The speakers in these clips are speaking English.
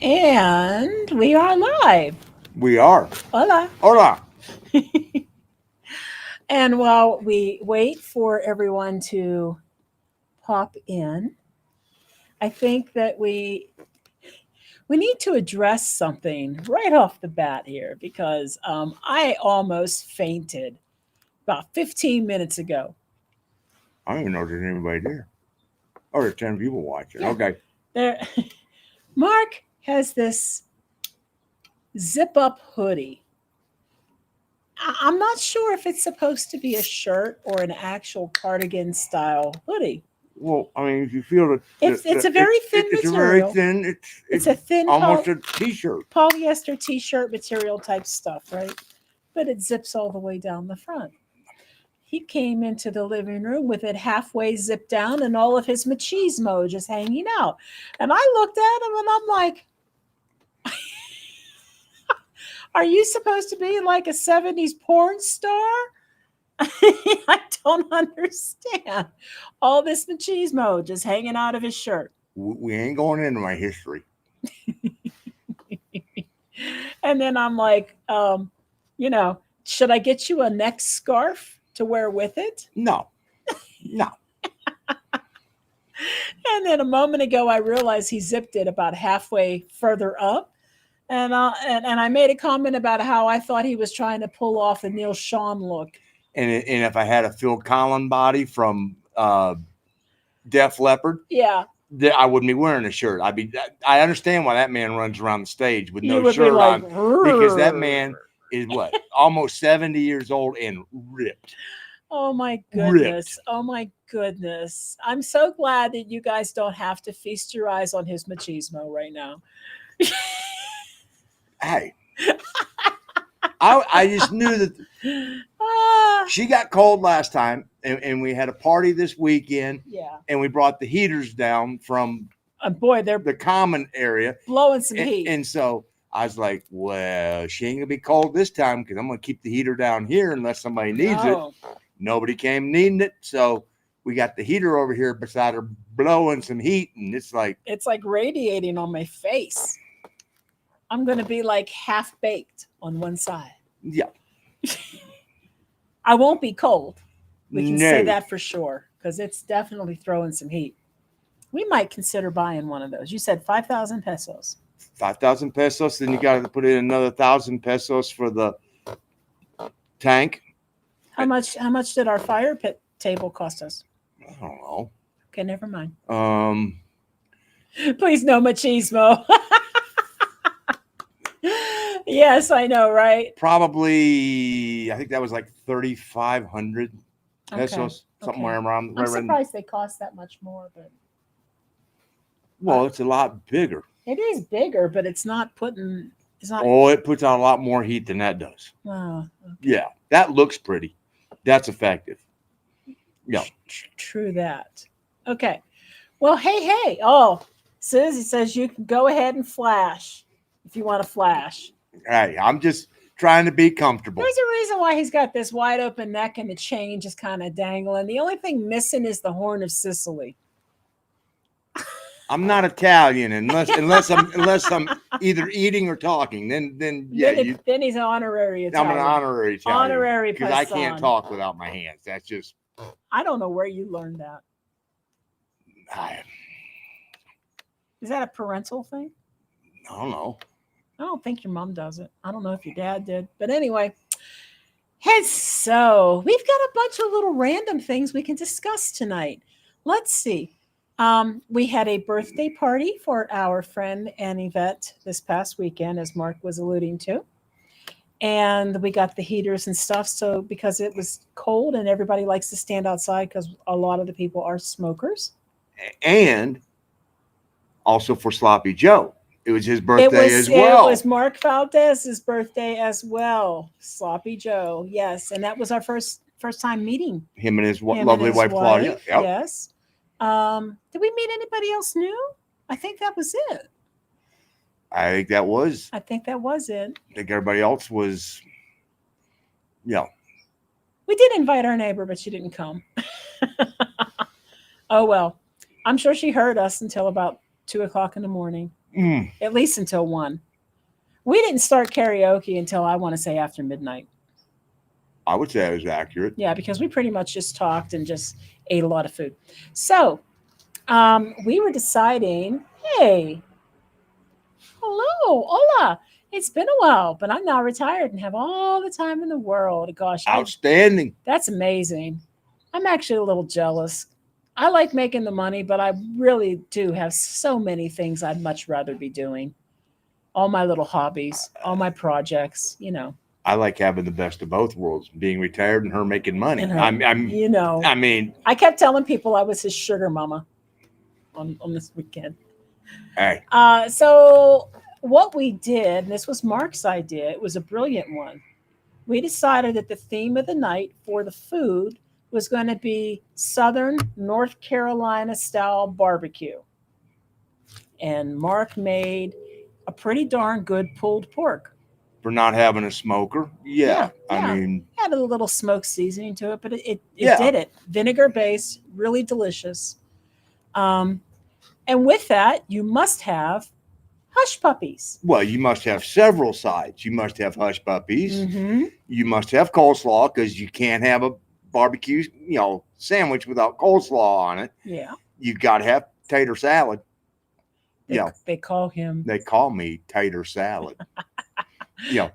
And we are live. We are. Hola. Hola. And while we wait for everyone to pop in, I think that we need to address something right off the bat here because I almost fainted about 15 minutes ago. I don't even know if there's anybody there. Oh, there's 10 people watching. Yeah. Okay. There, Mark has this zip up hoodie. I'm not sure if it's supposed to be a shirt or an actual cardigan style hoodie. Well, I mean, if you feel that It's a very thin it's a very material. thin. It's a thin almost a t-shirt. polyester t-shirt material type stuff, right? But it zips all the way down the front. He came into the living room with it halfway zipped down and all of his machismo just hanging out. And I looked at him and I'm like, are you supposed to be like a 70s porn star? I don't understand. All this machismo just hanging out of his shirt. We ain't going into my history. And then I'm like, should I get you a neck scarf to wear with it? No. And then a moment ago, I realized he zipped it about halfway further up. And I made a comment about how I thought he was trying to pull off the Neil Sean look. And if I had a Phil Collins body from Def Leppard, yeah, I wouldn't be wearing a shirt. I understand why that man runs around the stage with no would shirt like, on, because that man is what, almost 70 years old and ripped. Oh my goodness. Ripped. Oh my goodness. I'm so glad that you guys don't have to feast your eyes on his machismo right now. Hey. I just knew that she got cold last time, and we had a party this weekend. Yeah. And we brought the heaters down from they're the common area, blowing some heat. And so I was like, well, she ain't gonna be cold this time because I'm gonna keep the heater down here unless somebody needs it. Nobody came needing it, so we got the heater over here beside her blowing some heat, and it's like radiating on my face. I'm gonna be like half baked on one side. Yeah. I won't be cold. We can say that for sure because it's definitely throwing some heat. We might consider buying one of those. You said 5,000 pesos. 5,000 pesos. Then you got to put in another 1,000 pesos for the tank. How much did our fire pit table cost us? I don't know. Okay, never mind. Please no machismo. Yes, I know, right? Probably, I think that was like 3,500 pesos, somewhere around. I'm surprised they cost that much more, but well, it's a lot bigger. It is bigger, but it's not. Oh, it puts out a lot more heat than that does. Oh, okay. Yeah, that looks pretty. That's effective. Yeah, true that. Okay. Well, hey. Oh, Susie says you can go ahead and flash if you want to flash. Hey, I'm just trying to be comfortable. There's a reason why he's got this wide open neck and the chain just kind of dangling. The only thing missing is the horn of Sicily. I'm not Italian unless I'm either eating or talking. Then yeah. Then he's an honorary Italian. I'm an honorary Italian. Honorary because I can't talk without my hands. That's just. I don't know where you learned that. Is that a parental thing? I don't know. I don't think your mom does it. I don't know if your dad did. But anyway. And so we've got a bunch of little random things we can discuss tonight. Let's see. We had a birthday party for our friend Ann Yvette this past weekend, as Mark was alluding to. And we got the heaters and stuff. So because it was cold and everybody likes to stand outside because a lot of the people are smokers. And also for Sloppy Joe. It was his birthday as well. It was Mark Valdez's birthday as well. Sloppy Joe. Yes. And that was our first time meeting. Him and his lovely wife, Claudia. Yep. Yes. Did we meet anybody else new? I think that was it. I think that was it. I think everybody else was, yeah. We did invite our neighbor, but she didn't come. Oh, well. I'm sure she heard us until about 2:00 in the morning. at least until 1. We didn't start karaoke until I want to say after midnight. I would say it was accurate. Yeah, because we pretty much just talked and just ate a lot of food. So we were deciding, hey, hello, hola. It's been a while, but I'm now retired and have all the time in the world. Gosh, Outstanding. that's amazing. I'm actually a little jealous. I like making the money, but I really do have so many things I'd much rather be doing. All my little hobbies, all my projects. I like having the best of both worlds, being retired and her making money. And her, I'm you know, I mean, I kept telling people I was his sugar mama on this weekend. hey, So what we did, and this was Mark's idea, it was a brilliant one. We decided that the theme of the night for the food was going to be Southern North Carolina style barbecue. And Mark made a pretty darn good pulled pork. for not having a smoker, yeah. I yeah. mean, Had a little smoke seasoning to it, but it Yeah. did it. Vinegar based, really delicious. Um, and with that, you must have hush puppies. well, you must have several sides. You must have hush puppies. Mm-hmm. You must have coleslaw because you can't have a barbecue, sandwich without coleslaw on it. Yeah. You got to have tater salad. They call him. They call me tater salad. Yeah.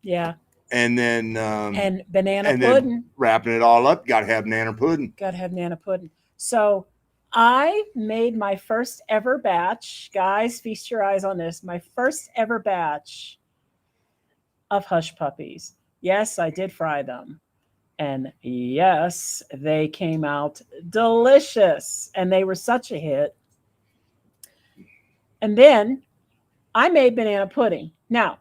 Yeah. And then And banana and pudding. then wrapping it all up, got to have banana pudding. Got to have banana pudding. So I made my first ever batch. Guys, feast your eyes on this. My first ever batch of hush puppies. Yes, I did fry them. And yes, they came out delicious. And they were such a hit. And then I made banana pudding. Now,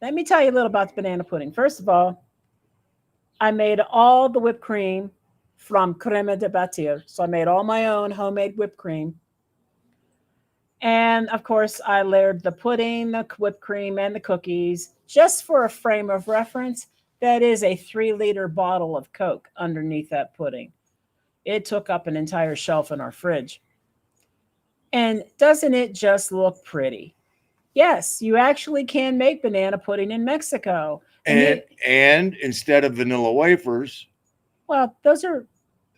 let me tell you a little about the banana pudding. First of all, I made all the whipped cream from crema de batir. So I made all my own homemade whipped cream. And of course, I layered the pudding, the whipped cream, and the cookies. Just for a frame of reference, that is a 3-liter bottle of Coke underneath that pudding. It took up an entire shelf in our fridge. And doesn't it just look pretty? Yes, you actually can make banana pudding in Mexico. And instead of vanilla wafers, well, those are.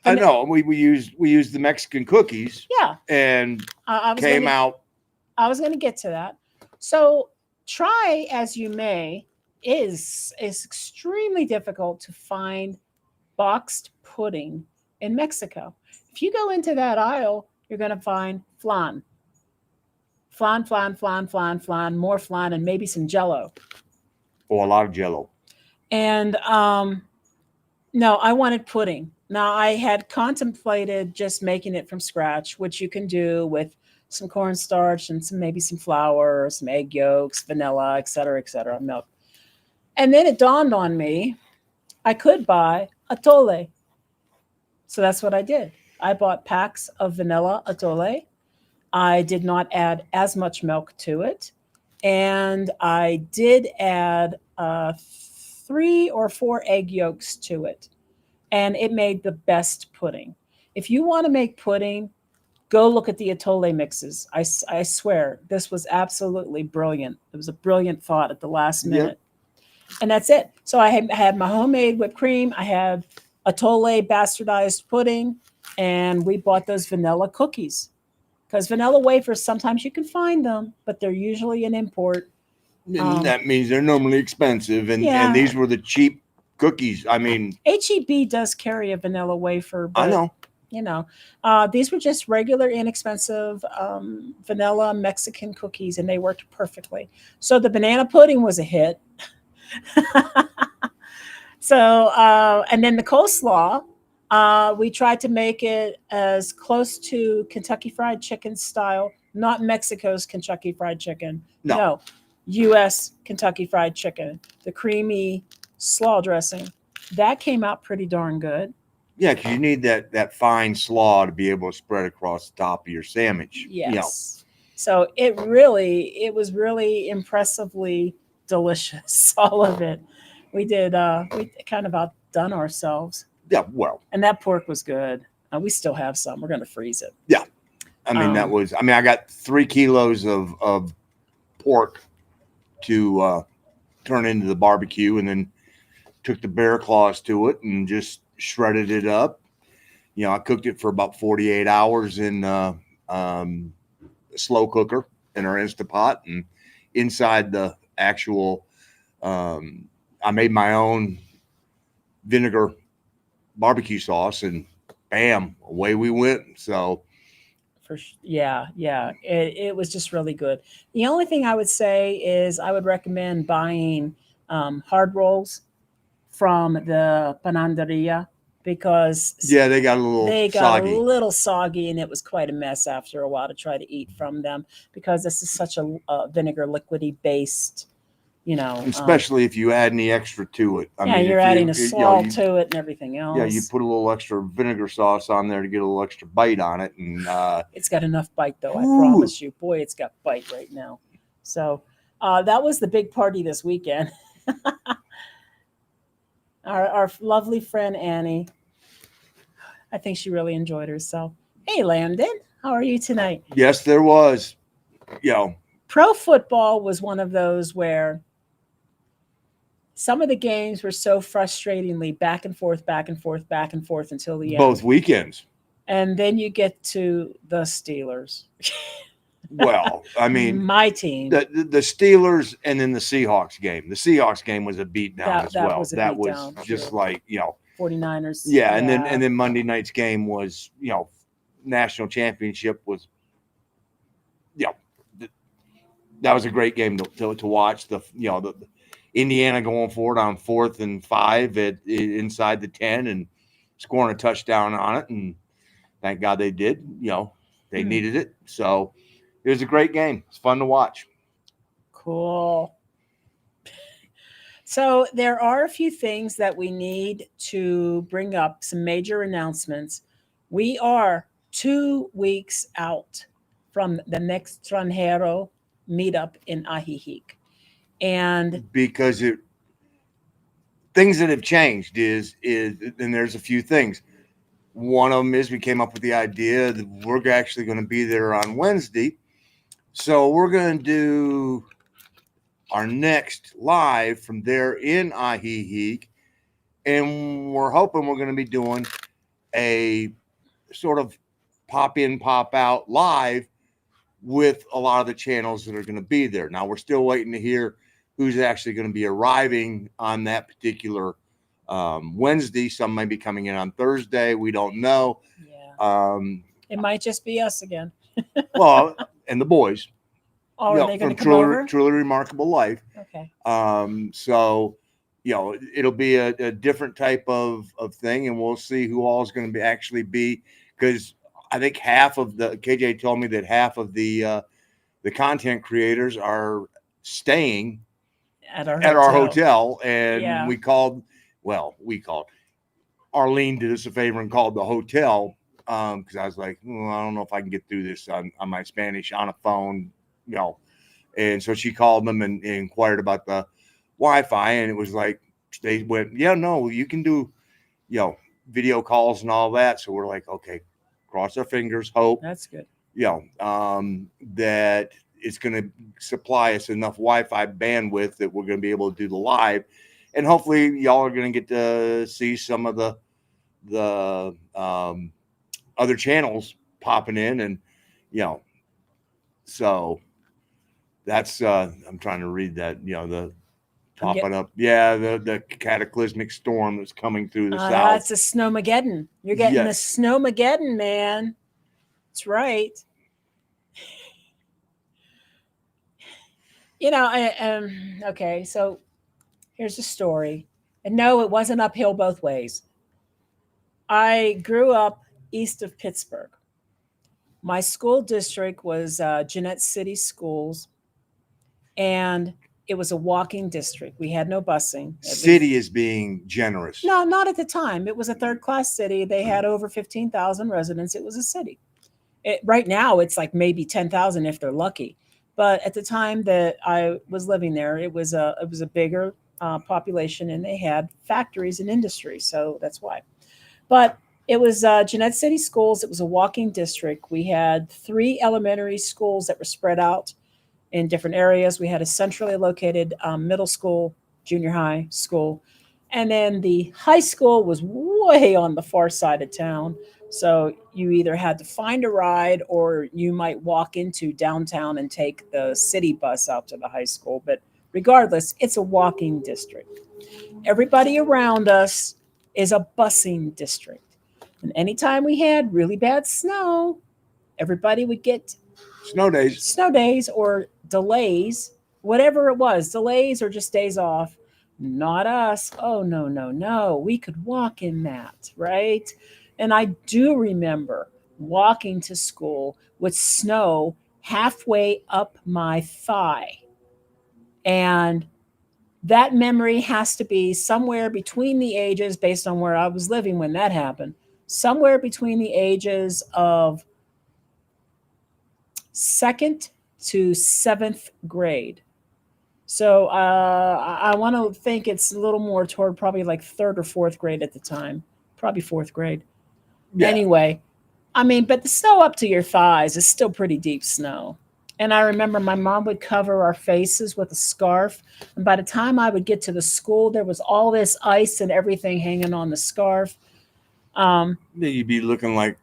I know we used the Mexican cookies. Yeah. And came out. I was going to get to that. So try as you may, is extremely difficult to find boxed pudding in Mexico. If you go into that aisle, you're going to find flan. Flan, flan, flan, flan, flan, more flan, and maybe some jello. Or a lot of jello. And no, I wanted pudding. Now, I had contemplated just making it from scratch, which you can do with some cornstarch and maybe some flour, some egg yolks, vanilla, et cetera, milk. And then it dawned on me, I could buy atole. So that's what I did. I bought packs of vanilla atole. I did not add as much milk to it. And I did add 3 or 4 egg yolks to it. And it made the best pudding. If you want to make pudding, go look at the atole mixes. I swear, this was absolutely brilliant. It was a brilliant thought at the last minute. Yep. And that's it. So I had my homemade whipped cream. I had atole bastardized pudding. And we bought those vanilla cookies. Because vanilla wafers, sometimes you can find them, but they're usually an import. That means they're normally expensive. And these were the cheap cookies. I mean, HEB does carry a vanilla wafer, but I know. These were just regular, inexpensive vanilla Mexican cookies, and they worked perfectly. So the banana pudding was a hit. So, and then the coleslaw, we tried to make it as close to Kentucky Fried Chicken style, not Mexico's Kentucky Fried Chicken. No, U.S. Kentucky Fried Chicken, the creamy slaw dressing. That came out pretty darn good. Yeah, because you need that fine slaw to be able to spread across the top of your sandwich. Yes. So it was really impressively delicious, all of it. We kind of outdone ourselves. Yeah, well. And that pork was good. We still have some. We're going to freeze it. Yeah. I mean, that was. I mean, I got 3 kilos of pork to turn into the barbecue, and then took the bear claws to it and just shredded it up. I cooked it for about 48 hours in um, a slow cooker in our Instapot, and inside the actual, I made my own vinegar barbecue sauce, and bam, away we went. So Yeah, yeah. It was just really good. The only thing I would say is I would recommend buying hard rolls from the panaderia because yeah, they got a little they got a soggy, little soggy and it was quite a mess after a while to try to eat from them because this is such a vinegar liquidy based, you know. especially if you add any extra to it. I Yeah, mean, you're if adding a you know salt you to it and everything yeah, you else. put a little extra vinegar sauce on there to get a little extra bite on it, and It's got enough bite though, I whew, promise you. Boy, it's got bite right now. So that was the big party this weekend. Our lovely friend Annie, I think she really enjoyed herself. Hey, Landon, how are you tonight? yes, there was, you know, Pro football was one of those where some of the games were so frustratingly back and forth, back and forth, back and forth until the end. both weekends. And then you get to the Steelers, Well, I mean, my team. the Steelers and then the Seahawks game. The Seahawks game was a beatdown as That well. was a That was beatdown. just True. like 49ers. yeah, Yeah. and then Monday night's game was national championship was you know th- that was a great game to watch. The Indiana going for it on 4th and 5 inside the 10 and scoring a touchdown on it, and thank God they did. They Hmm. needed it, so it was a great game. It's fun to watch. Cool. So there are a few things that we need to bring up, some major announcements. We are 2 weeks out from the Mextranjero Meet Up in Ajijic. And Because things that have changed is and there's a few things. One of them is we came up with the idea that we're actually going to be there on Wednesday, so we're going to do our next live from there in Ajijic, and we're hoping we're going to be doing a sort of pop in, pop out live with a lot of the channels that are going to be there. Now we're still waiting to hear who's actually going to be arriving on that particular Wednesday. Some may be coming in on Thursday. We don't know. yeah, Um, it might just be us again. well, and the boys, Oh, are they going from to come over? truly remarkable life. Okay. So, it'll be a different type of thing, and we'll see who all is going to be actually be, because I think half of the KJ told me that half of the content creators are staying At our at our hotel. hotel, and Yeah. we called Arlene did us a favor and called the hotel, because I was like, I don't know if I can get through this on my Spanish on a phone, and so she called them and inquired about the Wi-Fi, and it was like they went, yeah, no, you can do video calls and all that. So we're like, okay, cross our fingers, hope That's good. that it's going to supply us enough Wi-Fi bandwidth that we're going to be able to do the live, and hopefully y'all are going to get to see some of the other channels popping in, and so that's I'm trying to read that the popping up, yeah, the cataclysmic storm that's coming through the south. That's a snowmageddon. You're getting the Yes. snowmageddon, man. That's right. Okay, so here's a story. And no, it wasn't uphill both ways. I grew up east of Pittsburgh. My school district was Jeanette City Schools, and it was a walking district. We had no busing. City is being generous. No, not at the time. It was a third class city. They had over 15,000 residents. It was a city. Right now, it's like maybe 10,000 if they're lucky. But at the time that I was living there, it was a bigger population, and they had factories and industry. So that's why. But It was Jeanette City Schools. It was a walking district. We had 3 elementary schools that were spread out in different areas. We had a centrally located middle school, junior high school, and then the high school was way on the far side of town. So you either had to find a ride or you might walk into downtown and take the city bus out to the high school. But regardless, it's a walking district. Everybody around us is a busing district. And anytime we had really bad snow, everybody would get Snow days. snow days or delays, whatever it was, delays or just days off. Not us. Oh, no, no, no. We could walk in that, right? And I do remember walking to school with snow halfway up my thigh. And that memory has to be somewhere between the ages, based on where I was living when that happened, somewhere between the ages of second to seventh grade. So I want to think it's a little more toward probably like third or fourth grade at the time, probably fourth grade. Yeah. Anyway, I mean, but the snow up to your thighs is still pretty deep snow. And I remember my mom would cover our faces with a scarf. And by the time I would get to the school, there was all this ice and everything hanging on the scarf. Then you'd be looking like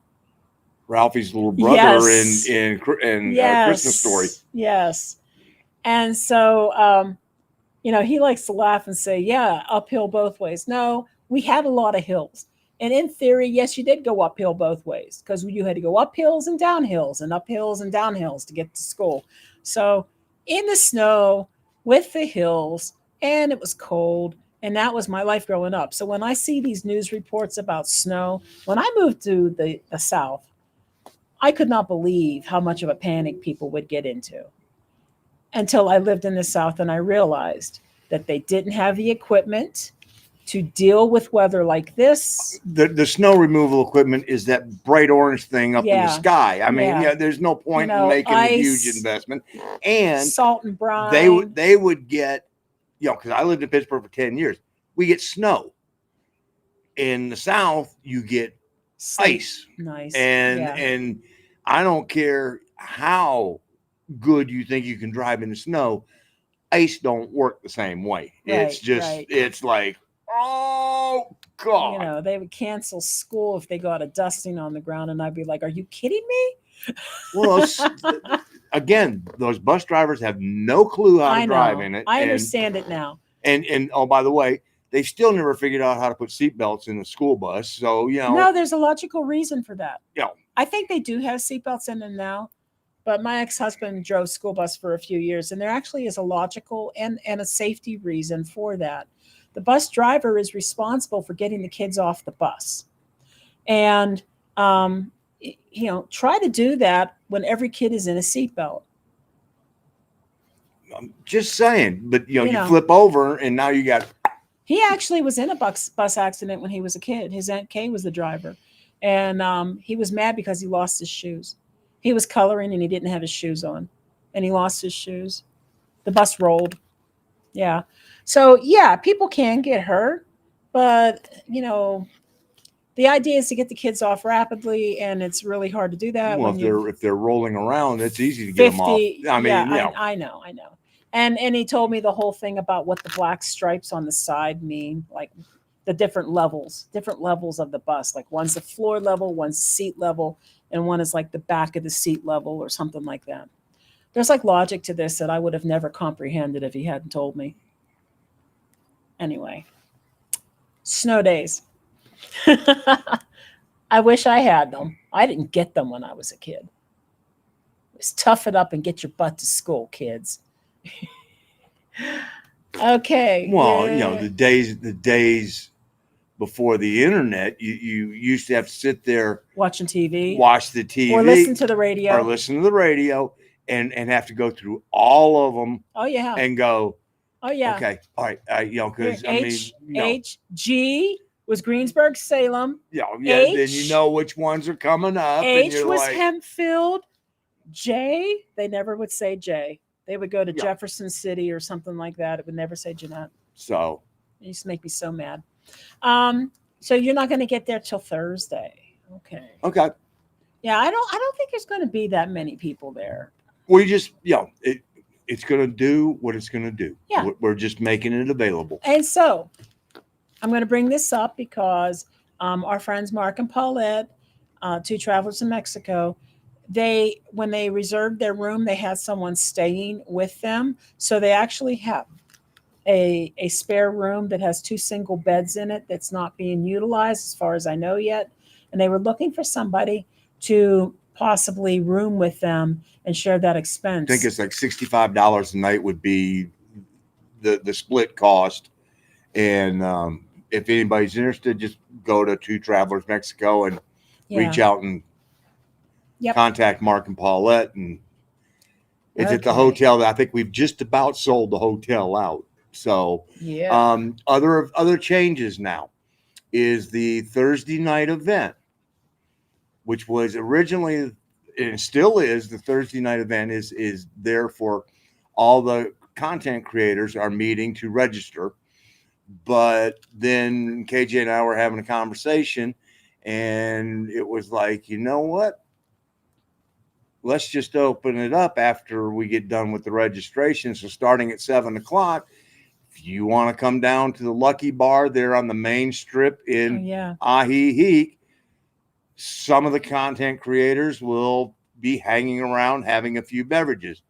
Ralphie's little brother Yes. in Yes. Christmas Story. Yes. And so, he likes to laugh and say, yeah, uphill both ways. No, we had a lot of hills. And in theory, yes, you did go uphill both ways because you had to go up hills and down hills and up hills and down hills to get to school. So in the snow with the hills, and it was cold. And that was my life growing up. So when I see these news reports about snow, when I moved to the South, I could not believe how much of a panic people would get into until I lived in the South and I realized that they didn't have the equipment to deal with weather like this. The snow removal equipment is that bright orange thing up in the Yeah. sky. I mean, Yeah. there's no point You in know, making a huge ice, investment. And Salt and brine. they would get, because I lived in Pittsburgh for 10 years. We get snow. In the South, you get Sleep. ice. Nice. And Yeah. and I don't care how good you think you can drive in the snow, ice don't work the same way. It's Right, just right. it's like, oh God. They would cancel school if they got a dusting on the ground, and I'd be like, "Are you kidding me?" Well, again, those bus drivers have no clue how to I drive know. in it. I understand it now. And oh, by the way, they still never figured out how to put seatbelts in a school bus. So No, there's a logical reason for that. you know, I think they do have seatbelts in them now, but my ex-husband drove school bus for a few years, and there actually is a logical and a safety reason for that. The bus driver is responsible for getting the kids off the bus, and try to do that when every kid is in a seatbelt. I'm just saying. But You you know. flip over and now you got He actually was in a bus accident when he was a kid. His Aunt Kay was the driver. And he was mad because he lost his shoes. He was coloring and he didn't have his shoes on. And he lost his shoes. The bus rolled. Yeah. So, yeah, people can get hurt. But, the idea is to get the kids off rapidly. And it's really hard to do that well, when you if they're rolling around, it's easy to get them off. 50. I mean, Yeah, I know. And he told me the whole thing about what the black stripes on the side mean, like the different levels of the bus. Like one's the floor level, one's the seat level, and one is like the back of the seat level or something like that. There's like logic to this that I would have never comprehended if he hadn't told me. Anyway, snow days. I wish I had them. I didn't get them when I was a kid. It was tough it up and get your butt to school, kids. Okay. well, yeah. the days before the internet, you used to have to sit there, Watching TV watch the TV, or listen to the radio. or listen to the radio, and have to go through all of them Oh yeah. and go, Oh yeah. okay, all right, because I mean, H G was Greensburg, Salem. yeah, H, then you know which ones are coming up, and H you're was like, Hempfield. J, they never would say J. They would go to Yeah. Jefferson City or something like that. It would never say Jeanette. so It used to make me so mad. Um, So you're not going to get there till Thursday. Okay. Okay. Yeah, I don't think there's going to be that many people there. We just, it's going to do what it's going to do. Yeah. We're just making it available. And so I'm going to bring this up because our friends Mark and Paulette, two travelers to Mexico, when they reserved their room, they had someone staying with them. So they actually have a spare room that has two single beds in it that's not being utilized as far as I know yet. And they were looking for somebody to possibly room with them and share that I think expense. it's like $65 a night would be the split cost. And if anybody's interested, just go to Two Travelers Mexico and reach out and contact Mark and Paulette. And it's at the hotel that I think we've just about sold the hotel out. So other changes now is the Thursday night event, which was originally and still is the Thursday night event is there for all the content creators are meeting to register. But then KJ and I were having a conversation and it was like, you know what? Let's just open it up after we get done with the registration. So starting at 7:00, if you want to come down to the Lucky Bar there on the main strip in Ajijic, some of the content creators will be hanging around having a few beverages.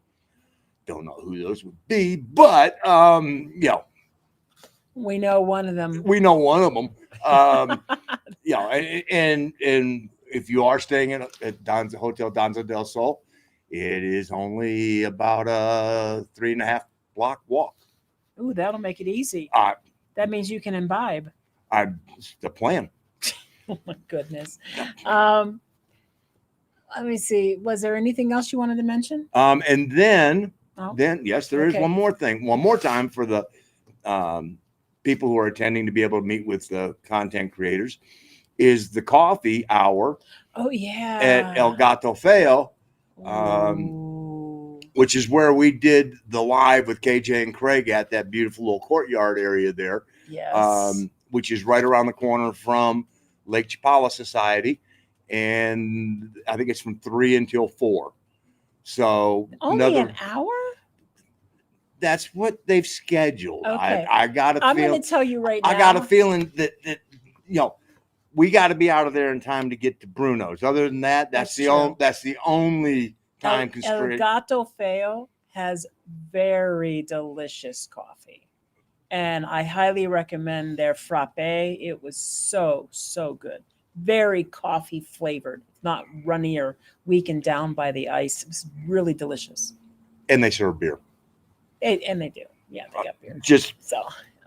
Don't know who those would be, but we know one of them. We know one of them. And if you are staying at Don's Hotel Danza del Sol, it is only about a 3.5 block walk. Ooh, that'll make it easy. That means you can imbibe. It's the plan. Oh my goodness. Let me see. Was there anything else you wanted to mention? And then yes, there is one more thing. One more time for the people who are attending to be able to meet with the content creators is the coffee hour. Oh yeah. At El Gato Feo, which is where we did the live with KJ and Craig at that beautiful little courtyard area there. Yes. Which is right around the corner from Lake Chapala Society. And I think it's from 3 until 4. So only an hour? That's what they've scheduled. Okay. I'm going to tell you right now. I got a feeling that we got to be out of there in time to get to Bruno's. Other than that, that's the only time constraint. El Gato Feo has very delicious coffee, and I highly recommend their frappe. It was so good, very coffee flavored, not runny or weakened down by the ice. It was really delicious. And they serve beer. And they do. Yeah, they got beer.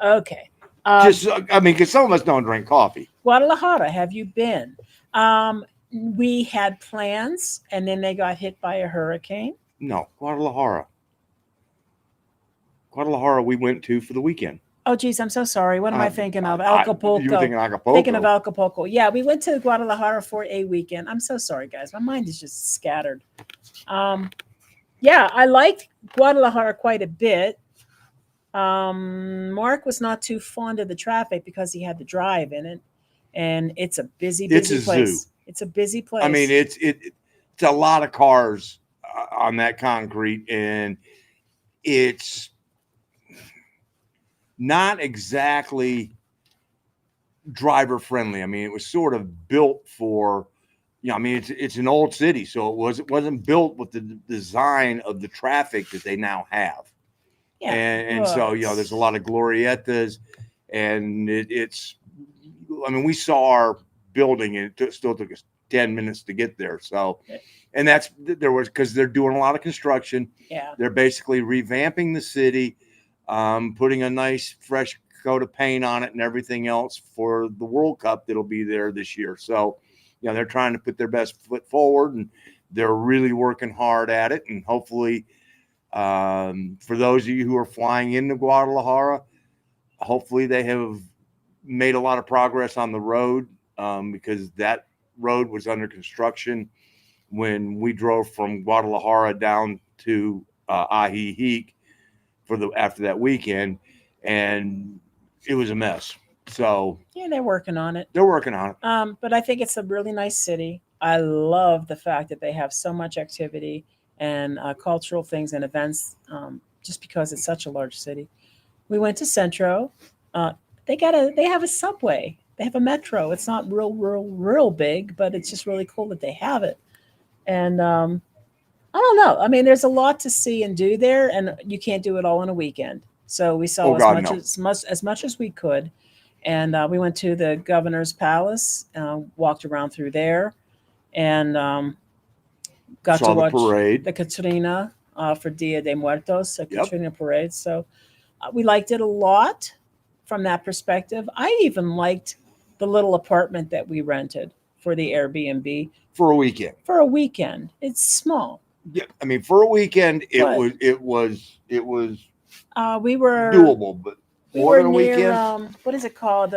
Okay. Because some of us don't drink coffee. Guadalajara, have you been? We had plans, and then they got hit by a hurricane. No, Guadalajara, we went to for the weekend. Oh, geez, I'm so sorry. What am I thinking of? Acapulco. You were thinking Acapulco. Thinking of Acapulco. Yeah, we went to Guadalajara for a weekend. I'm so sorry, guys. My mind is just scattered. Yeah, I liked Guadalajara quite a bit. Mark was not too fond of the traffic because he had to drive in it, and it's a busy place. Zoo. It's a busy place. I mean, it's a lot of cars on that concrete, and it's not exactly driver friendly. I mean, it was sort of built for. I mean, it's an old city, so it wasn't built with the design of the traffic that they now have. Yeah, and so there's a lot of glorietas, and it's. I mean, we saw our building, and it still took us 10 minutes to get there. So, and because they're doing a lot of construction. Yeah, they're basically revamping the city, putting a nice fresh coat of paint on it and everything else for the World Cup that'll be there this year. So. They're trying to put their best foot forward, and they're really working hard at it. And hopefully, for those of you who are flying into Guadalajara, hopefully they have made a lot of progress on the road because that road was under construction when we drove from Guadalajara down to Ajijic after that weekend, and it was a mess. So Yeah, they're working on it. they're working on it. But I think it's a really nice city. I love the fact that they have so much activity and cultural things and events, just because it's such a large city. We went to Centro. Uh, they have a subway. They have a metro. It's not real big, but it's just really cool that they have it. And I don't know. I mean, there's a lot to see and do there, and you can't do it all in a weekend. So we Oh saw God, no. as much as we could, and we went to the governor's palace, walked around through there, and got to Saw the watch parade. the Katrina for Dia de Muertos, a Yep. Katrina parade. So we liked it a lot from that perspective. I even liked the little apartment that we rented for the Airbnb For a weekend. for a weekend. It's small, Yeah, I mean, for a weekend, but it was we were doable, but we more were than a near weekend. what is it called,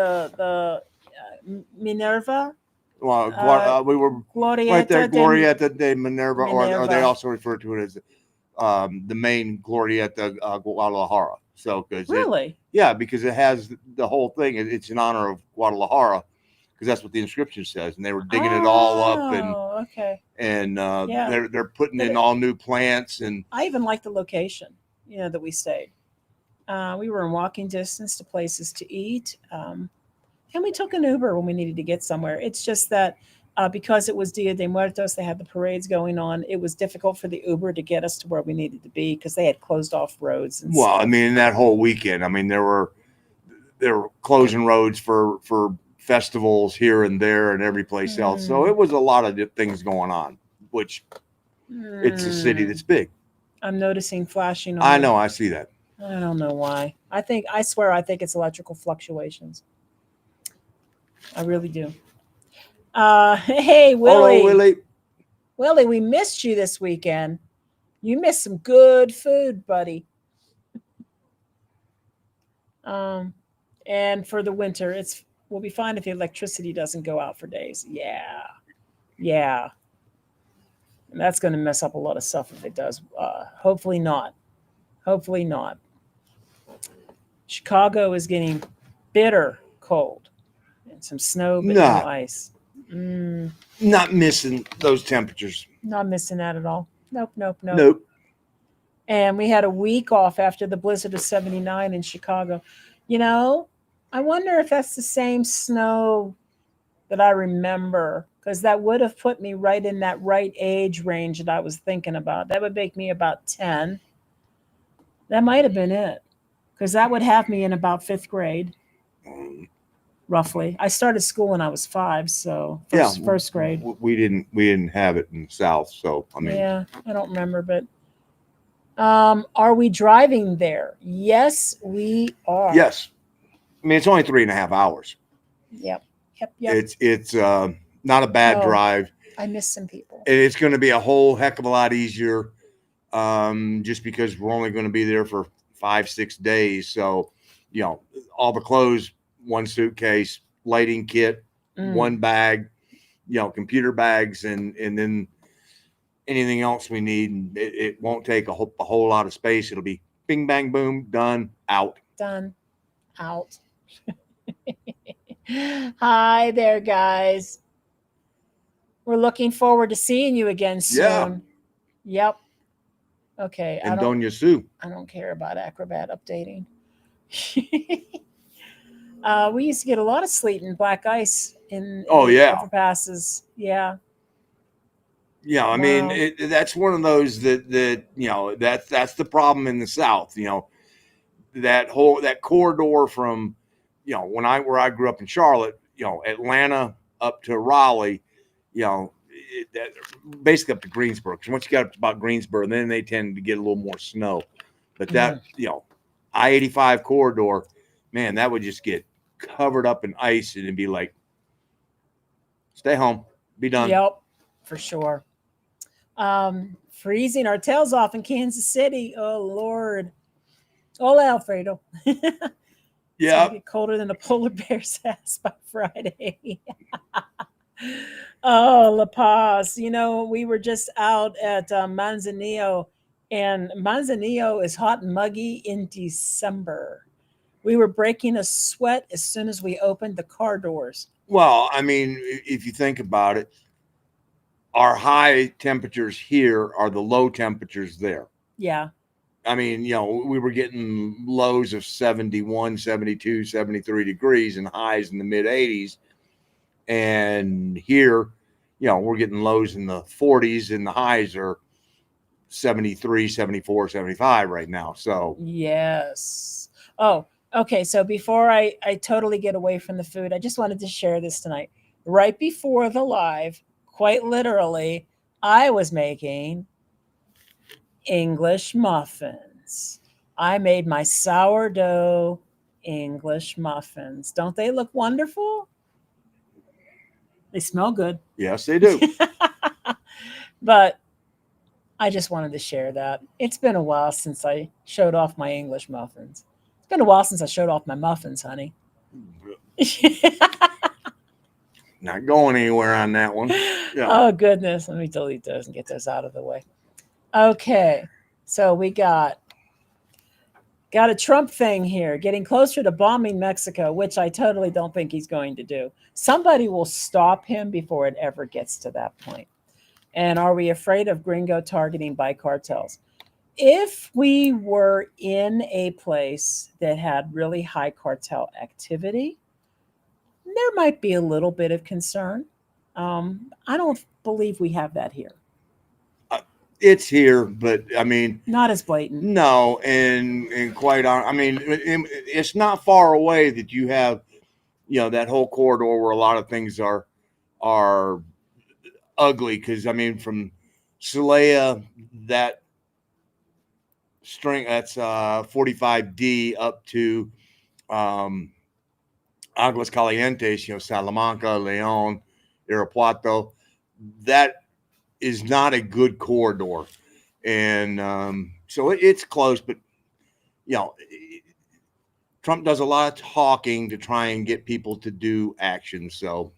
Minerva, Well, uh, we were right there, Glorieta de Glorieta de Minerva, or they Minerva. also refer to it as the main Glorieta Guadalajara. So, Really? yeah, because it has the whole thing. It's in honor of Guadalajara, because that's what the inscription says, and they were digging it all up, Oh, okay. and Yeah. they're putting But in all new plants, and I even like the location, that we stayed. We were in walking distance to places to eat, and we took an Uber when we needed to get somewhere. It's just that because it was Dia de Muertos, they had the parades going on. It was difficult for the Uber to get us to where we needed to be because they had closed off roads and well, I stuff. mean, that whole weekend, I mean, there were closing roads for festivals here and there and every place else. So Hmm. it was a lot of things going on, which it's a city Hmm. that's big. I'm noticing flashing on I your. know, I see that. I don't know why. I swear, I think it's electrical fluctuations. I really do. Hey, Hello, Willie. Willie. Willie, we missed you this weekend. You missed some good food, buddy. Um, and for the winter, it's we'll be fine if the electricity doesn't go out for days. Yeah, yeah, and that's going to mess up a lot of stuff if it does. Hopefully not. Hopefully not. Chicago is getting bitter cold and some snow, but no Nah, ice. Mm, not missing those temperatures. not missing that at all. Nope, nope, nope. Nope. And we had a week off after the blizzard of '79 in Chicago. You know, I wonder if that's the same snow that I remember, because that would have put me right in that right age range that I was thinking about. That would make me about 10. That might have been it, because that would have me in about fifth grade, Um, roughly. I started school when I was 5, so yeah, first grade. we didn't have it in the South, so I mean, Yeah, I don't remember, but are we driving there? Yes, we are. yes. I mean, it's only 3.5 hours. Yep, yep, yep. It's not a bad Oh, drive, I miss some people. and it's going to be a whole heck of a lot easier, just because we're only going to be there for 5-6 days. So, you know, all the clothes, one suitcase, lighting kit, Mm, one bag, computer bags, and then anything else we need. And it won't take a whole lot of space. It'll be bing, bang, boom, done, out. done. Out. Hi there, guys. We're looking forward to seeing you again Yeah. soon. Yep. Okay. And Doña Sue. I don't care about Acrobat updating. We used to get a lot of sleet and black ice in Oh, the yeah. overpasses. Yeah. Yeah, I mean, Wow. that's one of those that's the problem in the South. That corridor from, where I grew up in Charlotte, Atlanta up to Raleigh, basically up to Greensboro. Because once you got up to about Greensboro, then they tend to get a little more snow. But Mhm. that, I-85 corridor, man, that would just get covered up in ice, and it'd be like, stay home, be done. Yep, for sure. Freezing our tails off in Kansas City. Oh Lord. Hola, Alfredo. It's Yeah. gonna get colder than a polar bear's ass by Friday. Oh, La Paz. We were just out at Manzanillo, and Manzanillo is hot and muggy in December. We were breaking a sweat as soon as we opened the car doors. Well, I mean, if you think about it, our high temperatures here are the low temperatures there. Yeah. I mean, we were getting lows of 71, 72, 73 degrees and highs in the mid 80s. And here, we're getting lows in the 40s and the highs are 73, 74, 75 right now. So, Yes. Oh, okay. So before I totally get away from the food, I just wanted to share this tonight. Right before the live, quite literally, I was making English muffins. I made my sourdough English muffins. Don't they look wonderful? They smell good. yes, they do. But I just wanted to share that. It's been a while since I showed off my English muffins. It's been a while since I showed off my muffins, honey. Not going anywhere on that one. Yeah. Oh, goodness. Let me delete those and get those out of the way. Okay. So we got a Trump thing here, getting closer to bombing Mexico, which I totally don't think he's going to do. Somebody will stop him before it ever gets to that point. And are we afraid of gringo targeting by cartels? If we were in a place that had really high cartel activity, there might be a little bit of concern. I don't believe we have that here. It's here, but I mean, Not as blatant. no, and quite on. I mean, it's not far away that you have, that whole corridor where a lot of things are ugly. Because I mean, from Celaya, that string that's 45D up to um, Aguas Calientes, Salamanca, Leon, Irapuato, that is not a good corridor. And so it's close, but you know, Trump does a lot of talking to try and get people to do action. So,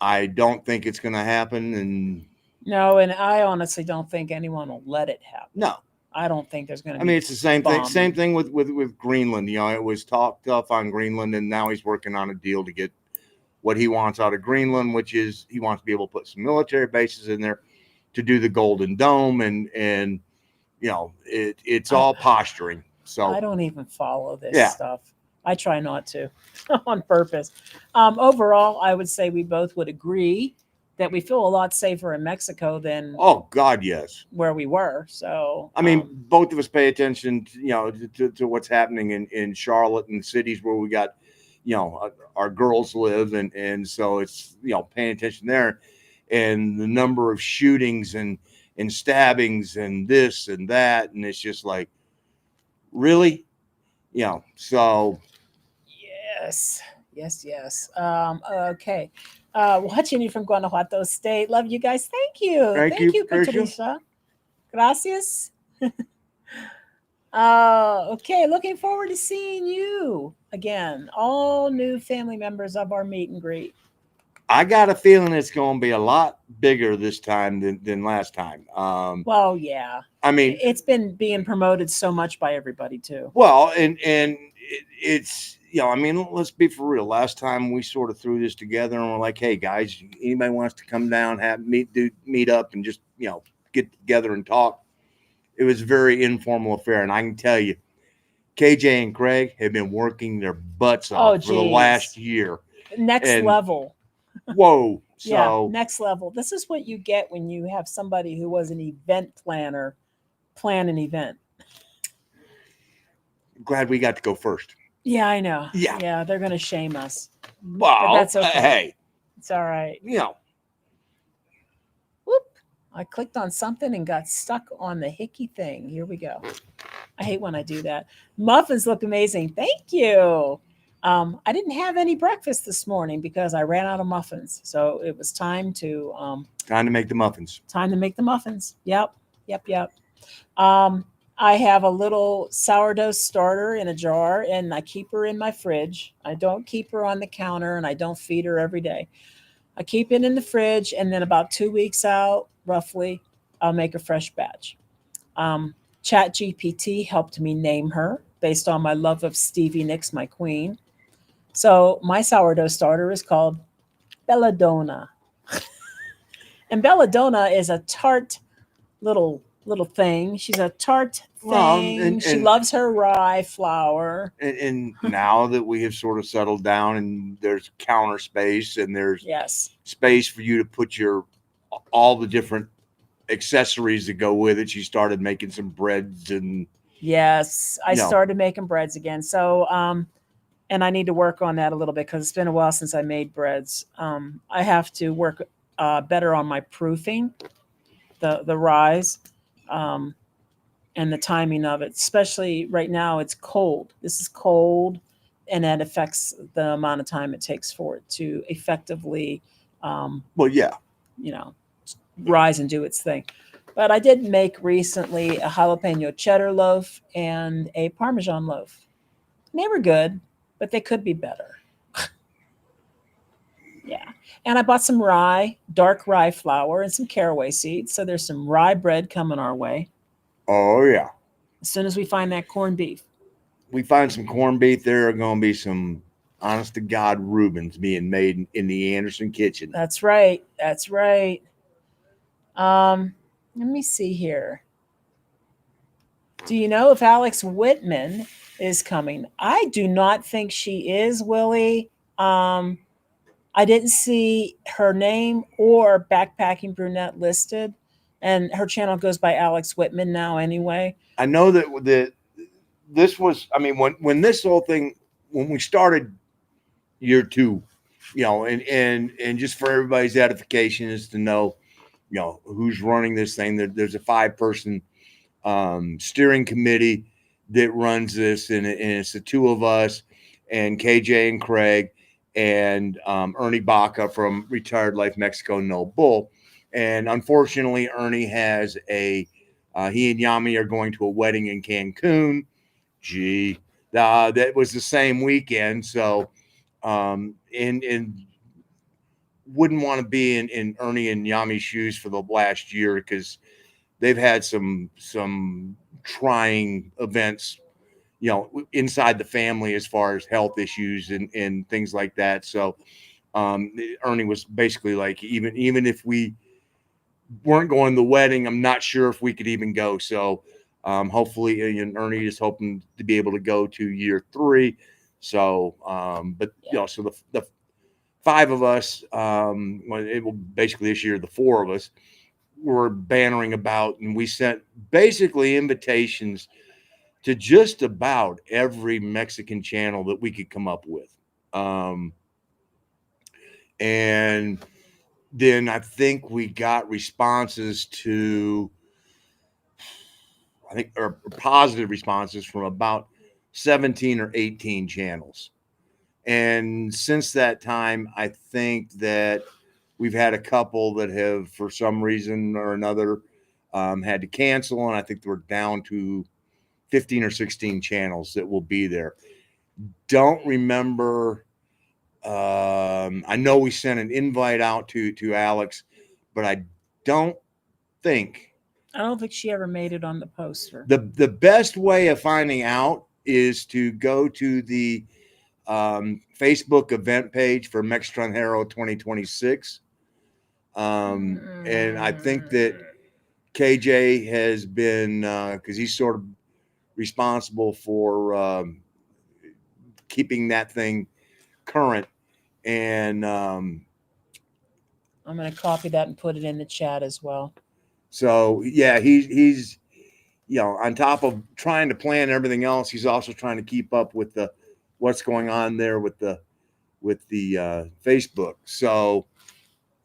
I don't think it's going to happen. And No, and I honestly don't think anyone will let it happen. no, I don't think there's going to I be. mean, it's the same thing. bombing. Same thing with Greenland. It was talk tough on Greenland, and now he's working on a deal to get what he wants out of Greenland, which is he wants to be able to put some military bases in there to do the Golden Dome, and it's all posturing. So I don't even follow this Yeah. stuff. I try not to on purpose. Overall, I would say we both would agree that we feel a lot safer in Mexico than oh God, yes. where we were. So, I mean, both of us pay attention, to what's happening in Charlotte and cities where we got, our girls live, and so it's paying attention there, and the number of shootings and stabbings and this and that, and it's just like, really, so yes, yes, yes. Okay. Watching you from Guanajuato State. Love you guys. Thank you. Thank you, Patricia. Patricia. Gracias. Okay, looking forward to seeing you again. All new family members of our meet and greet. I got a feeling it's going to be a lot bigger this time than last time. Well, yeah. I mean, It's been being promoted so much by everybody too. well, and it's I mean, let's be for real. Last time we sort of threw this together and we're like, hey guys, anybody wants to come down, meet up, and just get together and talk. It was a very informal affair, and I can tell you, KJ and Craig have been working their butts off for the last year. Next level. Whoa. Yeah, So next level. This is what you get when you have somebody who was an event planner plan an event. glad we got to go first. Yeah, I know. Yeah. Yeah, they're going to shame us. Well, that's okay. Hey, It's all right. Whoop. I clicked on something and got stuck on the hickey thing. Here we go. I hate when I do that. Muffins look amazing. Thank you. I didn't have any breakfast this morning because I ran out of muffins. So it was time to make the muffins. Time to make the muffins. Yep. I have a little sourdough starter in a jar, and I keep her in my fridge. I don't keep her on the counter, and I don't feed her every day. I keep it in the fridge, and then about 2 weeks out, roughly, I'll make a fresh batch. Chat GPT helped me name her. based on my love of Stevie Nicks, my queen. So my sourdough starter is called Belladonna. And Belladonna is a tart little thing. She's a tart Well, thing. She loves her rye flour. and now that we have sort of settled down and there's counter space and there's Yes. space for you to put your all the different accessories that go with it, she started making some breads and Yes, I you know, started making breads again. So, and I need to work on that a little bit because it's been a while since I made breads. I have to work better on my proofing, the rise, um, and the timing of it. Especially right now, it's cold. This is cold, and that affects the amount of time it takes for it to effectively, um, well, yeah. you know, rise and do its thing. But I did make recently a jalapeno cheddar loaf and a parmesan loaf. And they were good, but they could be better. Yeah. And I bought some rye, dark rye flour, and some caraway seeds. So there's some rye bread coming our way Oh yeah. as soon as we find that corned beef. We find some corned beef, there are going to be some honest to God Reubens being made in the Anderson kitchen. That's right. That's right. Um, Let me see here. Do you know if Alex Whitman is coming? I do not think she is, Willie. Um, I didn't see her name or backpacking brunette listed, and her channel goes by Alex Whitman now anyway. I know that this was, I mean, when this whole thing, when we started year two, and just for everybody's edification is to know, who's running this thing. There's a 5-person steering committee that runs this, and it's the two of us and KJ and Craig and Ernie Baca from Retired Life Mexico No Bull. And unfortunately, Ernie has he and Yami are going to a wedding in Cancun. Gee, that was the same weekend. So, and wouldn't want to be in Ernie and Yami's shoes for the last year because they've had some trying events, inside the family as far as health issues and things like that. So Ernie was basically like, even if we weren't going to the wedding, I'm not sure if we could even go. So hopefully, and Ernie is hoping to be able to go to year 3. So, but so the 5 of us, it will basically this year, the 4 of us were bannering about, and we sent basically invitations to just about every Mexican channel that we could come up with. And then I think we got responses to, or positive responses from about 17 or 18 channels. And since that time, I think that we've had a couple that have, for some reason or another, had to cancel. And I think we're down to 15 or 16 channels that will be there. Don't remember. I know we sent an invite out to Alex, but I don't think. I don't think she ever made it on the poster. The best way of finding out is to go to the Facebook event page for Mextranjero 2026. And I think that KJ has been, because he's sort of responsible for keeping that thing current. And I'm going to copy that and put it in the chat as well. so, yeah, he's on top of trying to plan everything else, he's also trying to keep up with what's going on there with the Facebook. So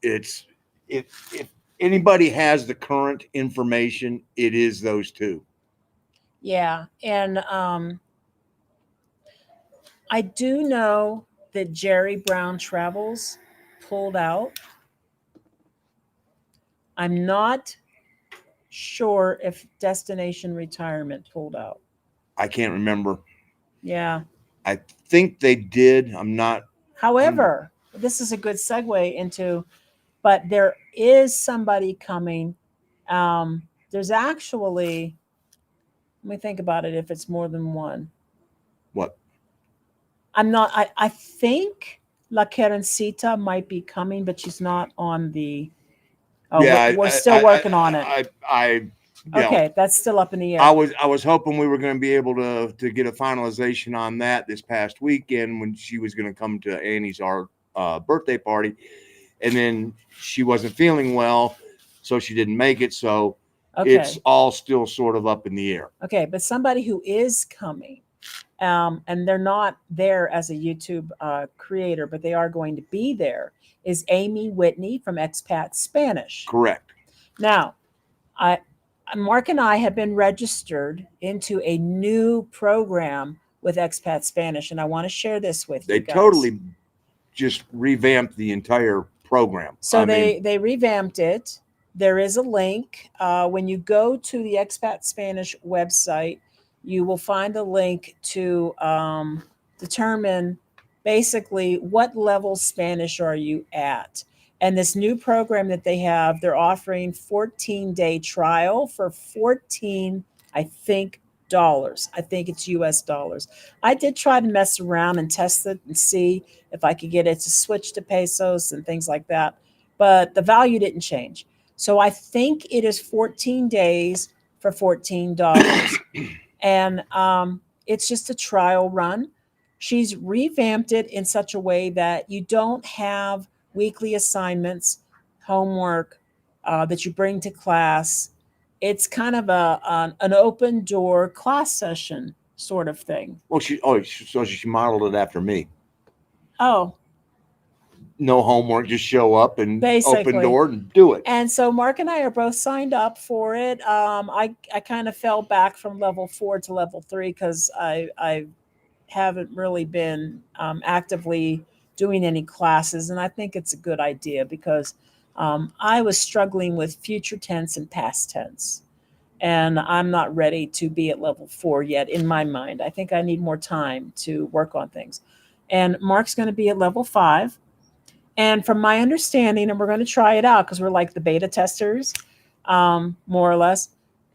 it's if anybody has the current information, it is those 2. Yeah, and I do know that Jerry Brown Travels pulled out. I'm not sure if Destination Retirement pulled out. I can't remember. Yeah. I think they did. I'm not. However, this is a good segue into, but there is somebody coming. There's actually, let me think about it if it's more than one. What? I'm not. I think La Carencita might be coming, but she's not on the. Oh, Yeah, we're still working on it. Okay, that's still up in the I air. was hoping we were going to be able to get a finalization on that this past weekend when she was going to come to Annie's our birthday party, and then she wasn't feeling well, so she didn't make it. So it's Okay. all still sort of up in the air. Okay, but somebody who is coming, and they're not there as a YouTube creator, but they are going to be there, is Amy Whitney from Expat Spanish. Correct. Now, I, Mark and I have been registered into a new program with Expat Spanish, and I want to share this with They you guys. totally just revamped the entire program. So they revamped it. There is a link. When you go to the Expat Spanish website, you will find a link to determine basically what level Spanish are you at. And this new program that they have, they're offering 14-day trial for 14, I think, dollars. I think it's US dollars. I did try to mess around and test it and see if I could get it to switch to pesos and things like that, but the value didn't change. So I think it is 14 days for $14. And it's just a trial run. She's revamped it in such a way that you don't have weekly assignments, homework that you bring to class. It's kind of an open door class session sort of thing. Well, so she modeled it after me. Oh, No homework, just show up and open basically. door and do it. And so Mark and I are both signed up for it. I kind of fell back from level 4 to level 3 because I haven't really been actively doing any classes, and I think it's a good idea because I was struggling with future tense and past tense, and I'm not ready to be at level 4 yet in my mind. I think I need more time to work on things. And Mark's going to be at level 5. And from my understanding, and we're going to try it out because we're like the beta testers, more or less,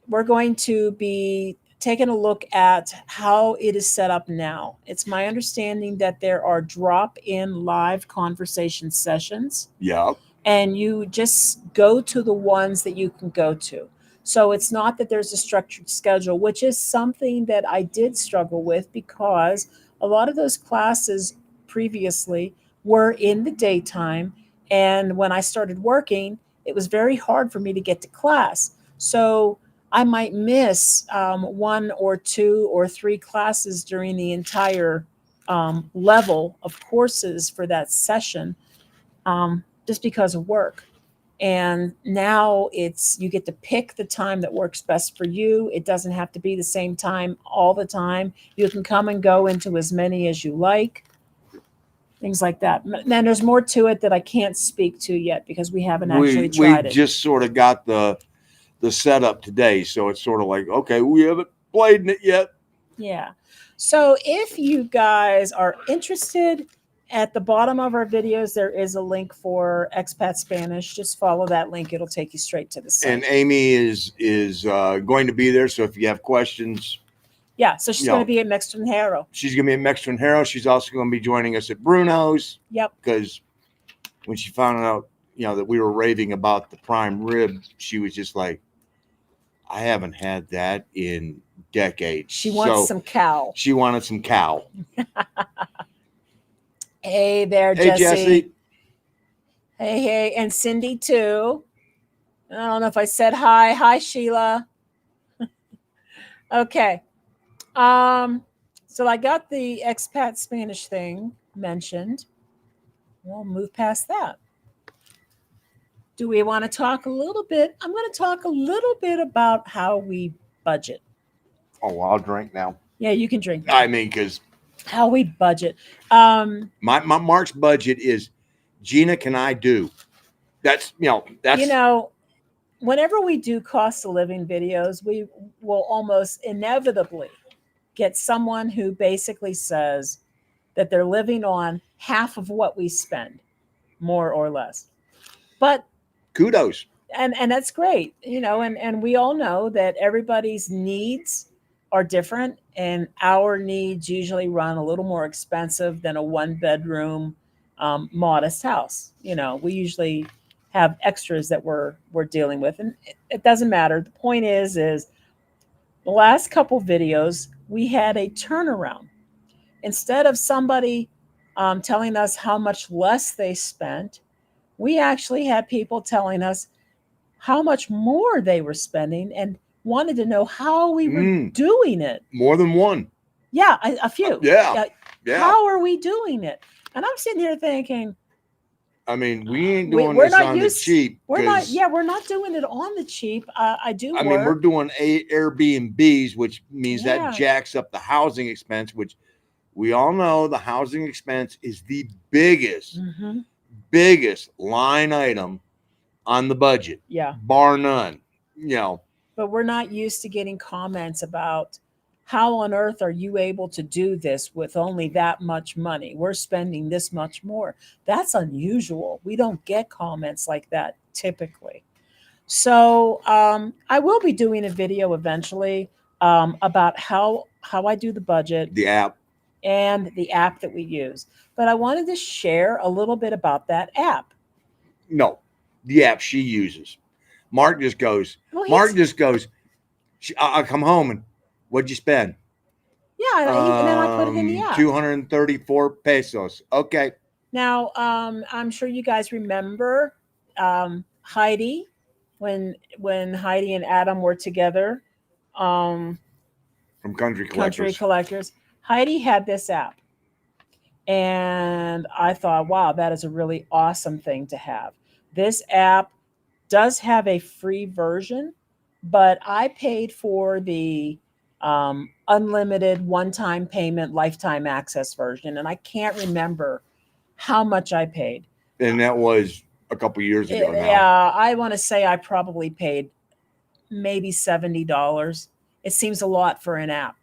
we're going to be taking a look at how it is set up now. It's my understanding that there are drop in live conversation sessions. Yeah. And you just go to the ones that you can go to. So it's not that there's a structured schedule, which is something that I did struggle with because a lot of those classes previously were in the daytime. And when I started working, it was very hard for me to get to class. So I might miss one or two or three classes during the entire level of courses for that session, just because of work. And now it's you get to pick the time that works best for you. It doesn't have to be the same time all the time. You can come and go into as many as you like, things like that. Then there's more to it that I can't speak to yet because we haven't actually tried We it. just sort of got the setup today, so it's sort of like, okay, we haven't played in it yet. Yeah. So if you guys are interested, at the bottom of our videos, there is a link for Expat Spanish. Just follow that link. It'll take you straight to the site. And Amy is going to be there, so if you have questions, yeah, so she's going to be at Mextranjero. She's going to be at Mextranjero. She's also going to be joining us at Bruno's. Yep. Because when she found out, that we were raving about the prime rib, she was just like, I haven't had that in decades. She wants some cow. She wanted some cow. Hey there, Hey, Jesse. Hey, and Cindy too. I don't know if I said hi. Hi, Sheila. Okay. So I got the expat Spanish thing mentioned. We'll move past that. Do we want to talk a little bit? I'm going to talk a little bit about how we budget. Oh, well, I'll drink now. Yeah, you can drink now. I mean, because how we budget. My Mark's budget is, Gina, can I do? That's whenever we do cost of living videos, we will almost inevitably get someone who basically says that they're living on half of what we spend, more or less. But kudos. And that's great, and we all know that everybody's needs are different, and our needs usually run a little more expensive than a one bedroom, modest house. You know, we usually have extras that we're dealing with, and it doesn't matter. The point is the last couple videos we had a turnaround. Instead of somebody telling us how much less they spent, we actually had people telling us how much more they were spending and wanted to know how we were doing it. More than one. Yeah, a few. Yeah. How are we doing it? And I'm sitting here thinking, I mean, we ain't we, doing we're this not on the used. cheap. We're not. Yeah, we're not doing it on the cheap. I do I mean, we're work. doing Airbnbs, which means that Yeah. jacks up the housing expense, which we all know the housing expense is the biggest, Mm-hmm. biggest line item on the budget, Yeah. bar none. You know, But we're not used to getting comments about how on earth are you able to do this with only that much money? We're spending this much more. That's unusual. We don't get comments like that typically. So I will be doing a video eventually about how I do the budget the app. and the app that we use. But I wanted to share a little bit about that app. No, the app she uses. Mark just goes. Well, Mark just goes. I'll come home and what'd you spend? Yeah, and then I put it in the app. 234 pesos. Okay. Now, I'm sure you guys remember Heidi when Heidi and Adam were together. Um, From Country Country Collectors. Collectors. Heidi had this app, and I thought, wow, that is a really awesome thing to have. This app does have a free version, but I paid for the unlimited one-time payment lifetime access version, and I can't remember how much I paid. And that was a couple years ago now. Yeah, I want to say I probably paid maybe $70. It seems a lot for an app.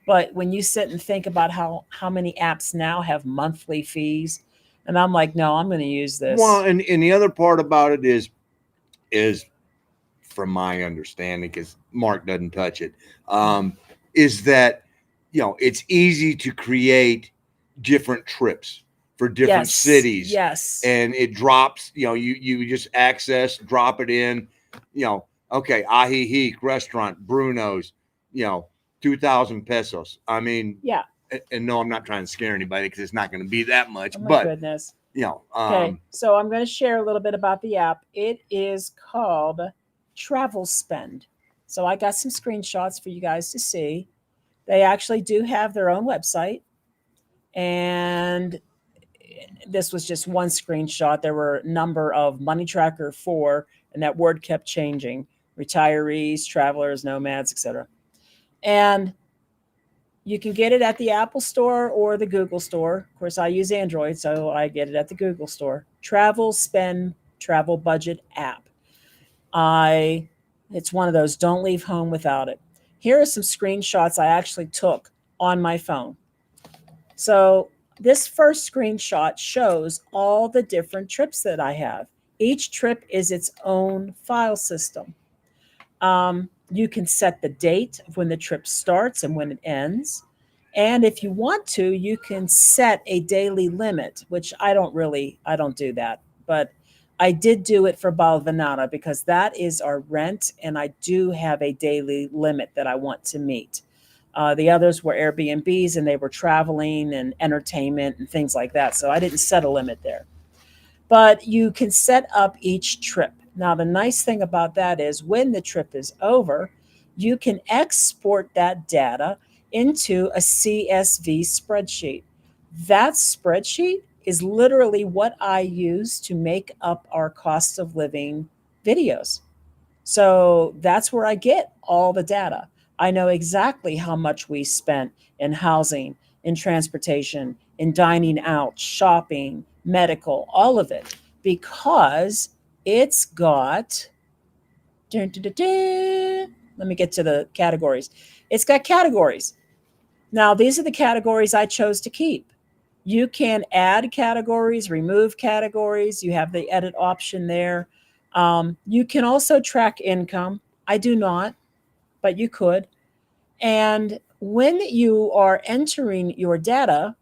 But when you sit and think about how many apps now have monthly fees, and I'm like, no, I'm going to use this. Well, and the other part about it is from my understanding, because Mark doesn't touch it, is that it's easy to create different trips for different cities. Yes. And it drops, you just access, drop it in, okay, Ajijic restaurant, Bruno's, 2,000 pesos. I mean, yeah. And no, I'm not trying to scare anybody because it's not going to be that much. Oh my but goodness. Okay, so I'm going to share a little bit about the app. It is called Travel Spend. So I got some screenshots for you guys to see. They actually do have their own website, and this was just one screenshot. There were a number of Money Tracker 4, and that word kept changing: retirees, travelers, nomads, etc. And you can get it at the Apple Store or the Google Store. Of course, I use Android, so I get it at the Google Store. Travel Spend Travel Budget app. It's one of those, don't leave home without it. Here are some screenshots I actually took on my phone. So this first screenshot shows all the different trips that I have. Each trip is its own file system. You can set the date of when the trip starts and when it ends. And if you want to, you can set a daily limit, which I don't do that. But I did do it for Balvanara because that is our rent, and I do have a daily limit that I want to meet. The others were Airbnbs, and they were traveling and entertainment and things like that. So I didn't set a limit there. But you can set up each trip. Now, the nice thing about that is when the trip is over, you can export that data into a CSV spreadsheet. That spreadsheet is literally what I use to make up our cost of living videos. So that's where I get all the data. I know exactly how much we spent in housing, in transportation, in dining out, shopping, medical, all of it, because it's got. Let me get to the categories. It's got categories. Now, these are the categories I chose to keep. You can add categories, remove categories. You have the edit option there. You can also track income. I do not, but you could. And when you are entering your data,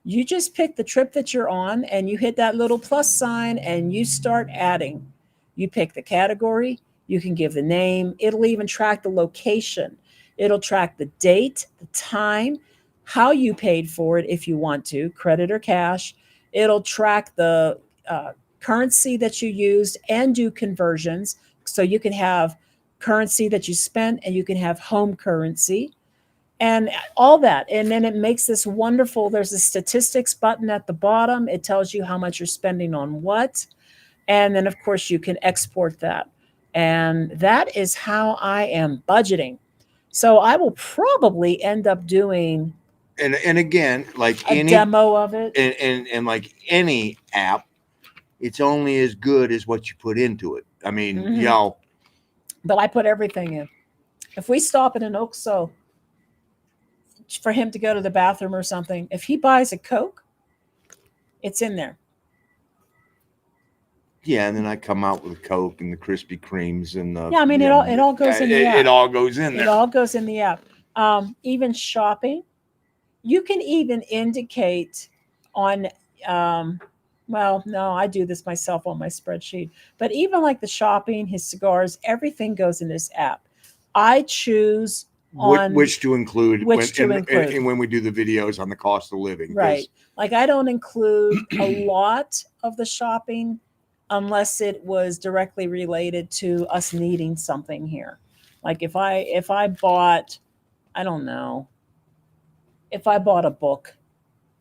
you just pick the trip that you're on and you hit that little plus sign and you start adding. You pick the category, you can give the name, it'll even track the location, it'll track the date, the time, how you paid for it if you want to, credit or cash. It'll track the uh, currency that you used and do conversions. So you can have currency that you spent and you can have home currency and all that. And then it makes this wonderful, there's a statistics button at the bottom. It tells you how much you're spending on what. And then, of course, you can export that. And that is how I am budgeting. So I will probably end up doing And again, like a any demo of it. and like any app, it's only as good as what you put into it. I mean, But I put everything in. If we stop at an Oxo for him to go to the bathroom or something, if he buys a Coke, it's in there. yeah, and then I come out with a Coke and the Krispy Kremes and the Yeah, I mean, it all goes in the app. It all goes in there. It all goes in the app. Even shopping, you can even indicate on. Well, no, I do this myself on my spreadsheet. But even like the shopping, his cigars, everything goes in this app. I choose on which to include which to include. And when we do the videos on the cost of living. Right. Like I don't include a lot of the shopping unless it was directly related to us needing something here. Like if I bought, I don't know, if I bought a book,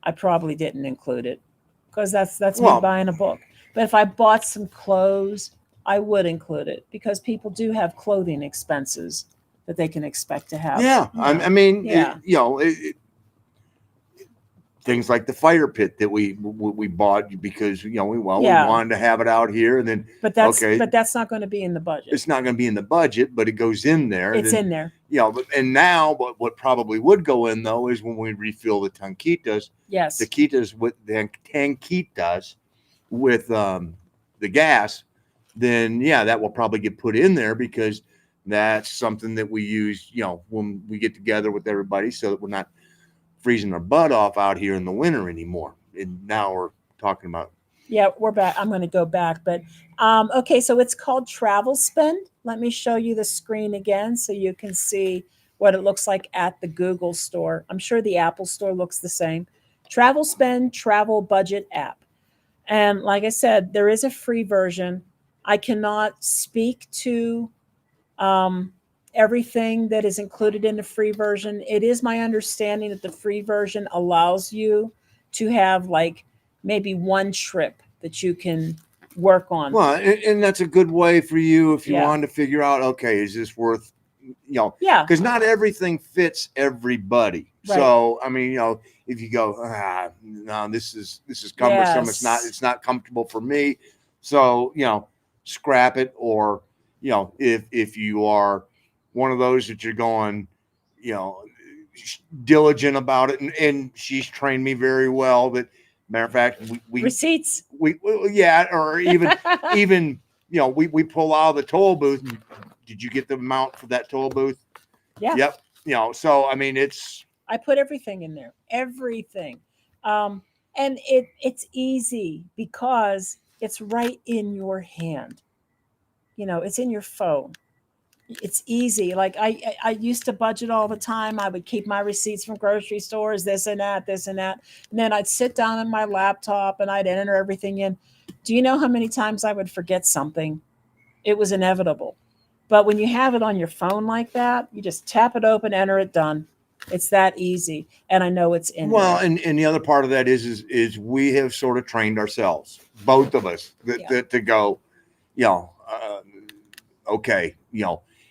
I probably didn't include it because that's me buying a book. But if I bought some clothes, I would include it because people do have clothing expenses that they can expect to have. Yeah, I mean, yeah. Things like the fire pit that we bought because we wanted to have it out here, and then but that's not going to be in the budget. It's not going to be in the budget, but it goes in there. It's in there. And now what probably would go in though is when we refill the tanquitas. Yes. Taquitas with the tanquitas with the gas, then that will probably get put in there because that's something that we use, when we get together with everybody, so that we're not freezing our butt off out here in the winter anymore. And now we're talking about. Yeah, we're back. I'm going to go back, but okay. So it's called Travel Spend. Let me show you the screen again so you can see what it looks like at the Google store. I'm sure the Apple store looks the same. Travel Spend, travel budget app. And like I said, there is a free version. I cannot speak to everything that is included in the free version. It is my understanding that the free version allows you to have like maybe one trip that you can work on. Well, and that's a good way for you if you wanted to figure out, okay, is this worth, because not everything fits everybody. Right. So, I mean, if you go, no, this is cumbersome. Yes. It's not comfortable for me. So, scrap it. Or, if you are one of those that you're going, diligent about it, and she's trained me very well. That matter of fact, we receipts. Or even we pull out of the toll booth. Did you get the amount for that toll booth? Yeah. Yep. So I mean, I put everything in there, everything, and it's easy because it's right in your hand. It's in your phone. It's easy. Like I used to budget all the time. I would keep my receipts from grocery stores, this and that. And then I'd sit down on my laptop and I'd enter everything in. Do you know how many times I would forget something? It was inevitable. But when you have it on your phone like that, you just tap it open, enter it, done. It's that easy. And I know it's in there. And the other part of that is we have sort of trained ourselves, both of us, that to go, okay,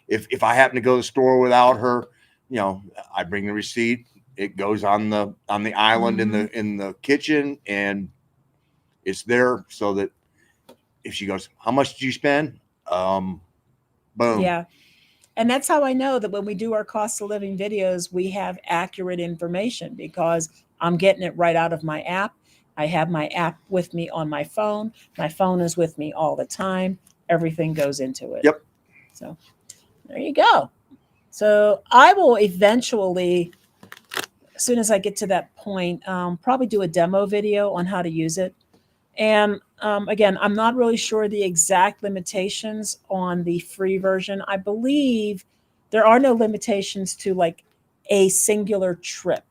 if I happen to go to the store without her, I bring the receipt. It goes on the island in the kitchen, and it's there so that if she goes, how much did you spend? Boom. Yeah. And that's how I know that when we do our cost of living videos, we have accurate information because I'm getting it right out of my app. I have my app with me on my phone. My phone is with me all the time. Everything goes into it. Yep. So there you go. So I will eventually, as soon as I get to that point, probably do a demo video on how to use it. And again, I'm not really sure the exact limitations on the free version. I believe there are no limitations to like a singular trip,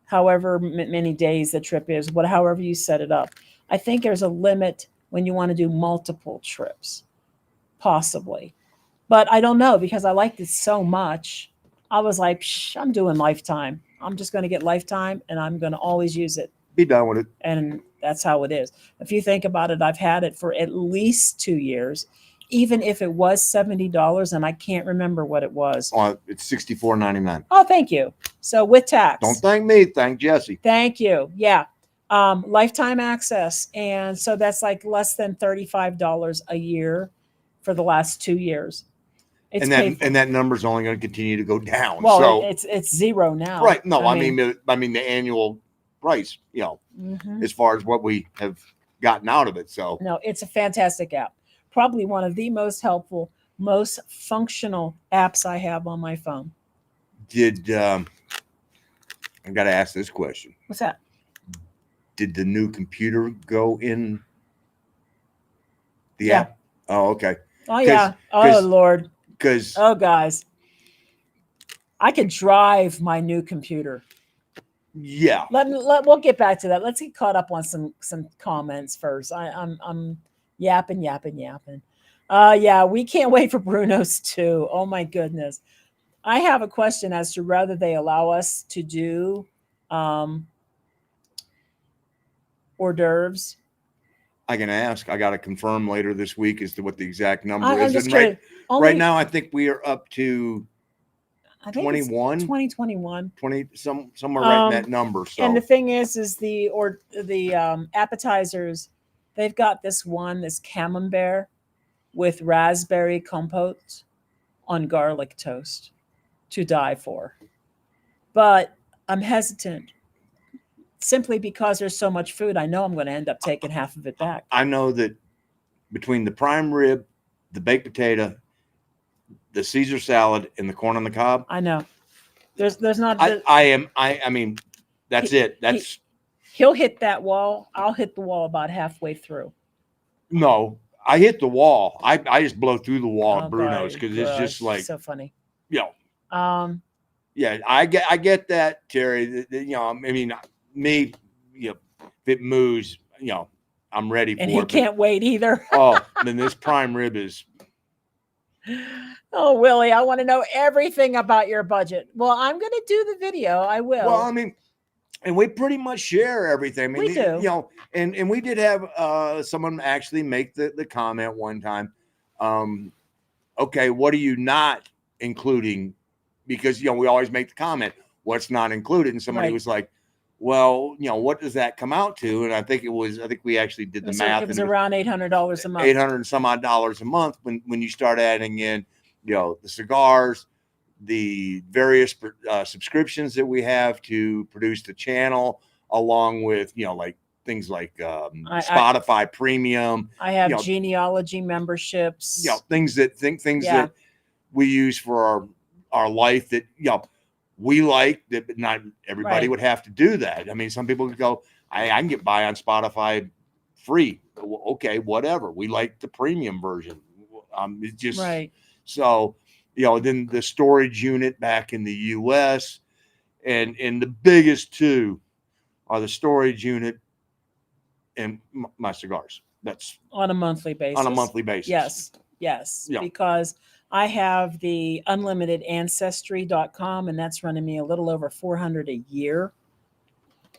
however many days the trip is, however you set it up. I think there's a limit when you want to do multiple trips, possibly. But I don't know because I liked it so much. I was like, Psh, I'm doing lifetime. I'm just going to get lifetime and I'm going to always use it. Be done with it. And that's how it is. If you think about it, I've had it for at least 2 years, even if it was $70 and I can't remember what it was. It's $64.99. Oh, thank you. So with tax. Don't thank me. Thank Jesse. Thank you. Yeah. Lifetime access. And so that's like less than $35 a year for the last 2 years. It's and that number's only going to continue to go down. Well, so it's zero now. Right. No, I mean the annual price, as far as what we have gotten out of it. So no, it's a fantastic app. Probably one of the most helpful, most functional apps I have on my phone. I got to ask this question. What's that? Did the new computer go in the app? Oh, okay. Oh, yeah. Oh, Lord. Guys, I could drive my new computer. Yeah. We'll get back to that. Let's get caught up on some comments first. I'm yapping. Yeah, we can't wait for Bruno's too. Oh my goodness. I have a question as to whether they allow us to do hors d'oeuvres. I can ask. I got to confirm later this week as to what the exact number is. And right now, I think we are up to 21, 2021, 20, somewhere right in that number. So, and the thing is the appetizers, they've got this camembert with raspberry compote on garlic toast to die for. But I'm hesitant simply because there's so much food. I know I'm going to end up taking half of it back. I know that between the prime rib, the baked potato, the Caesar salad, and the corn on the cob, I know there's not. I mean, that's it. He'll hit that wall. I'll hit the wall about halfway through. No, I hit the wall. I just blow through the wall at Bruno's because it's just like so funny. Yeah. Yeah, I get that, Terry. I mean, me, if it moves, I'm ready for it. And he can't wait either. Then this prime rib is. Oh, Willie, I want to know everything about your budget. Well, I'm going to do the video. I will. Well, I mean, and we pretty much share everything. I mean, we do. And we did have someone actually make the comment one time. Okay, what are you not including? Because, we always make the comment, what's not included? And somebody was like, well, what does that come out to? And I think we actually did the math. It was around $800 a month. $800 and some odd dollars a month when you start adding in, the cigars, the various subscriptions that we have to produce the channel, along with, like things like Spotify Premium. I have genealogy memberships. Things that we use for our life that, we like that, but not everybody would have to do that. I mean, some people could go, I can get by on Spotify free. Okay, whatever. We like the premium version. It's just so, then the storage unit back in the US and the biggest two are the storage unit and my cigars. That's on a monthly basis. Yes. Because I have the unlimited ancestry.com, and that's running me a little over $400 a year.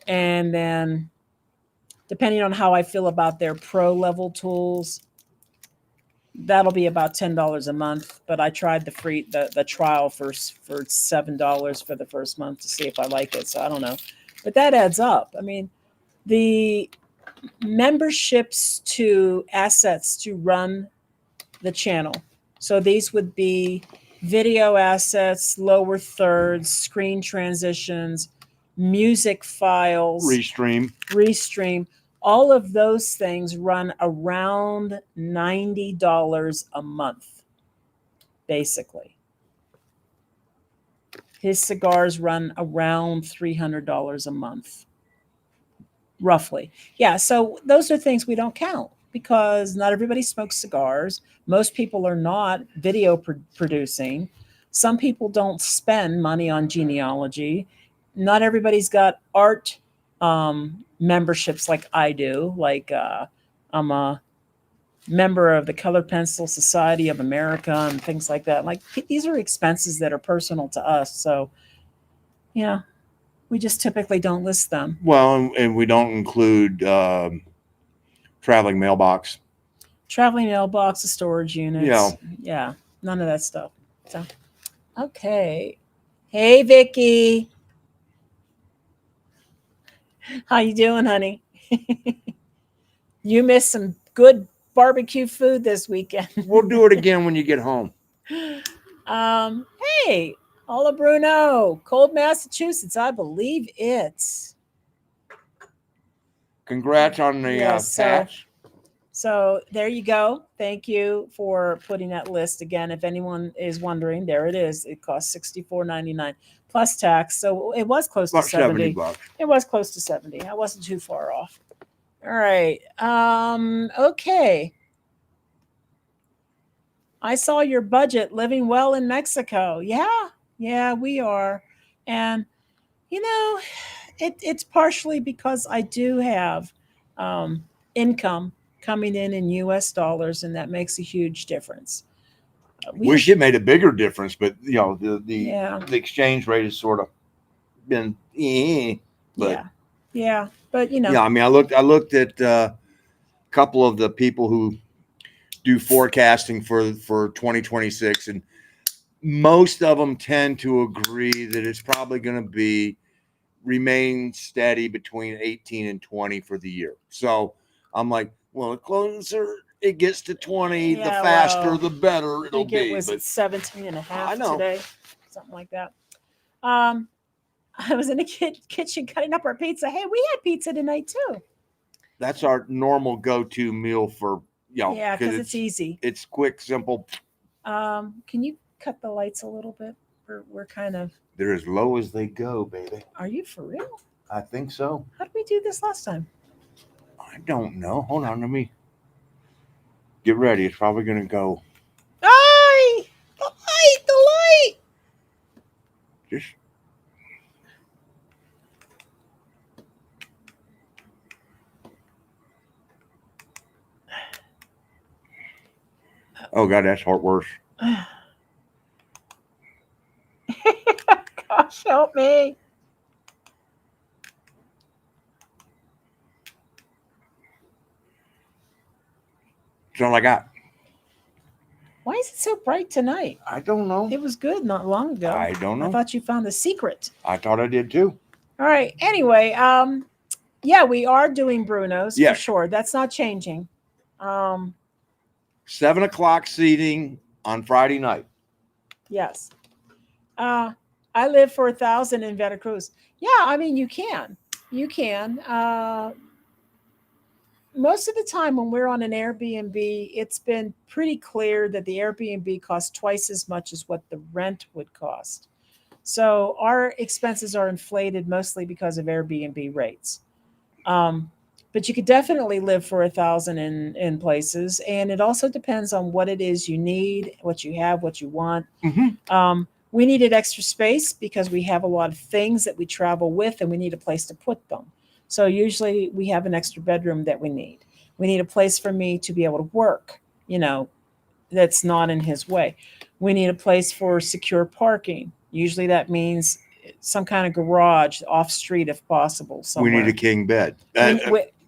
And then depending on how I feel about their pro level tools, that'll be about $10 a month. But I tried the trial for $7 for the first month to see if I like it. So I don't know, but that adds up. I mean, the memberships to assets to run the channel. So these would be video assets, lower thirds, screen transitions, music files, restream. All of those things run around $90 a month, basically. His cigars run around $300 a month, roughly. Yeah, so those are things we don't count because not everybody smokes cigars. Most people are not video producing. Some people don't spend money on genealogy. Not everybody's got art memberships like I do. Like I'm a member of the Colored Pencil Society of America and things like that. Like these are expenses that are personal to us. So yeah, we just typically don't list them. Well, and we don't include traveling mailbox. Traveling mailboxes, storage units. Yeah. Yeah, none of that stuff. So, okay. Hey, Vicky. How you doing, honey? You missed some good barbecue food this weekend. We'll do it again when you get home. Hey, Hola Bruno, Cold, Massachusetts. I believe it's. Congrats on the Yes, patch. So there you go. Thank you for putting that list again. If anyone is wondering, there it is. It costs $64.99 plus tax. So it was close to About 70 70. bucks. It was close to 70. I wasn't too far off. All right. Okay. I saw your budget living well in Mexico. Yeah, we are. And you know, it's partially because I do have income coming in U.S. dollars, and that makes a huge difference. Wish it made a bigger difference, but you know Yeah. the exchange rate has sort of been, but yeah, but you know, yeah. I mean, I looked at a couple of the people who do forecasting for 2026, and most of them tend to agree that it's probably going to be remain steady between 18 and 20 for the year. So I'm like, well, the closer it gets to 20, the faster, the better it'll be. Was But 17 and a half I know. Today, something like that. I was in the kitchen cutting up our pizza. Hey, we had pizza tonight too. That's our normal go-to meal for, Yeah, because it's easy. It's quick, simple. Can you cut the lights a little bit? We're kind of. They're as low as they go, baby. Are you for real? I think so. How did we do this last time? I don't know. Hold on, let me get ready. It's probably gonna go. Aye! The light! Just. Oh God, that's hard worse. Gosh, help me. That's all I got. Why is it so bright tonight? I don't know. It was good not long ago. I don't know. I thought you found the secret. I thought I did too. All right. Anyway, yeah, we are doing Bruno's for sure. That's not changing. 7 o'clock seating on Friday night. Yes. I live for 1,000 in Veracruz. Yeah, I mean you can. Most of the time when we're on an Airbnb, it's been pretty clear that the Airbnb costs twice as much as what the rent would cost. So our expenses are inflated mostly because of Airbnb rates. But you could definitely live for 1,000 in places. And it also depends on what it is you need, what you have, what you want. Mm-hmm. We needed extra space because we have a lot of things that we travel with and we need a place to put them. So usually we have an extra bedroom that we need. We need a place for me to be able to work, that's not in his way. We need a place for secure parking. Usually that means some kind of garage off street if possible. Somewhere. We need a king bed.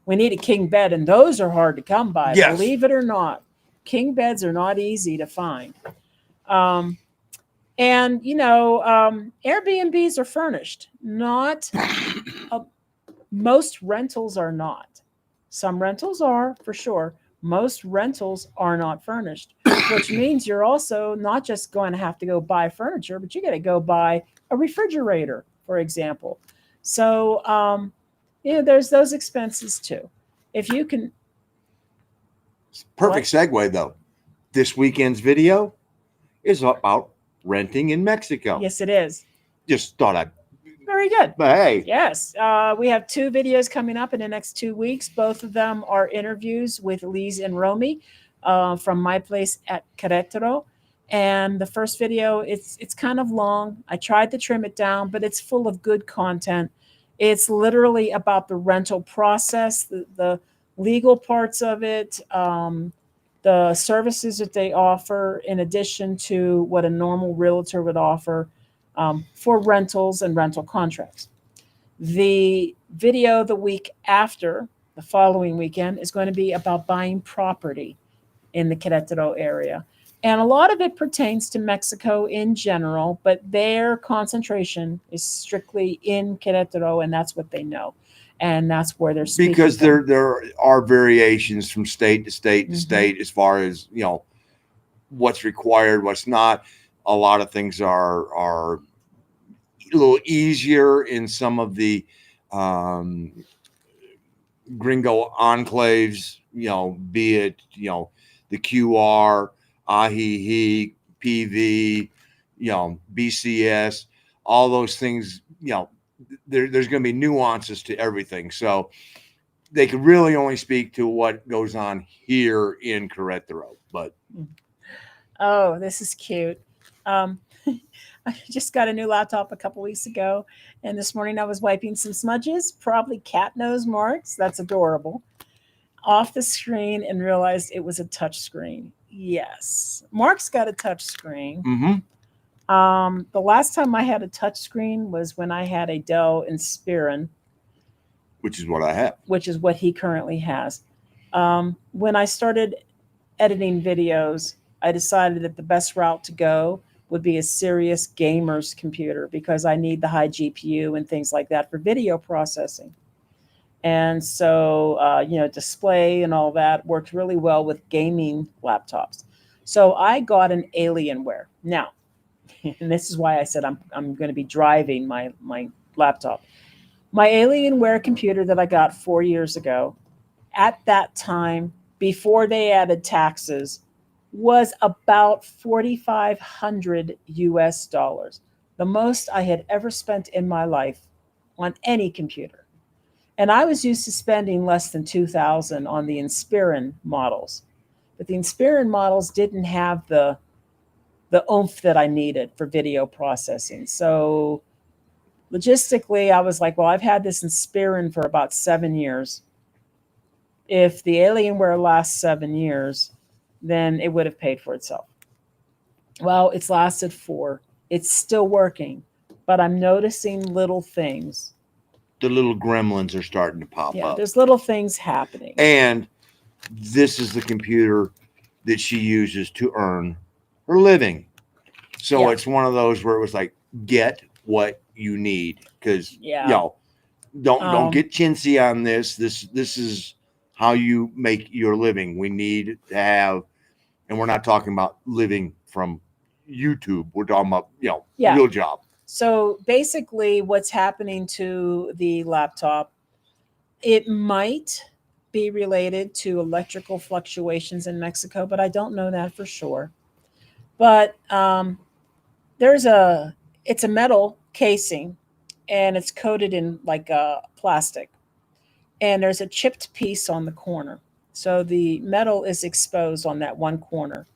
We need a king bed, and those are hard to come by. Yes. Believe it or not, king beds are not easy to find. And Airbnbs are furnished. Not most rentals are not. Some rentals are for sure. Most rentals are not furnished, which means you're also not just going to have to go buy furniture, but you got to go buy a refrigerator, for example. So, there's those expenses too. If you can. Perfect segue though. This weekend's video is about renting in Mexico. Yes, it is. just thought I'd. Very good. But hey, Yes. We have 2 videos coming up in the next 2 weeks. Both of them are interviews with Lise and Romy from my place at Querétaro. And the first video, it's kind of long. I tried to trim it down, but it's full of good content. It's literally about the rental process, the legal parts of it, the services that they offer, in addition to what a normal realtor would offer for rentals and rental contracts. The video the week after, the following weekend, is going to be about buying property in the Querétaro area. And a lot of it pertains to Mexico in general, but their concentration is strictly in Querétaro, and that's what they know. And that's where they're speaking. Because there are variations from state to state to state as far as, what's required, what's not. A lot of things are a little easier in some of the gringo enclaves, be it, the QR, Ajijic, PV, BCS, all those things, there's going to be nuances to everything. So they can really only speak to what goes on here in Querétaro. But oh, this is cute. I just got a new laptop a couple weeks ago, and this morning I was wiping some smudges, probably cat nose marks. That's adorable. Off the screen, and realized it was a touch screen. Yes, Mark's got a touch screen. The last time I had a touch screen was when I had a Dell Inspiron, which is what I have. Which is what he currently has. When I started editing videos, I decided that the best route to go would be a serious gamer's computer because I need the high GPU and things like that for video processing. And so, display and all that works really well with gaming laptops. So I got an Alienware. Now, and this is why I said I'm going to be driving my laptop. My Alienware computer that I got 4 years ago, at that time, before they added taxes, was about $4,500 US, the most I had ever spent in my life on any computer. And I was used to spending less than $2,000 on the Inspiron models. But the Inspiron models didn't have the oomph that I needed for video processing. So logistically, I was like, well, I've had this Inspiron for about 7 years. If the Alienware lasts 7 years, then it would have paid for itself. Well, it's lasted 4. It's still working, but I'm noticing little things. The little gremlins are starting to pop up. There's little things happening. And this is the computer that she uses to earn her living. So it's one of those where it was like, get what you need. Because, don't get chintzy on this. This is how you make your living. We need to have, and we're not talking about living from YouTube. We're talking about, real job. So basically what's happening to the laptop, it might be related to electrical fluctuations in Mexico, but I don't know that for sure. But it's a metal casing, and it's coated in like plastic. And there's a chipped piece on the corner. So the metal is exposed on that one corner.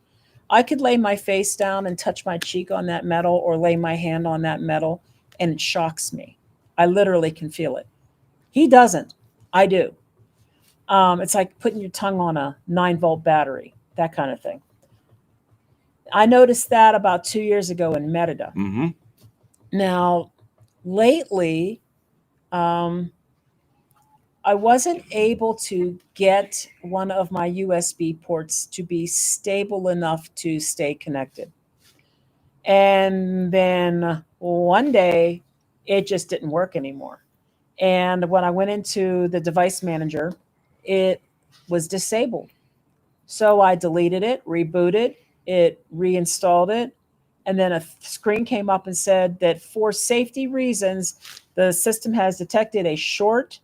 I could lay my face down and touch my cheek on that metal or lay my hand on that metal, and it shocks me. I literally can feel it. He doesn't. I do. It's like putting your tongue on a 9-volt battery, that kind of thing. I noticed that about 2 years ago in Merida. Now, lately, I wasn't able to get one of my USB ports to be stable enough to stay connected. And then one day, it just didn't work anymore. And when I went into the device manager, it was disabled. So I deleted it, rebooted it, reinstalled it, and then a screen came up and said that for safety reasons, the system has detected a short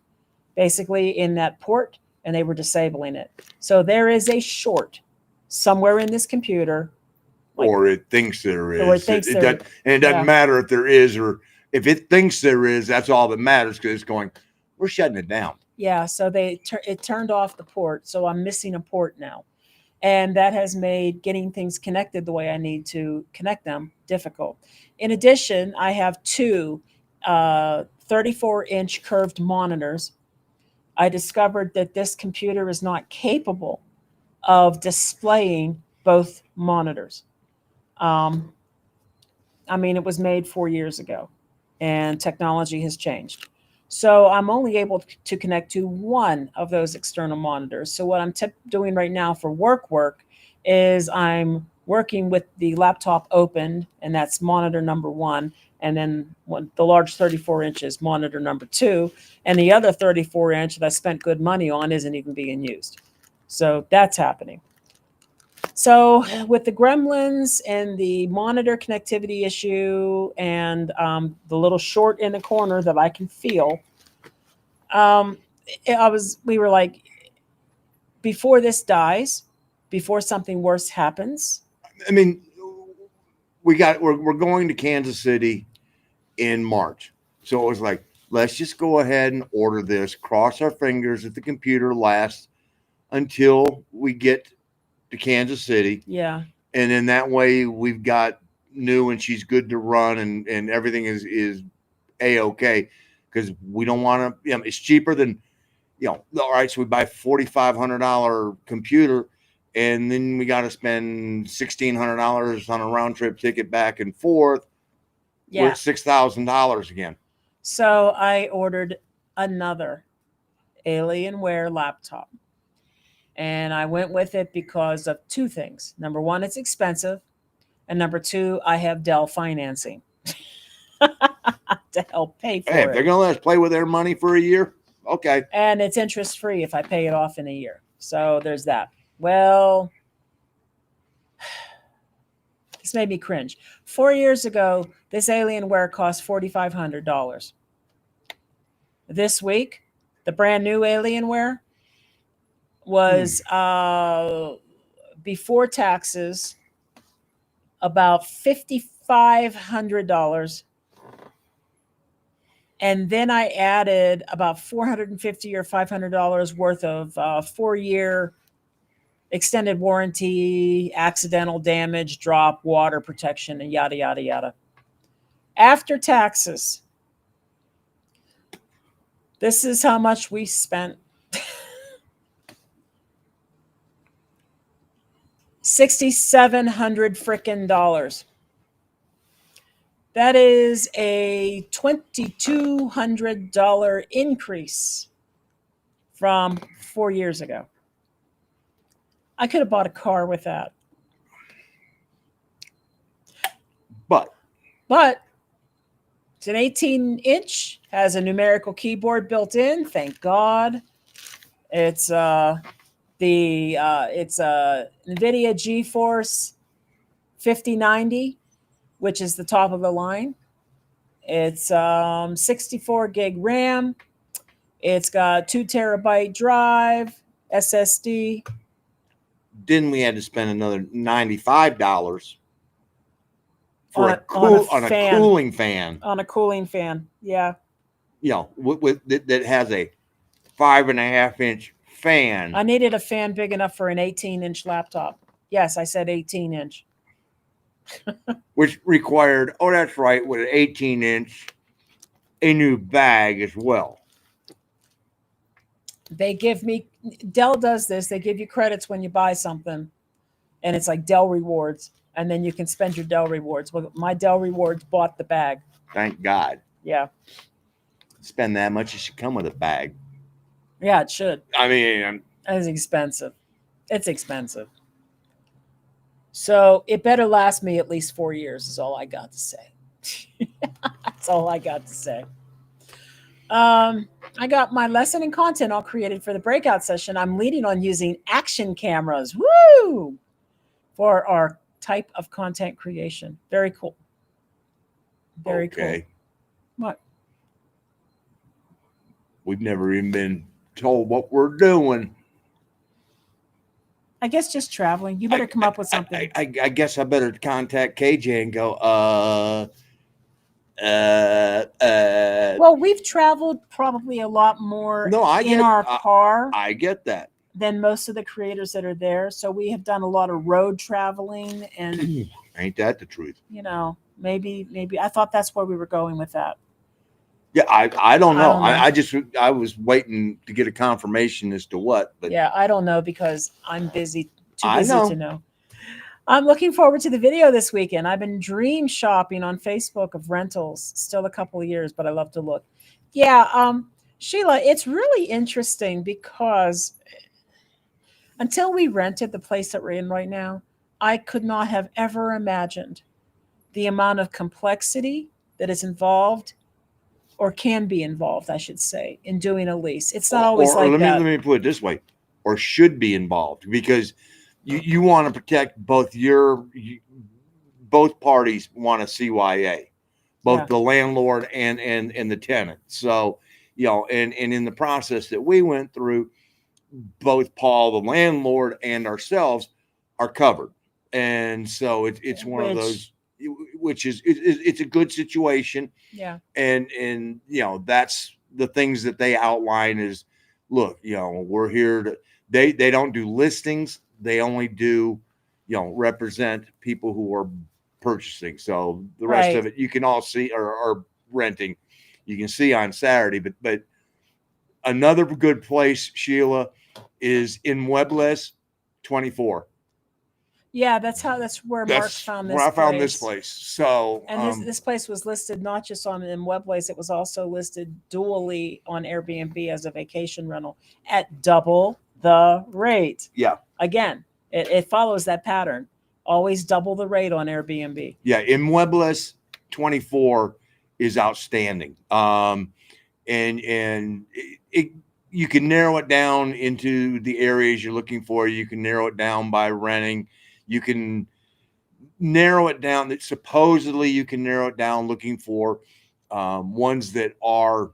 basically in that port, and they were disabling it. So there is a short somewhere in this computer. Or it thinks there is. Or it thinks and it doesn't matter if there is or if it thinks there is, that's all that matters because it's going, we're shutting it down. Yeah, so it turned off the port, so I'm missing a port now. And that has made getting things connected the way I need to connect them difficult. In addition, I have two 34-inch curved monitors. I discovered that this computer is not capable of displaying both monitors. Um, I mean, it was made 4 years ago, and technology has changed. So I'm only able to connect to one of those external monitors. So what I'm doing right now for work is I'm working with the laptop open, and that's monitor number one, and then the large 34 inches monitor number two, and the other 34-inch that I spent good money on isn't even being used. So that's happening. So, with the gremlins and the monitor connectivity issue and the little short in the corner that I can feel, um, we were like, before this dies, before something worse happens. I mean, we're going to Kansas City in March. So it was like, let's just go ahead and order this, cross our fingers that the computer lasts until we get to Kansas City. Yeah. And then that way we've got new and she's good to run and everything is A-okay. Because we don't want to, it's cheaper than, all right, so we buy $4,500 computer and then we got to spend $1,600 on a round trip ticket back and forth. Yeah. We're at $6,000 again. So I ordered another Alienware laptop. And I went with it because of two things. Number one, it's expensive. And number two, I have Dell financing to help pay for it. Hey, if they're going to let us play with their money for a year, okay. And it's interest free if I pay it off in a year. So there's that. Well, this made me cringe. 4 years ago, this Alienware cost $4,500. This week, the brand new Alienware was before taxes about $5,500, and then I added about $450 or $500 worth of 4-year extended warranty, accidental damage, drop, water protection, and yada yada yada. After taxes, this is how much we spent. $6,700 frickin' dollars. That is a $2,200 increase from 4 years ago. I could have bought a car with that. But it's an 18-inch, has a numerical keyboard built in. Thank God. It's it's a NVIDIA GeForce 5090, which is the top of the line. It's 64 gig RAM. It's got 2 terabyte drive, SSD. Then we had to spend another $95 for a cooling fan. On a cooling fan, yeah. That has a 5.5-inch fan. I needed a fan big enough for an 18-inch laptop. Yes, I said 18-inch. Which required, that's right, with an 18-inch, a new bag as well. Dell does this. They give you credits when you buy something, and it's like Dell rewards, and then you can spend your Dell rewards. Well, my Dell rewards bought the bag. Thank God. Yeah. Spend that much, it should come with a bag. Yeah, it should. I mean, it's expensive. It's expensive. So it better last me at least 4 years is all I got to say. That's all I got to say. I got my lesson and content all created for the breakout session. I'm leading on using action cameras. Woo! For our type of content creation. Very cool. Very cool. What? We've never even been told what we're doing. I guess just traveling. You better come up with something. I guess I better contact KJ and go, Well, we've traveled probably a lot more No, in our car I get that. than most of the creators that are there. So we have done a lot of road traveling, and Ain't that the truth? maybe I thought that's where we were going with that. Yeah, I don't know. don't know. I was waiting to get a confirmation as to what, but Yeah, I don't know because I'm busy, too I busy know. to know. I'm looking forward to the video this weekend. I've been dream shopping on Facebook of rentals. Still a couple of years, but I love to look. Yeah, Sheila, it's really interesting because until we rented the place that we're in right now, I could not have ever imagined the amount of complexity that is involved or can be involved, I should say, in doing a lease. It's not always or like let that. me put it this way, or should be involved, because you want to protect both parties want a CYA, both Yeah. the landlord and the tenant. So and in the process that we went through, both Paul, the landlord, and ourselves are covered, and so it's one of those, which is it's a good situation. Yeah. And that's the things that they outline is, look, we're here to, they don't do listings, they only do represent people who are purchasing. So the rest of it you can all see, or renting, you can see on Saturday. But another good place, Sheila, is in Muebles 24. Yeah, that's where Mark found where this I found this place. place. So And this place was listed not just on in Webways, it was also listed dually on Airbnb as a vacation rental at double the rate. yeah, Again, it follows that pattern. Always double the rate on Airbnb. yeah, Muebles 24 is outstanding. And you can narrow it down into the areas you're looking for. You can narrow it down by renting. You can narrow it down that supposedly you can narrow it down looking for ones that are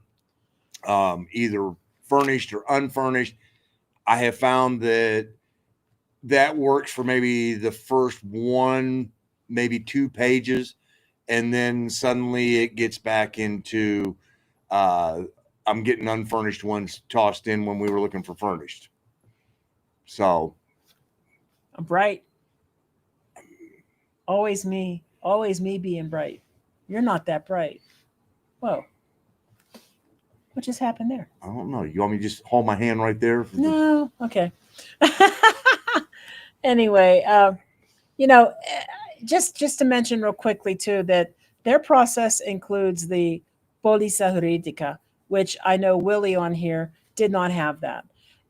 either furnished or unfurnished. I have found that works for maybe the first one, maybe 2 pages, and then suddenly it gets back into I'm getting unfurnished ones tossed in when we were looking for furnished. So I'm bright. Always me being bright. You're not that bright. Whoa. What just happened there? I don't know. You want me to just hold my hand right there? No. Okay. Anyway, you know, just to mention real quickly too that their process includes the polisa jurídica, which I know Willie on here did not have that,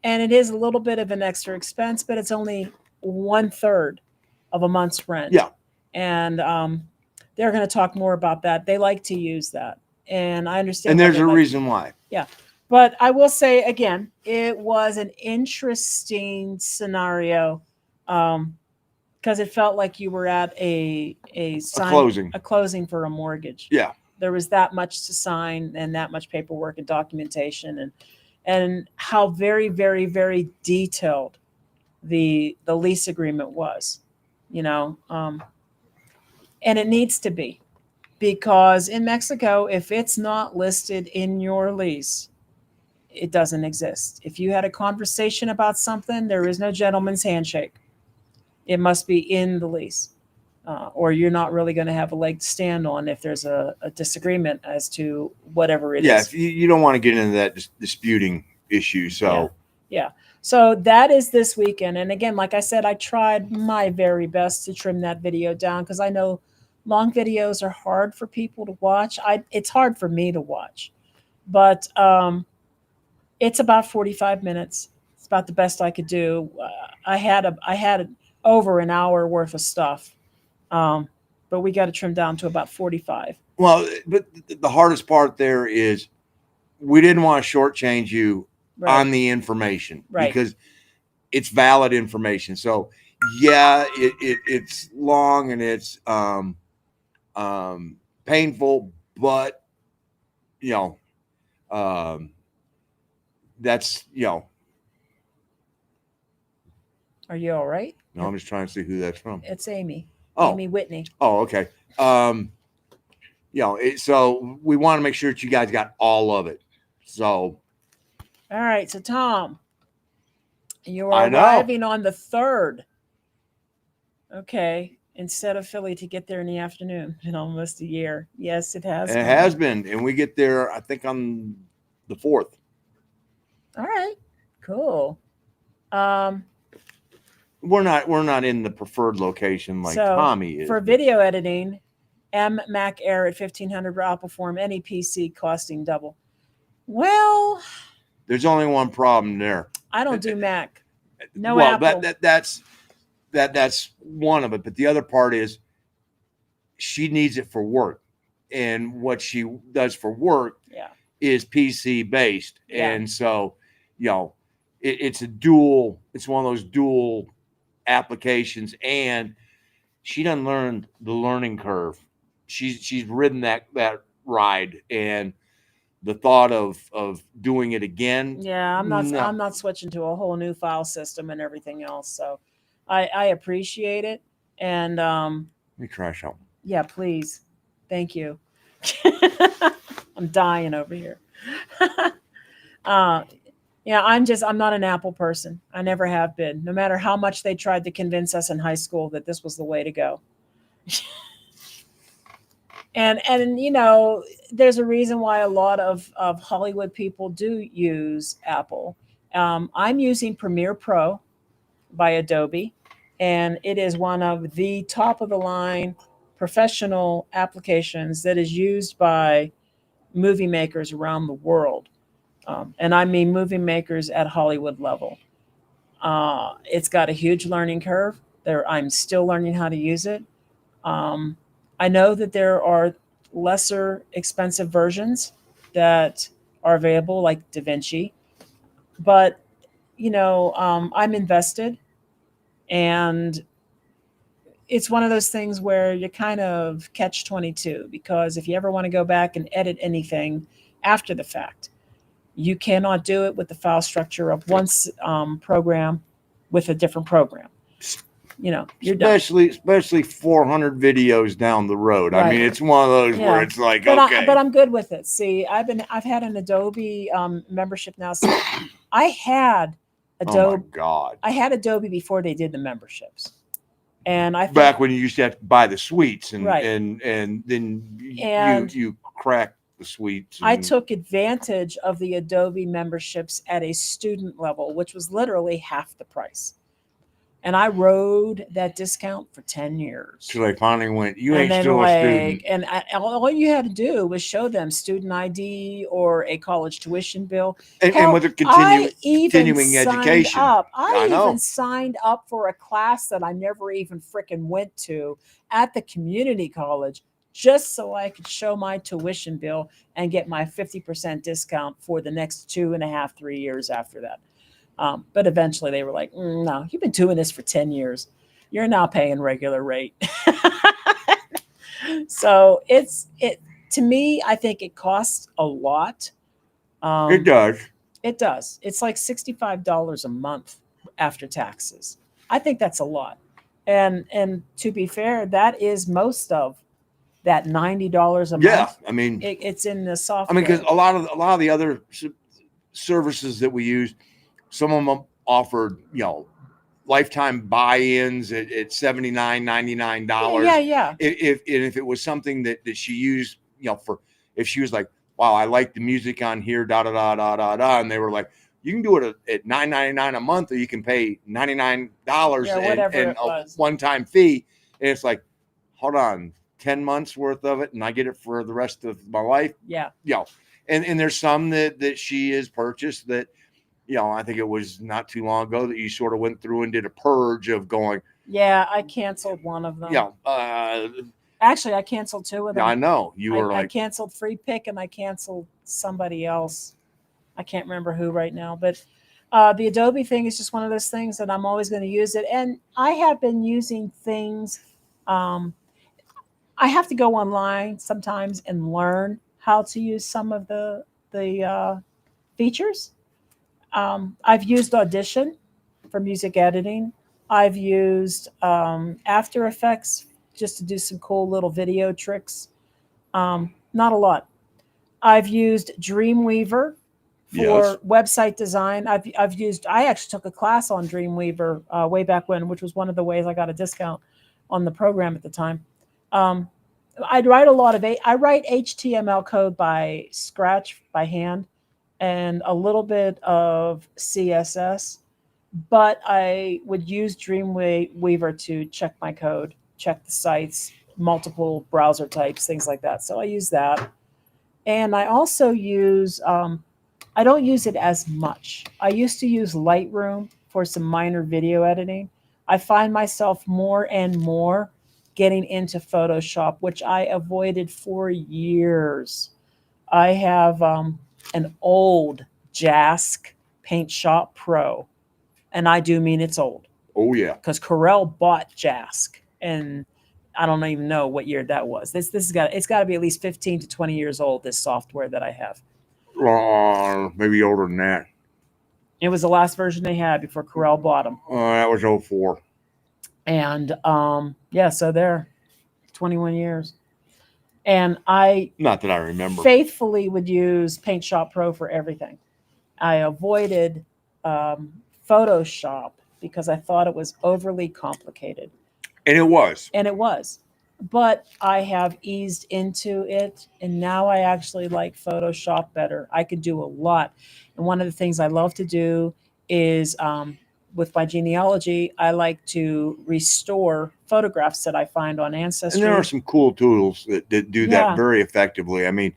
and it is a little bit of an extra expense, but it's only 1/3 of a month's rent. Yeah. And they're going to talk more about that. They like to use that, and I understand. And there's a reason why. Yeah. But I will say again, it was an interesting scenario because it felt like you were at a closing for a mortgage. Yeah. There was that much to sign and that much paperwork and documentation, and how very, very, very detailed the lease agreement was, and it needs to be, because in Mexico, if it's not listed in your lease, it doesn't exist. If you had a conversation about something, there is no gentleman's handshake. It must be in the lease, or you're not really going to have a leg to stand on if there's a disagreement as to whatever it is. Yeah, you don't want to get into that disputing issue. So yeah. So that is this weekend. And again, like I said, I tried my very best to trim that video down because I know long videos are hard for people to watch. It's hard for me to watch, but it's about 45 minutes. It's about the best I could do. I had over an hour worth of stuff, but we got to trim down to about 45. Well, but the hardest part there is we didn't want to shortchange you on the information, because it's valid information. So yeah, it's long and it's painful, but that's Are you all right? No, I'm just trying to see who that's from. It's Amy. Oh. Amy Whitney. Oh, okay. So we want to make sure that you guys got all of it. So All right. So, Tom, you are I know arriving on the 3rd. Okay. Instead of Philly to get there in the afternoon in almost a year. Yes, it has it been. has been, and we get there I think on the 4th. All right. Cool. Um, We're not in the preferred location like so Tommy is. for But video editing, M Mac Air at 1500 will outperform any PC costing double. Well, there's only one problem there. I don't do Mac. No Well, Apple. that's one of it. But the other part is she needs it for work, and what she does for work Yeah. is PC based, Yeah. and so it's a dual. It's one of those dual applications, and she doesn't learn the learning curve. She's ridden that ride, and the thought of doing it again. Yeah, No. I'm not switching to a whole new file system and everything else. So I appreciate it. And Let me try something. yeah, please. Thank you. I'm dying over here. uh yeah, I'm not an Apple person. I never have been. No matter how much they tried to convince us in high school that this was the way to go. And there's a reason why a lot of Hollywood people do use Apple. I'm using Premiere Pro by Adobe, and it is one of the top of the line professional applications that is used by movie makers around the world. And I mean movie makers at Hollywood level. It's got a huge learning curve. I'm still learning how to use it. Um, I know that there are lesser expensive versions that are available, like DaVinci, but I'm invested, and it's one of those things where you kind of catch 22 because if you ever want to go back and edit anything after the fact, you cannot do it with the file structure of one program with a different program. You're done. Especially 400 videos down the road. I mean, Right. it's one of those Yeah. where it's like, But okay. I'm good with it. See, I've had an Adobe membership now. So I had oh my Adobe. God. I had Adobe before they did the memberships, and I Back when you used to have to buy the suites, and Right. and then And you crack the suites. I took advantage of the Adobe memberships at a student level, which was literally half the price. And I rode that discount for 10 years. So they finally went, you And ain't then still a student. and all you had to do was show them student ID or a college tuition bill. And with a continuing education. I know. even signed up for a class that I never even freaking went to at the community college just so I could show my tuition bill and get my 50% discount for the next 2.5, 3 years after that. But eventually they were like, no, you've been doing this for 10 years. You're now paying regular rate. So it to me, I think it costs a lot. It does. It does. It's like $65 a month after taxes. I think that's a lot. And to be fair, that is most of that $90 a month. Yeah, I mean, it's in the software. I mean, because a lot of the other services that we use, some of them offered, lifetime buy-ins at $79.99. Yeah. If it was something that she used, for, if she was like, wow, I like the music on here, da da da da da da, and they were like, you can do it at $9.99 a month, or you can pay $99 and a one-time fee. And it's like, hold on, 10 months worth of it, and I get it for the rest of my life. Yeah. And there's some that she has purchased that, I think it was not too long ago that you sort of went through and did a purge of going. Yeah, I canceled one of them. Actually, I canceled two of them. Yeah, I know. I canceled Free Pick, and I canceled somebody else. I can't remember who right now, but the Adobe thing is just one of those things that I'm always going to use it. And I have been using things. I have to go online sometimes and learn how to use some of the features. I've used Audition for music editing. I've used After Effects just to do some cool little video tricks. Not a lot. I've used Dreamweaver Yes. for website design. I actually took a class on Dreamweaver way back when, which was one of the ways I got a discount on the program at the time. Um, I write HTML code by scratch by hand and a little bit of CSS, but I would use Dreamweaver to check my code, check the sites, multiple browser types, things like that. So I use that. And I also use, I don't use it as much. I used to use Lightroom for some minor video editing. I find myself more and more getting into Photoshop, which I avoided for years. I have an old Jask Paint Shop Pro, and I do mean it's old Oh yeah. because Corel bought Jask, and I don't even know what year that was. It's got to be at least 15 to 20 years old. This software that I have. Maybe older than that. It was the last version they had before Corel bought them. That was 04. And yeah, so they're 21 years. And I Not that I remember. faithfully would use Paint Shop Pro for everything. I avoided um, Photoshop because I thought it was overly complicated. And it was. And it was. But I have eased into it, and now I actually like Photoshop better. I could do a lot. And one of the things I love to do is with my genealogy, I like to restore photographs that I find on Ancestry. And there are some cool tools that do that Yeah. very effectively. I mean,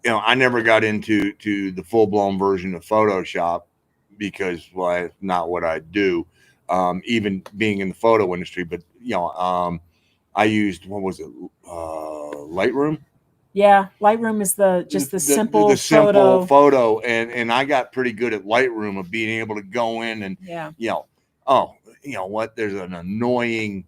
I never got into the full blown version of Photoshop because, well, it's not what I do. Even being in the photo industry, but I used, what was it, Lightroom? Yeah, Lightroom is the simple photo, and I got pretty good at Lightroom of being able to go in and Yeah. what? There's an annoying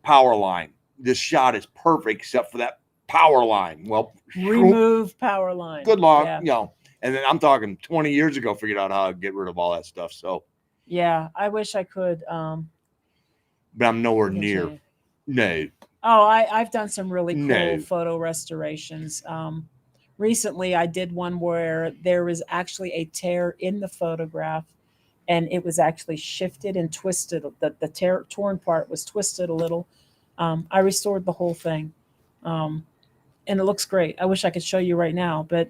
power line. This shot is perfect except for that power line. Well, Remove power line. good luck, Yeah. And then I'm talking 20 years ago, figured out how to get rid of all that stuff. So Yeah, I wish I could. but I'm nowhere near. continue. No. Oh, I've done some really cool No. photo restorations. Recently, I did one where there was actually a tear in the photograph, and it was actually shifted and twisted. The torn part was twisted a little. I restored the whole thing, um, and it looks great. I wish I could show you right now, but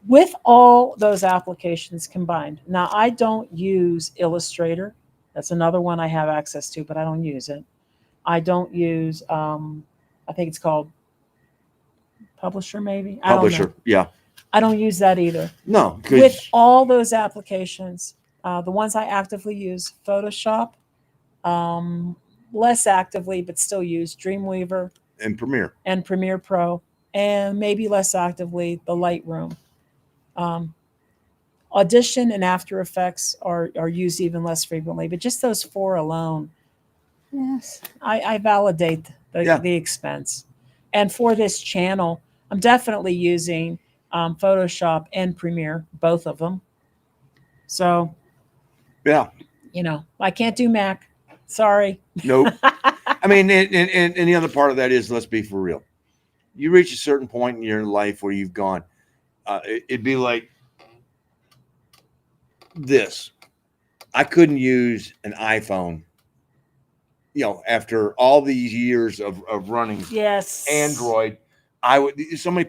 with all those applications combined, now I don't use Illustrator. That's another one I have access to, but I don't use it. I don't use, I think it's called Publisher, maybe. I don't Publisher. know. Yeah. I don't use that either. No. With all those applications, the ones I actively use, Photoshop, um, less actively, but still use Dreamweaver and Premiere. and Premiere Pro, and maybe less actively, the Lightroom. Um, Audition and After Effects are used even less frequently, but just those four alone, yes, I validate the expense. And for this channel, I'm definitely using Photoshop and Premiere, both of them. So, yeah, I can't do Mac. Sorry. Nope. I mean, and the other part of that is, let's be for real. You reach a certain point in your life where you've gone, it'd be like this. I couldn't use an iPhone, after all these years of running Android. Somebody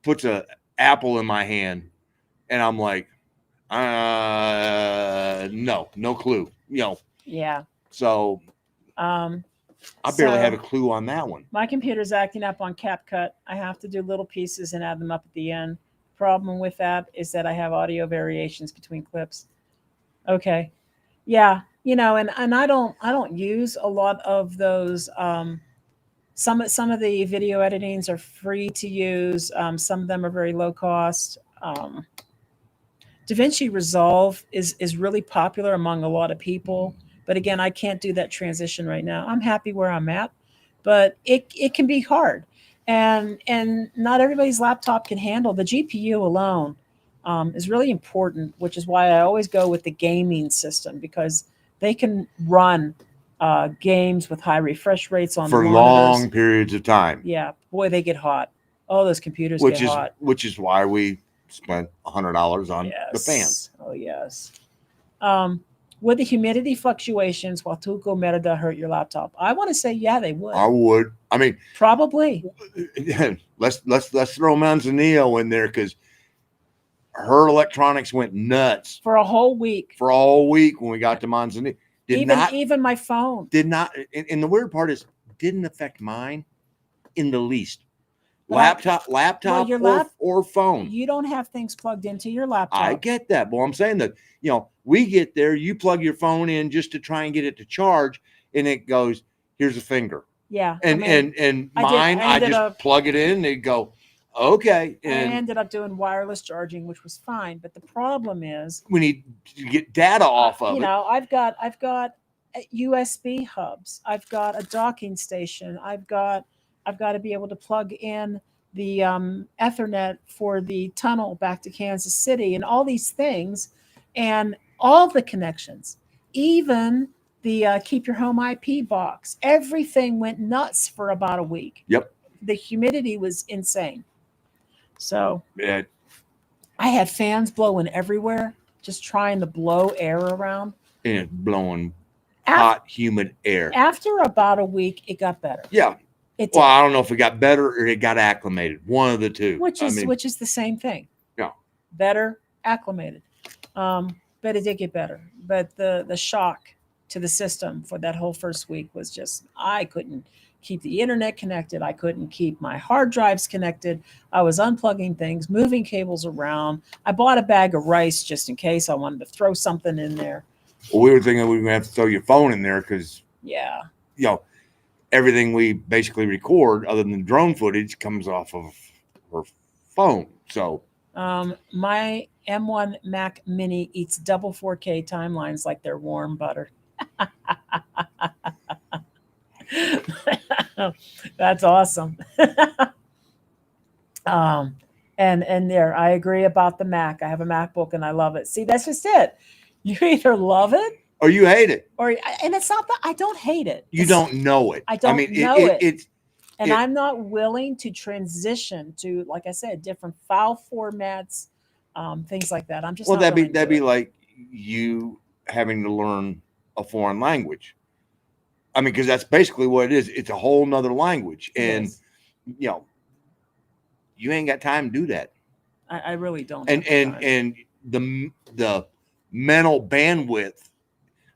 puts a Apple in my hand, and I'm like, no clue, Yeah. So I barely have a clue on that one. My computer's acting up on CapCut. I have to do little pieces and add them up at the end. Problem with that is that I have audio variations between clips. Okay. Yeah, and I don't use a lot of those. Some of the video editings are free to use. Some of them are very low cost. DaVinci Resolve is really popular among a lot of people, but again, I can't do that transition right now. I'm happy where I'm at, but it can be hard, and not everybody's laptop can handle the GPU alone. Is really important, which is why I always go with the gaming system, because they can run games with high refresh rates on the for monitors. long periods of time. Yeah, boy, they get hot. Oh, those computers which get is hot. which is why we spent $100 on the fan. Yes. Oh, yes. Um, would the humidity fluctuations while Tuco Merida hurt your laptop? I want to say, yeah, they would. I would. I mean, Probably. let's throw Manzanillo in there because her electronics went nuts For a whole week. for all week when we got to Manzanillo. Even my phone. Did not. And the weird part is, didn't affect mine in the least. But Laptop your or phone. You don't have things plugged into your laptop. I get that, but I'm saying that, we get there, you plug your phone in just to try and get it to charge, and it goes, here's a finger. Yeah. And mine, I just plug it in, and it go, okay. And I ended up doing wireless charging, which was fine. But the problem is we need to get data off of it. I've got USB hubs. I've got a docking station. I've got to be able to plug in the Ethernet for the tunnel back to Kansas City and all these things, and all the connections, even the Keep Your Home IP box. Everything went nuts for about a week. Yep. The humidity was insane. So Yeah. I had fans blowing everywhere, just trying to blow air around. And it's blowing hot, humid air. After about a week, it got better. Yeah. Well, I don't know if it got better or it got acclimated. One of the two. Which is the same thing. Yeah. Better, acclimated. But it did get better. But the shock to the system for that whole first week was just, I couldn't keep the internet connected. I couldn't keep my hard drives connected. I was unplugging things, moving cables around. I bought a bag of rice just in case I wanted to throw something in there. Well, we were thinking we were going to have to throw your phone in there because, everything we basically record other than drone footage comes off of her phone. So my M1 Mac Mini eats double 4K timelines like they're warm butter. That's awesome. And there, I agree about the Mac. I have a MacBook and I love it. See, that's just it. You either love it or you hate it. And it's not that I don't hate it. You don't know it. I don't know it. And I'm not willing to transition to, like I said, different file formats, things like that. I'm just that'd be like you having to learn a foreign language. I mean, because that's basically what it is. It's a whole nother language, and you ain't got time to do that. I really don't. And the mental bandwidth.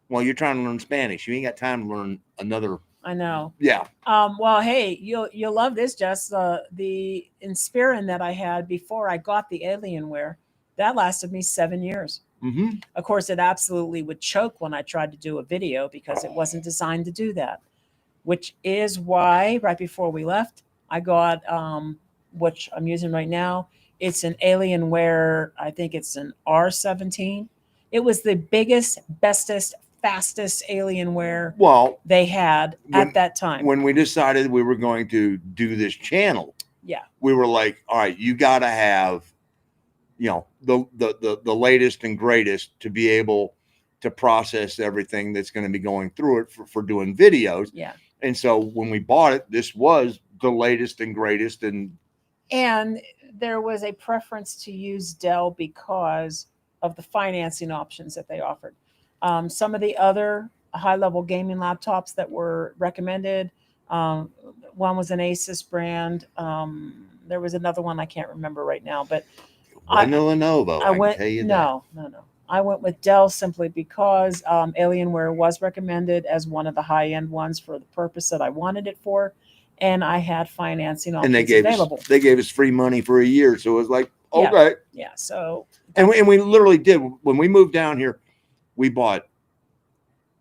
Well, you're trying to learn Spanish. You ain't got time to learn another. I know. Yeah. Well, hey, you'll love this, Jess. The Inspiron that I had before I got the Alienware, that lasted me 7 years. Mm-hmm. Of course, it absolutely would choke when I tried to do a video because it wasn't designed to do that, which is why right before we left, I got which I'm using right now. It's an Alienware. I think it's an R17. It was the biggest, bestest, fastest Alienware they had at that time. When we decided we were going to do this channel, we were like, all right, you got to have, the latest and greatest to be able to process everything that's going to be going through it for doing videos. Yeah. And so when we bought it, this was the latest and greatest. And there was a preference to use Dell because of the financing options that they offered. Some of the other high-level gaming laptops that were recommended, one was an Asus brand. There was another one I can't remember right now, but Lenovo. I went, can tell you no. I went with Dell simply because Alienware was recommended as one of the high-end ones for the purpose that I wanted it for, and I had financing options available. They gave us free money for a year, so it was like, okay. Yeah. So and we literally did. When we moved down here, we bought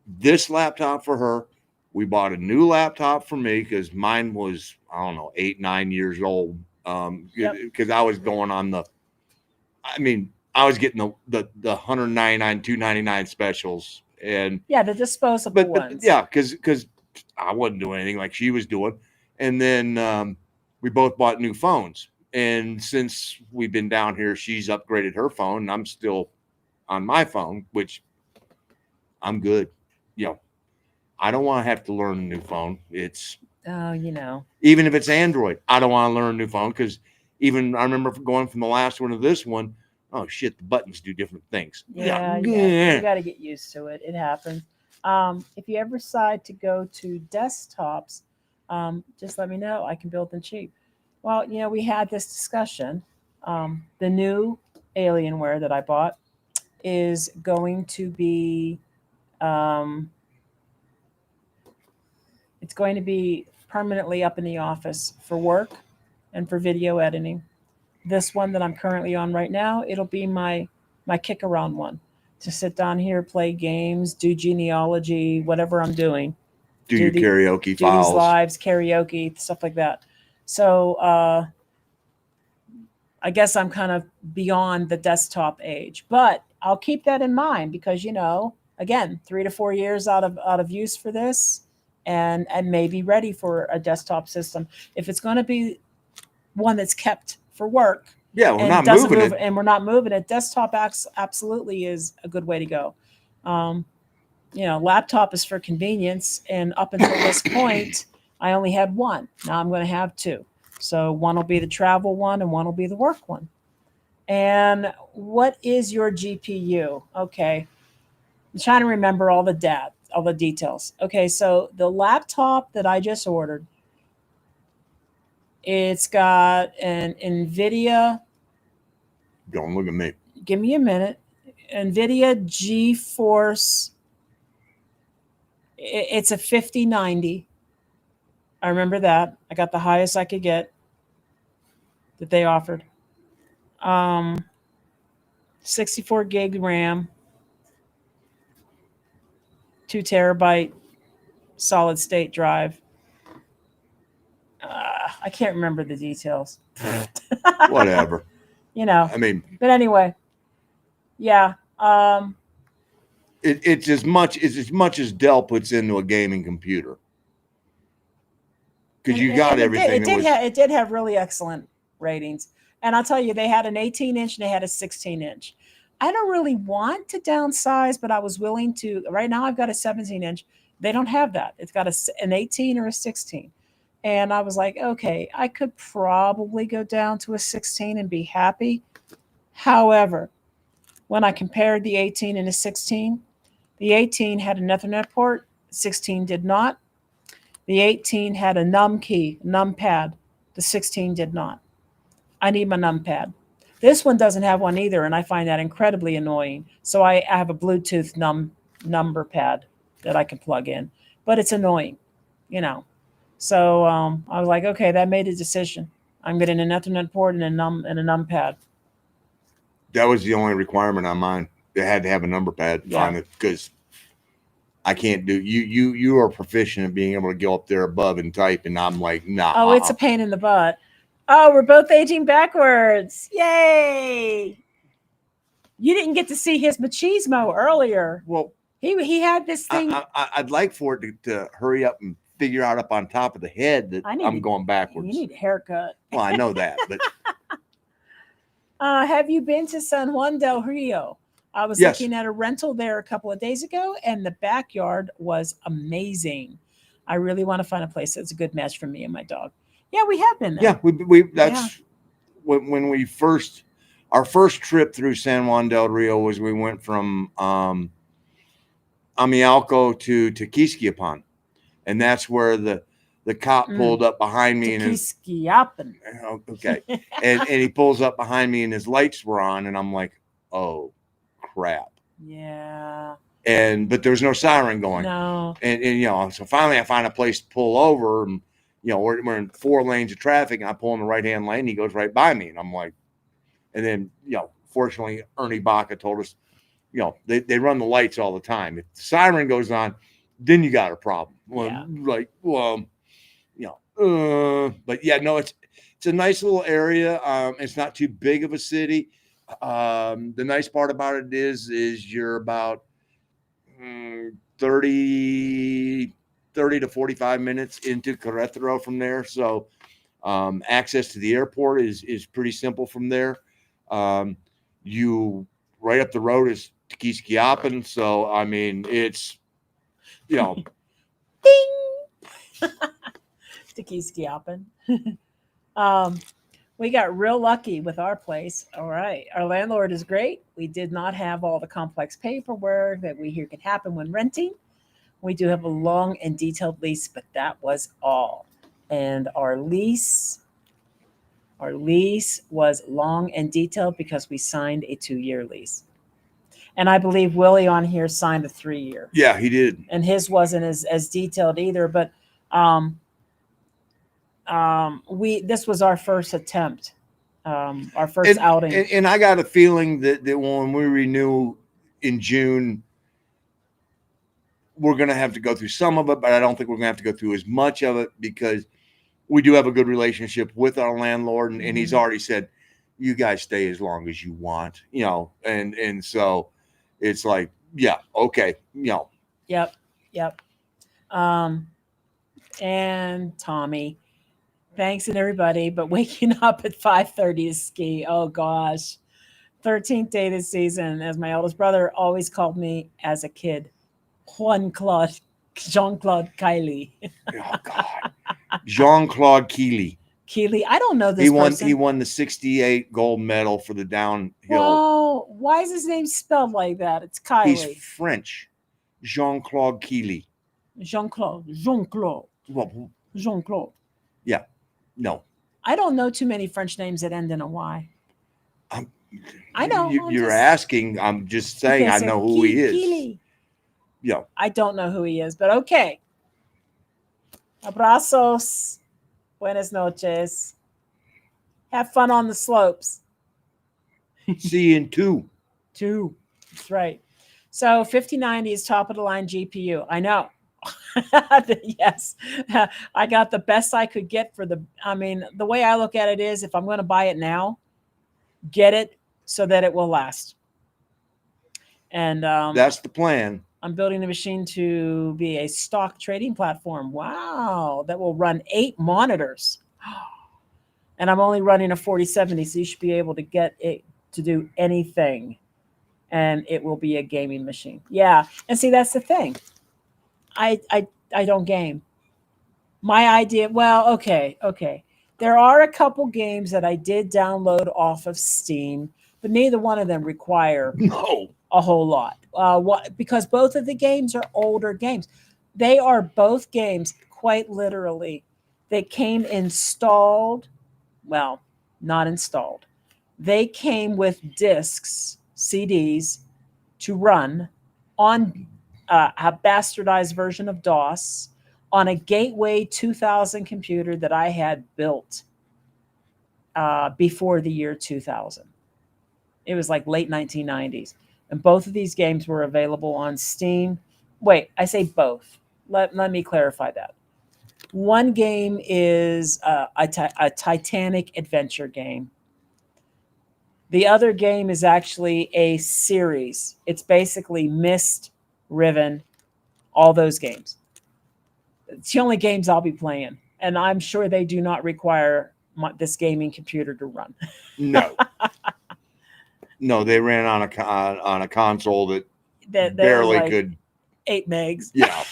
this laptop for her. We bought a new laptop for me because mine was, I don't know, 8-9 years old. Because I was going on I was getting the $199, $299 specials, and the disposable ones. Because I wasn't doing anything like she was doing, and then we both bought new phones. And since we've been down here, she's upgraded her phone, and I'm still on my phone, which I'm good. I don't want to have to learn a new phone. It's Oh. even if it's Android, I don't want to learn a new phone because even I remember going from the last one to this one. Oh shit, the buttons do different things. Yeah. You got to get used to it. It happens. If you ever decide to go to desktops, just let me know. I can build them cheap. Well, we had this discussion. The new Alienware that I bought is going to be um, it's going to be permanently up in the office for work and for video editing. This one that I'm currently on right now, it'll be my kick around one to sit down here, play games, do genealogy, whatever I'm doing, Do do your the karaoke do these files. lives, karaoke, stuff like that. So I guess I'm kind of beyond the desktop age, but I'll keep that in mind because again, 3 to 4 years out of use for this, and may be ready for a desktop system if it's going to be one that's kept for work Yeah, we're and not doesn't moving move, it. and we're not moving it. Desktop absolutely is a good way to go. Um, Laptop is for convenience, and up until this point, I only had one. Now I'm going to have two. So one will be the travel one, and one will be the work one. And what is your GPU? Okay, I'm trying to remember all the details. Okay, so the laptop that I just ordered, it's got an NVIDIA. Don't look at me. Give me a minute. NVIDIA GeForce. It's a 5090. I remember that. I got the highest I could get that they offered. Um, 64 gig RAM, 2 terabyte solid state drive. I can't remember the details. Whatever. you know, I mean, but anyway, yeah. it's as much as Dell puts into a gaming computer because you got And everything. it did have really excellent ratings. And I'll tell you, they had an 18-inch and they had a 16-inch. I don't really want to downsize, but I was willing to. Right now, I've got a 17-inch. They don't have that. It's got an 18 or a 16. And I was like, okay, I could probably go down to a 16 and be happy. However, when I compared the 18 and the 16, the 18 had an Ethernet port, 16 did not. The 18 had a num pad. The 16 did not. I need my num pad. This one doesn't have one either, and I find that incredibly annoying. So I have a Bluetooth number pad that I can plug in, but it's annoying, you know. So I was like, okay, that made a decision. I'm getting an Ethernet port and a num pad. That was the only requirement on mine. They had to have a number pad on it because I can't do you are proficient in being able to go up there above and type, and I'm like, nah. Oh, it's a pain in the butt. Oh, we're both aging backwards. Yay! You didn't get to see his machismo earlier. Well, he had this thing. I'd like for it to hurry up and figure out up on top of the head that I'm going backwards. You need a haircut. Well, I know that, but have you been to San Juan del Rio? I was looking at a rental there a couple of days ago, and the backyard was amazing. I really want to find a place that's a good match for me and my dog. Yeah, we have been there. Yeah, we that's when we first our first trip through San Juan del Rio was we went from Amialco to Tequisquiapan, and that's where the cop pulled up behind me Tequisquiapan. Okay, and he pulls up behind me and his lights were on, and I'm like, oh crap. Yeah. But there was no siren going. No. And so finally I find a place to pull over, and we're in 4 lanes of traffic, and I pull in the right hand lane, he goes right by me, and I'm like, and then fortunately Ernie Baca told us, they run the lights all the time. If the siren goes on, then you got a problem. But yeah, no, it's a nice little area. It's not too big of a city. The nice part about it is you're about 30 to 45 minutes into Querétaro from there. So access to the airport is pretty simple from there. You right up the road is Tequisquiapan. So, I mean, it's, Ding! Tekiskiapen. um, we got real lucky with our place. All right. Our landlord is great. We did not have all the complex paperwork that we hear can happen when renting. We do have a long and detailed lease, but that was all. And our lease was long and detailed because we signed a 2-year lease. And I believe Willie on here signed a 3-year. Yeah, he did. And his wasn't as detailed either, but um, we this was our first attempt, our first outing. And I got a feeling that when we renew in June, we're going to have to go through some of it, but I don't think we're going to have to go through as much of it because we do have a good relationship with our landlord, and he's already said, "You guys stay as long as you want," and so it's like, yeah, okay, Yep, yep. Um, and Tommy, thanks and everybody, but waking up at 5:30 to ski. Oh gosh. 13th day this season, as my eldest brother always called me as a kid, Jean-Claude Kylie. Oh God, Jean-Claude Keely. Keely, I don't know this person. He won the '68 gold medal for the downhill. Well, why is his name spelled like that? It's Kylie. He's French. Jean-Claude Keely. Jean-Claude. Well, Jean-Claude. yeah, no. I don't know too many French names that end in a Y. I know. You're asking. I'm just saying I know who he is. Keely. Yeah. I don't know who he is, but okay. Abrazos. Buenas noches. Have fun on the slopes. See you in 2. 2. That's right. So 5090 is top of the line GPU. I know. Yes. I got the best I could get for the way I look at it is if I'm going to buy it now, get it so that it will last. And that's the plan. I'm building the machine to be a stock trading platform. Wow. That will run 8 monitors. And I'm only running a 4070, so you should be able to get it to do anything. And it will be a gaming machine. Yeah. And see, that's the thing. I don't game. My idea, well, okay. There are a couple games that I did download off of Steam, but neither one of them require a whole lot. Because both of the games are older games. They are both games, quite literally. They came installed, well, not installed. They came with discs, CDs, to run on a bastardized version of DOS on a Gateway 2000 computer that I had built before the year 2000. It was like late 1990s. And both of these games were available on Steam. Wait, I say both. Let me clarify that. One game is a Titanic adventure game. The other game is actually a series. It's basically Myst, Riven, all those games. It's the only games I'll be playing. And I'm sure they do not require this gaming computer to run. No. No, they ran on a console that barely like could 8 megs. Yeah.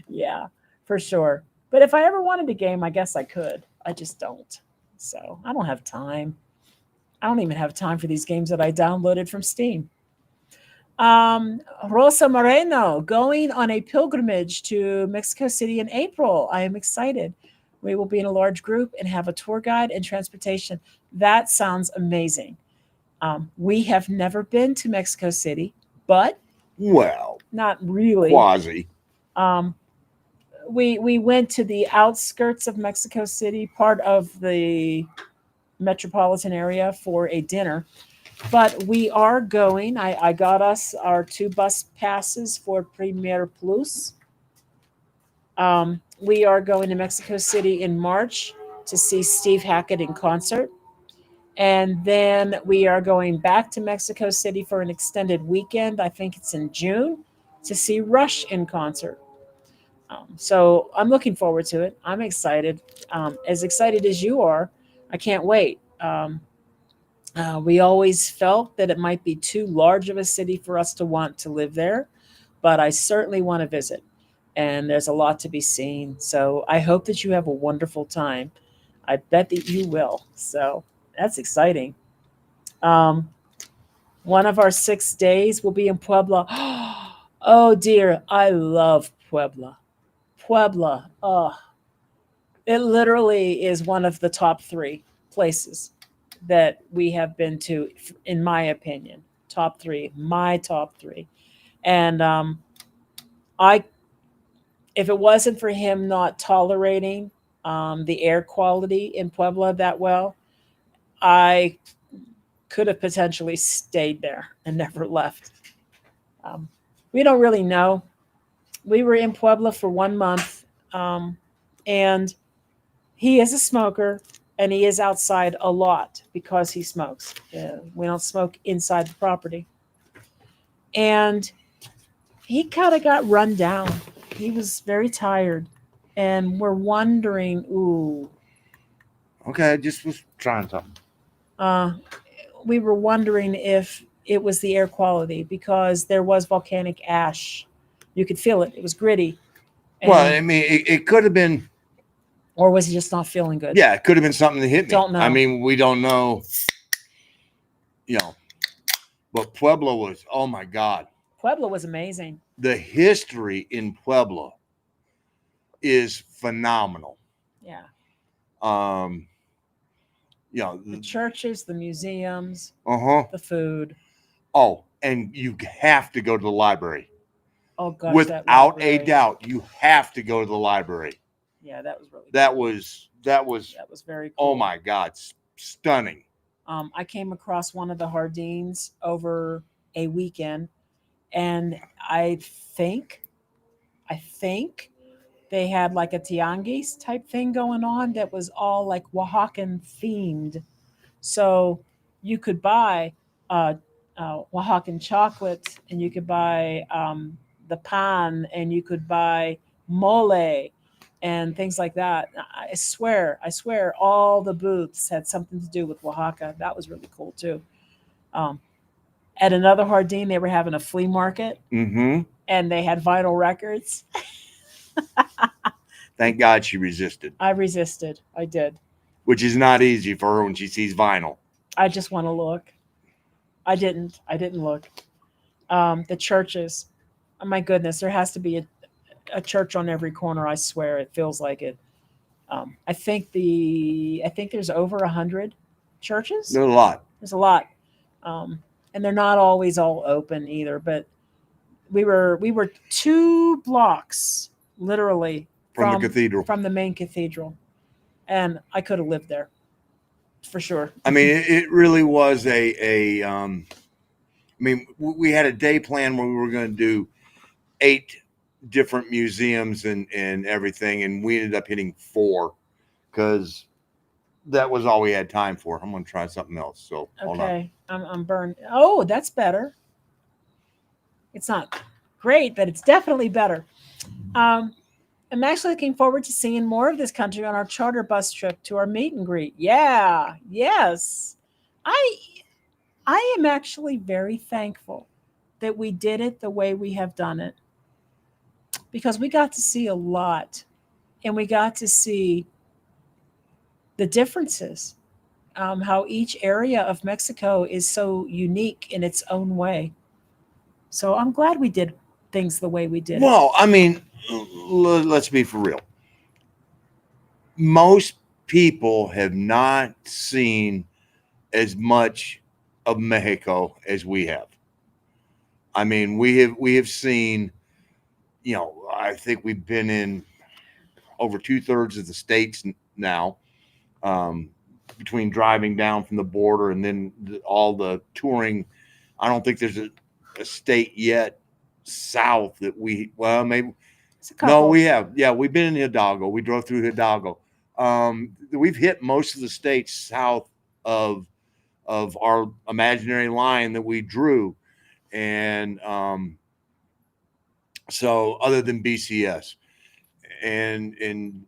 Yeah, for sure. But if I ever wanted a game, I guess I could. I just don't. So I don't have time. I don't even have time for these games that I downloaded from Steam. Rosa Moreno, going on a pilgrimage to Mexico City in April. I am excited. We will be in a large group and have a tour guide and transportation. That sounds amazing. We have never been to Mexico City, but not really. Quasi. We went to the outskirts of Mexico City, part of the metropolitan area, for a dinner. But we are going. I got us our 2 bus passes for Premier Plus. We are going to Mexico City in March to see Steve Hackett in concert. And then we are going back to Mexico City for an extended weekend. I think it's in June to see Rush in concert. So I'm looking forward to it. I'm excited. As excited as you are. I can't wait. We always felt that it might be too large of a city for us to want to live there, but I certainly want to visit. and there's a lot to be seen. So I hope that you have a wonderful time. I bet that you will. So that's exciting. Um, one of our 6 days will be in Puebla. Oh dear, I love Puebla. Puebla, oh, it literally is one of the top three places that we have been to, in my opinion. Top three, my top three. And I, if it wasn't for him not tolerating the air quality in Puebla that well, I could have potentially stayed there and never left. Um, we don't really know. We were in Puebla for 1 month, um, and he is a smoker, and he is outside a lot because he smokes. We don't smoke inside the property. And he kind of got run down. He was very tired. And we're wondering, ooh, Okay, I just was trying something. uh, we were wondering if it was the air quality because there was volcanic ash. You could feel it. It was gritty. Well, And I mean, it could have been. or was he just not feeling good? Yeah, it could have been something that hit me. Don't know. I mean, we don't know. You know, but Pueblo was. Oh my God, Puebla was amazing. the history in Pueblo is phenomenal. Yeah. Um, The churches, the museums, uh-huh. the food. Oh, and you have to go to the library. Oh gosh, that Without a library. doubt, you have to go to the library. Yeah, that was really That cool. was That was very cool. oh my God, stunning. I came across one of the Hardines over a weekend, and I think, I think they had like a tianguis type thing going on that was all like Oaxacan themed. So you could buy uh, Oaxacan chocolate, and you could buy the pan, and you could buy mole and things like that. I swear, all the booths had something to do with Oaxaca. That was really cool too. Um, at another Hardin, they were having a flea market, Mm-hmm. and they had vinyl records. Thank God she resisted, I resisted. I did. which is not easy for her when she sees vinyl. I just want to look. I didn't. I didn't look. The churches. Oh my goodness, there has to be a church on every corner. I swear, it feels like it. I think there's over 100 churches. There's a lot There's a lot, um, and they're not always all open either. But we were 2 blocks literally from the cathedral. from the main cathedral, and I could have lived there for sure. I mean, it really was I mean, we had a day plan where we were going to do 8 different museums and everything, and we ended up hitting 4 because that was all we had time for. I'm going to try something else. So hold on. Okay, I'm burned. Oh, that's better. It's not great, but it's definitely better. Um, I'm actually looking forward to seeing more of this country on our charter bus trip to our meet and greet. Yeah, yes. I I am actually very thankful that we did it the way we have done it because we got to see a lot, and we got to see the differences, how each area of Mexico is so unique in its own way. So I'm glad we did things the way we did. Well, I mean, let's be for real. Most people have not seen as much of Mexico as we have. I mean, we have seen, I think we've been in over 2/3 of the states now, um, between driving down from the border and then all the touring. I don't think there's a state yet south that well, maybe. No, we have. Yeah, we've been in Hidalgo. We drove through Hidalgo. We've hit most of the states south of our imaginary line that we drew, and so other than BCS, and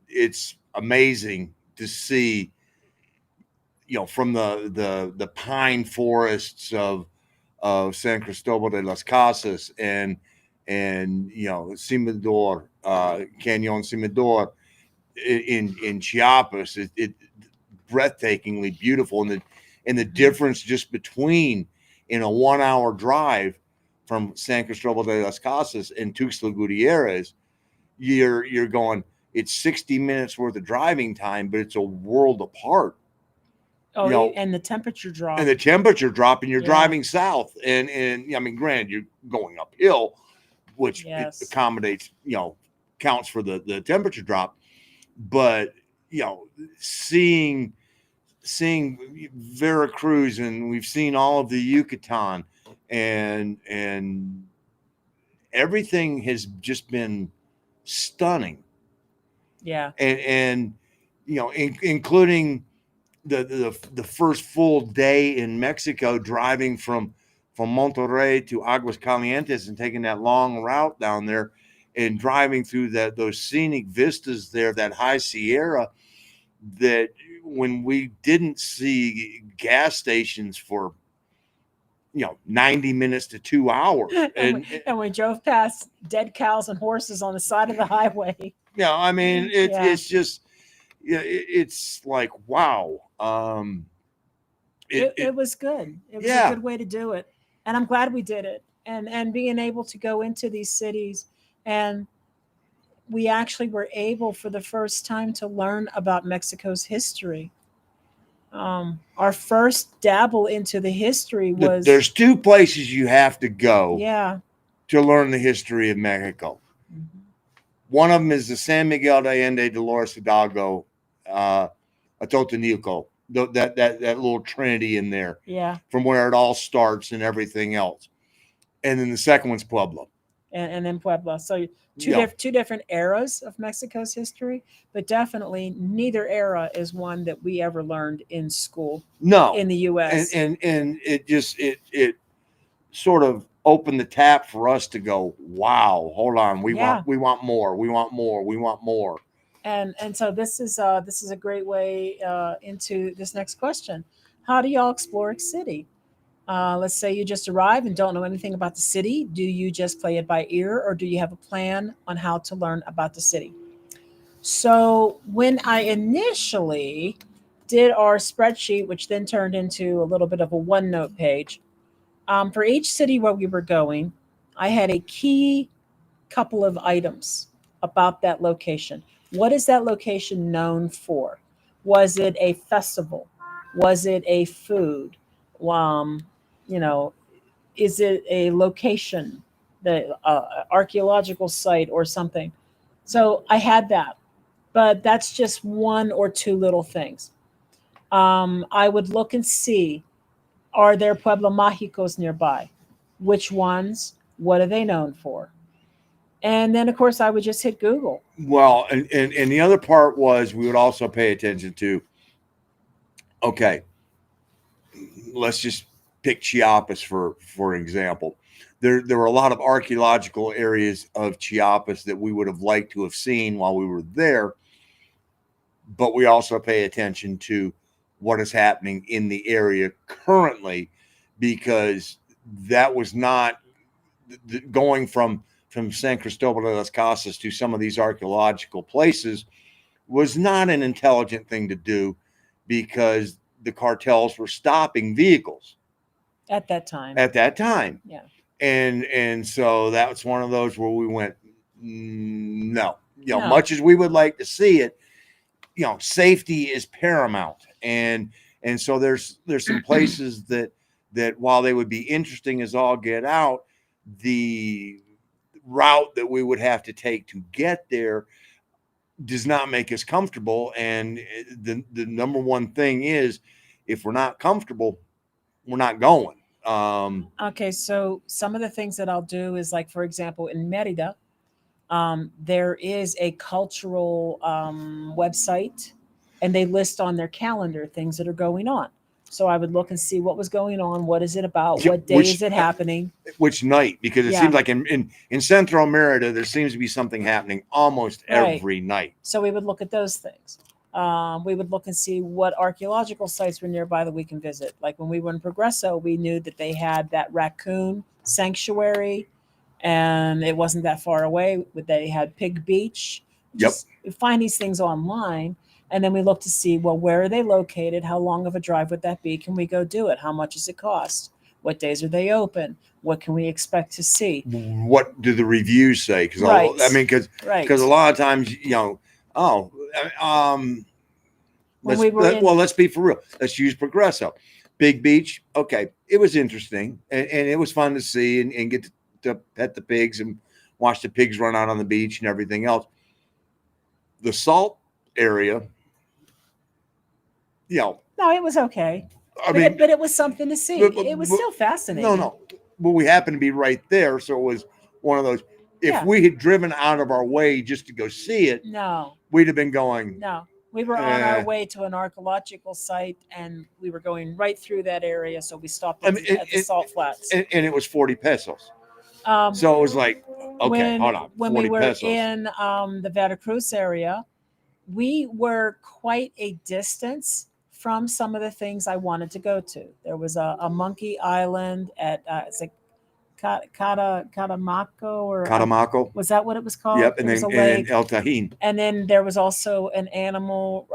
it's amazing to see, from the pine forests of San Cristobal de las Casas and Cimador, Canyon Cimador in Chiapas. It breathtakingly beautiful, and the difference just between in a 1 hour drive from San Cristobal de las Casas and Tuxtla Gutierrez, you're going. It's 60 minutes worth of driving time, but it's a world apart. Oh, and the temperature drop. And the temperature drop, and you're Yeah. driving south, and I mean, granted, you're going uphill, which Yes. accommodates, counts for the temperature drop, but seeing Veracruz, and we've seen all of the Yucatan, and everything has just been stunning. Yeah. And including the first full day in Mexico, driving from Monterrey to Aguas Calientes and taking that long route down there and driving through those scenic vistas there, that high Sierra, that when we didn't see gas stations for 90 minutes to 2 hours, and we drove past dead cows and horses on the side of the highway. I mean, it's just, it's like, wow. It was good. It was a good way to do it, and I'm glad we did it. And being able to go into these cities, and we actually were able for the first time to learn about Mexico's history. Our first dabble into the history was there's two places you have to go yeah to learn the history of Mexico. Mm-hmm. One of them is the San Miguel de Allende Dolores Hidalgo, Atotonilco, that little trinity in there, from where it all starts and everything else. And then the second one's Puebla. And then Puebla. So two different eras of Mexico's history, but definitely neither era is one that we ever learned in school. No, in the U.S. And it just it sort of opened the tap for us to go, wow, hold on, we want more, we want more, we want more. And so this is a great way into this next question. How do y'all explore a city? Let's say you just arrive and don't know anything about the city. Do you just play it by ear, or do you have a plan on how to learn about the city? So when I initially did our spreadsheet, which then turned into a little bit of a OneNote page, for each city where we were going, I had a key couple of items about that location. What is that location known for? Was it a festival? Was it a food? Um, you know, is it a location, the archaeological site or something? So I had that, but that's just one or two little things. I would look and see, are there Pueblo Mágicos nearby? Which ones? What are they known for? And then, of course, I would just hit Google. Well, and the other part was we would also pay attention to, okay, let's just pick Chiapas for example. There were a lot of archaeological areas of Chiapas that we would have liked to have seen while we were there, but we also pay attention to what is happening in the area currently, because that was not going from San Cristobal de las Casas to some of these archaeological places was not an intelligent thing to do, because the cartels were stopping vehicles at that time. Yeah. And so that's one of those where we went, no. Much as we would like to see it, safety is paramount. And so there's some places that while they would be interesting as all get out, the route that we would have to take to get there does not make us comfortable. And the number one thing is, if we're not comfortable, we're not going. Okay, so some of the things that I'll do is, like, for example, in Merida, there is a cultural website, and they list on their calendar things that are going on. So I would look and see what was going on. What is it about? What day is it happening? Which night? Because it seems like in Central Merida, there seems to be something happening almost every night. So we would look at those things. We would look and see what archaeological sites were nearby that we can visit. Like when we were in Progreso, we knew that they had that raccoon sanctuary. and it wasn't that far away. They had Pig Beach. Yep. Just find these things online, and then we look to see, well, where are they located? How long of a drive would that be? Can we go do it? How much does it cost? What days are they open? What can we expect to see? What do the reviews say? Because Right. I mean, because Right. a lot of times, oh, When we were in, well, let's be for real. Let's use Progresso. Big Beach. Okay. It was interesting and it was fun to see and get to pet the pigs and watch the pigs run out on the beach and everything else. The salt area, no, it was okay. I mean, but it was something to see. It was still fascinating. No. But we happened to be right there. So it was one of those. If Yeah. we had driven out of our way just to go see it, No, we'd have been going. no. We were on our way to an archaeological site, and we were going right through that area. So we stopped at, at the salt flats, and it was 40 pesos. Um, So it was like, okay, when, hold on. When 40 we were pesos. in the Veracruz area, we were quite a distance from some of the things I wanted to go to. There was a monkey island at it's like Catamaco or Catamaco. Was that what it was called? Yep, and then El Tajín. And then there was also an animal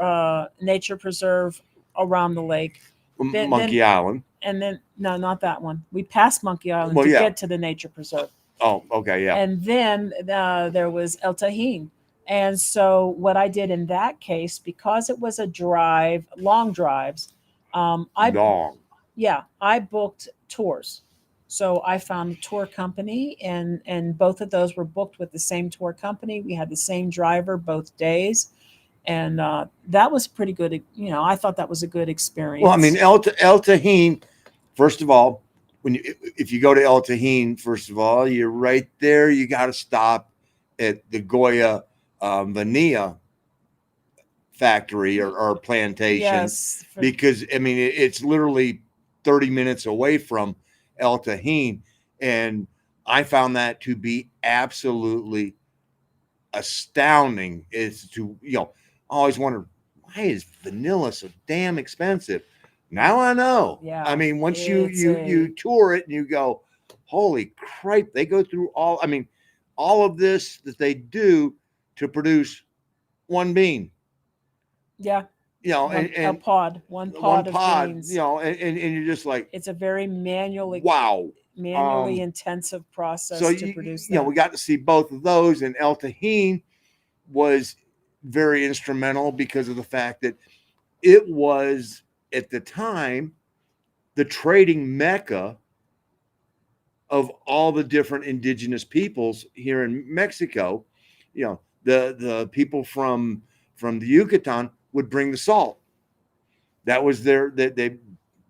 nature preserve around the lake. Monkey Island. And then no, not that one. We passed Monkey Island to get to the nature preserve. Oh, okay, yeah. And then there was El Tajín. And so what I did in that case, because it was a drive, long drives, I booked tours. So I found a tour company, and both of those were booked with the same tour company. We had the same driver both days, and that was pretty good. I thought that was a good experience. Well, I mean, El Tajín. First of all, if you go to El Tajín, first of all, you're right there. You got to stop at the Goya vanilla factory or plantation. Yes, because I mean it's literally 30 minutes away from El Tajín, and I found that to be absolutely astounding. Is to I always wondered, why is vanilla so damn expensive? Now I know. Yeah, I mean, once you tour it and you go, holy crap, they go through all of this that they do to produce one bean. Yeah. And a pod, one pod of beans. And you're just like, it's a very manually intensive process to produce that. We got to see both of those, and El Tajín was very instrumental because of the fact that it was at the time the trading mecca of all the different indigenous peoples here in Mexico. The people from the Yucatan would bring the salt. That was they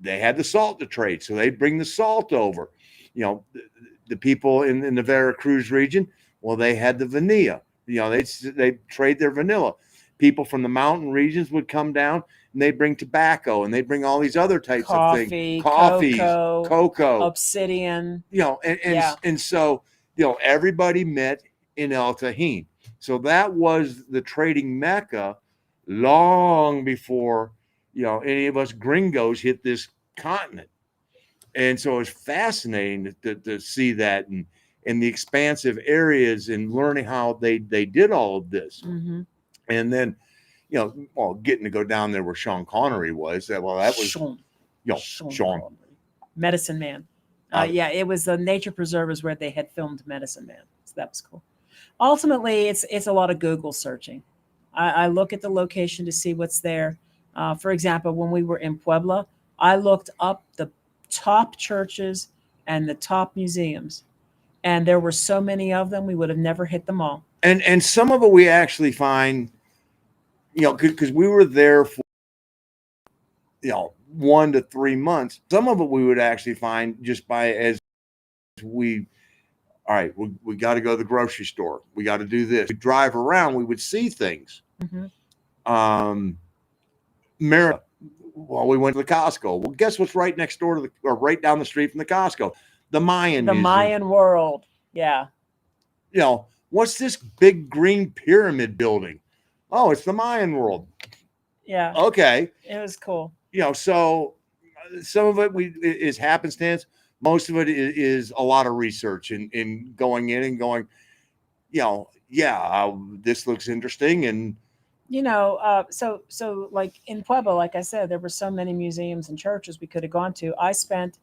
had the salt to trade, so they'd bring the salt over. The people in the Veracruz region, well, they had the vanilla. They trade their vanilla. People from the mountain regions would come down and they bring tobacco and they bring all these other types of things, cocoa, obsidian. And so everybody met in El Tajín. So that was the trading mecca long before any of us gringos hit this continent. And so it's fascinating to see that and the expansive areas and learning how they did all of this. Mm-hmm. And then getting to go down there where Sean Connery was. That was Sean Medicine Man. It was the nature preservers where they had filmed Medicine Man. So that was cool. Ultimately, it's a lot of Google searching. I look at the location to see what's there. For example, when we were in Puebla, I looked up the top churches and the top museums, and there were so many of them we would have never hit them all. And some of it we actually find, because we were there for 1 to 3 months. Some of it we would actually find just by as we got to go to the grocery store. We got to do this. We drive around, we would see things. Mm-hmm. Well, we went to the Costco. Well, guess what's right next door to right down the street from the Costco? The Mayan Museum. Mayan world. Yeah. What's this big green pyramid building? Oh, it's the Mayan world. Yeah. Okay. It was cool. So some of it is happenstance. Most of it is a lot of research and going in and going, yeah, this looks interesting. And so like in Puebla, like I said, there were so many museums and churches we could have gone to. I spent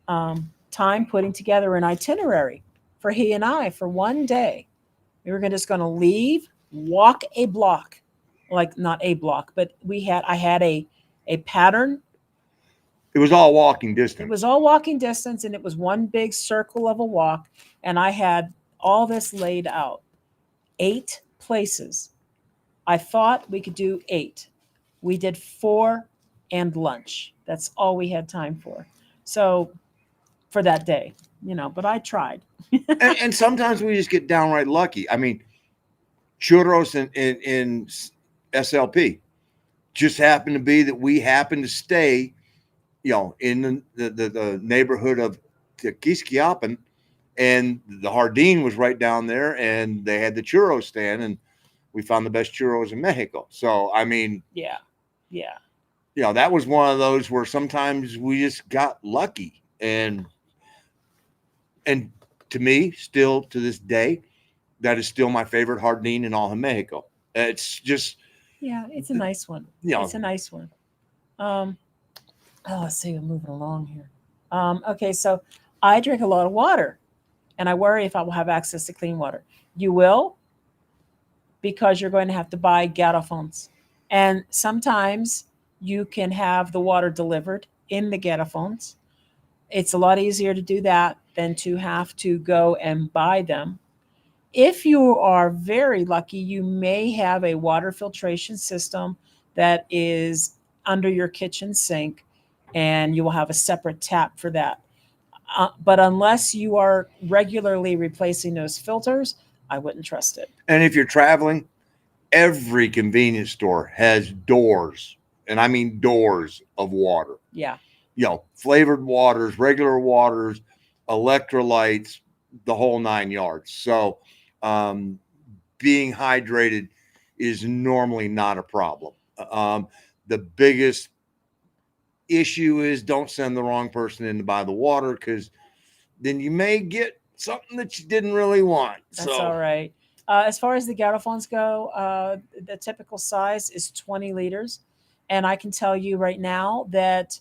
time putting together an itinerary for he and I for one day. We were just going to leave, walk a block, like not a block, but I had a pattern. it was all walking It distance. was all walking distance, and it was one big circle of a walk, and I had all this laid out. 8 places. I thought we could do 8. We did 4 and lunch. That's all we had time for. So for that day, but I tried. And sometimes we just get downright lucky. I mean, churros in SLP just happened to be that we happened to stay, in the neighborhood of Tequisquiapan, and the Jardín was right down there, and they had the churro stand, and we found the best churros in Mexico. So, I mean, Yeah. Yeah. that was one of those where sometimes we just got lucky. And to me, still to this day, that is still my favorite Jardín in all of Mexico. It's just, Yeah, it's a nice one. It's a nice one. Um, let's see, we're moving along here. Okay, so I drink a lot of water, and I worry if I will have access to clean water. You will, because you're going to have to buy garrafons. And sometimes you can have the water delivered in the garrafons. It's a lot easier to do that than to have to go and buy them. If you are very lucky, you may have a water filtration system that is under your kitchen sink, and you will have a separate tap for that. But unless you are regularly replacing those filters, I wouldn't trust it. and if you're traveling, every convenience store has doors, and I mean doors of water. Yeah. Flavored waters, regular waters, electrolytes, the whole 9 yards. So, um, being hydrated is normally not a problem. Um, the biggest issue is don't send the wrong person in to buy the water, because then you may get something that you didn't really want. That's all right. As far as the garrafons go, the typical size is 20 liters. And I can tell you right now that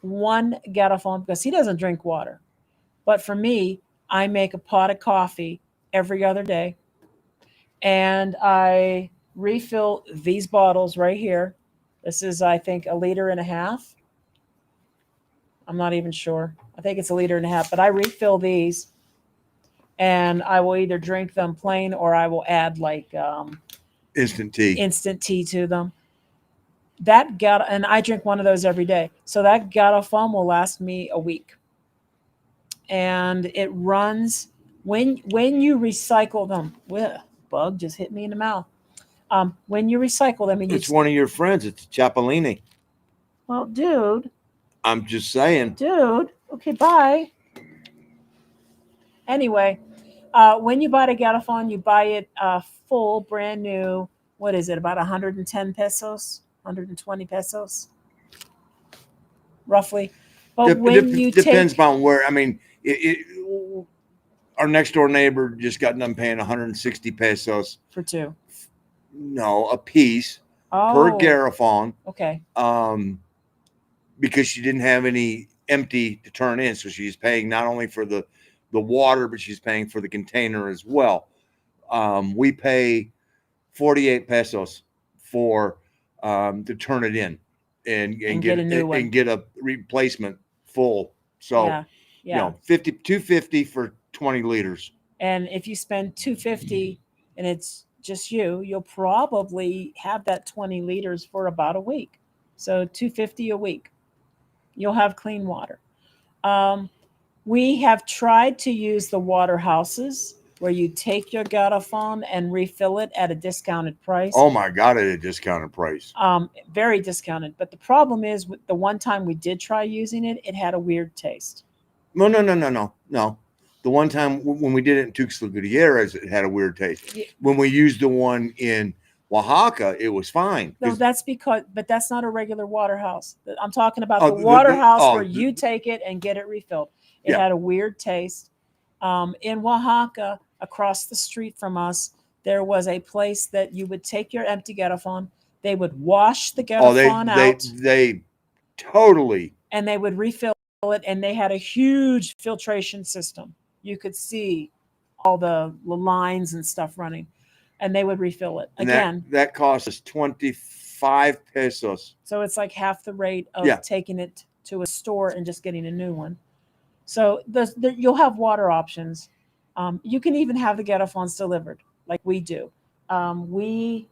one garrafon, because he doesn't drink water, but for me, I make a pot of coffee every other day, and I refill these bottles right here. This is, I think, a liter and a half. I'm not even sure. I think it's a liter and a half, but I refill these, and I will either drink them plain or I will add like Instant tea. instant tea to them. And I drink one of those every day. So that garrafon will last me a week, and it runs when you recycle them. Well, bug just hit me in the mouth. When you recycle them, and It's one of your friends. It's Chapellini. well, dude, I'm just saying. okay, bye. Anyway, when you buy the garrafon, you buy it full, brand new. What is it? About 110 pesos, 120 pesos, roughly. But when you depends take upon where. I mean, our next door neighbor just got done paying 160 pesos. for 2. No, a piece per Oh, garrafon, okay. because she didn't have any empty to turn in, so she's paying not only for the water, but she's paying for the container as well. We pay 48 pesos for to turn it in and get a new one. and get a replacement full. So, Yeah, yeah. 250 for 20 liters. And if you spend 250 and it's just you'll probably have that 20 liters for about a week. So 250 a week. You'll have clean water. Um, we have tried to use the water houses where you take your garrafon and refill it at a discounted price. Oh my God, at a discounted price. Very discounted. But the problem is, with the one time we did try using it, it had a weird taste. No. The one time when we did it in Tuxtla Gutierrez, it had a weird taste. Yeah. When we used the one in Oaxaca, it was fine. No, that's but that's not a regular water house. I'm talking about Oh, the water house oh, where you take it and get it refilled. It Yeah. had a weird taste. In Oaxaca, across the street from us, there was a place that you would take your empty Getafon. They would wash the Oh, Getafon out they totally. and they would refill it. And they had a huge filtration system. You could see all the lines and stuff running, and they would refill it And again. that cost us 25 pesos. So it's like half the rate of Yeah. taking it to a store and just getting a new one. So you'll have water options. You can even have the Getafons delivered, like we do. We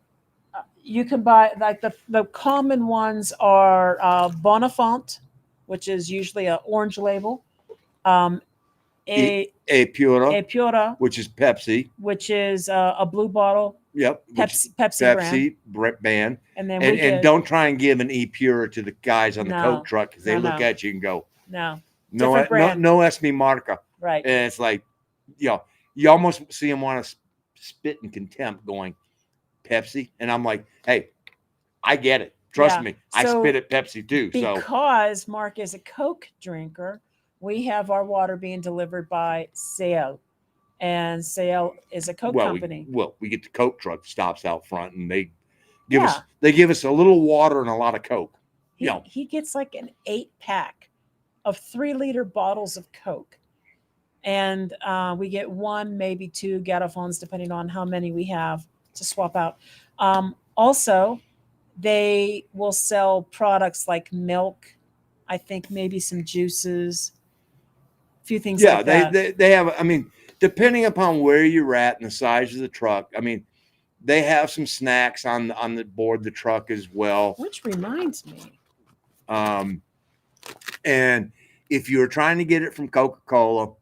You can buy like the common ones are Bonafont, which is usually an orange label. Um, a A Pura, a Pura, which is Pepsi. which is a blue bottle. Yep. Pepsi brand. Band. And then And don't try and give an E Pura to the guys on the No. Coke truck because they No, look no. at you and go, No, no, different brand. no es mi marca. Right. And it's like, you almost see them want to spit in contempt going, Pepsi. And I'm like, hey, I get it. Trust me. I So, spit at Pepsi too. So because Mark is a Coke drinker, we have our water being delivered by Sale. And Sale is a Coke company. we get the Coke truck stops out front and they Yeah. give us a little water and a lot of Coke. He gets like an 8-pack of 3-liter bottles of Coke. And we get 1, maybe 2 Getafons, depending on how many we have to swap out. Also, they will sell products like milk, I think maybe some juices, a few things like that. They have, I mean, depending upon where you're at and the size of the truck, I mean, they have some snacks on the board the truck as well. Which reminds me. And if you're trying to get it from Coca-Cola,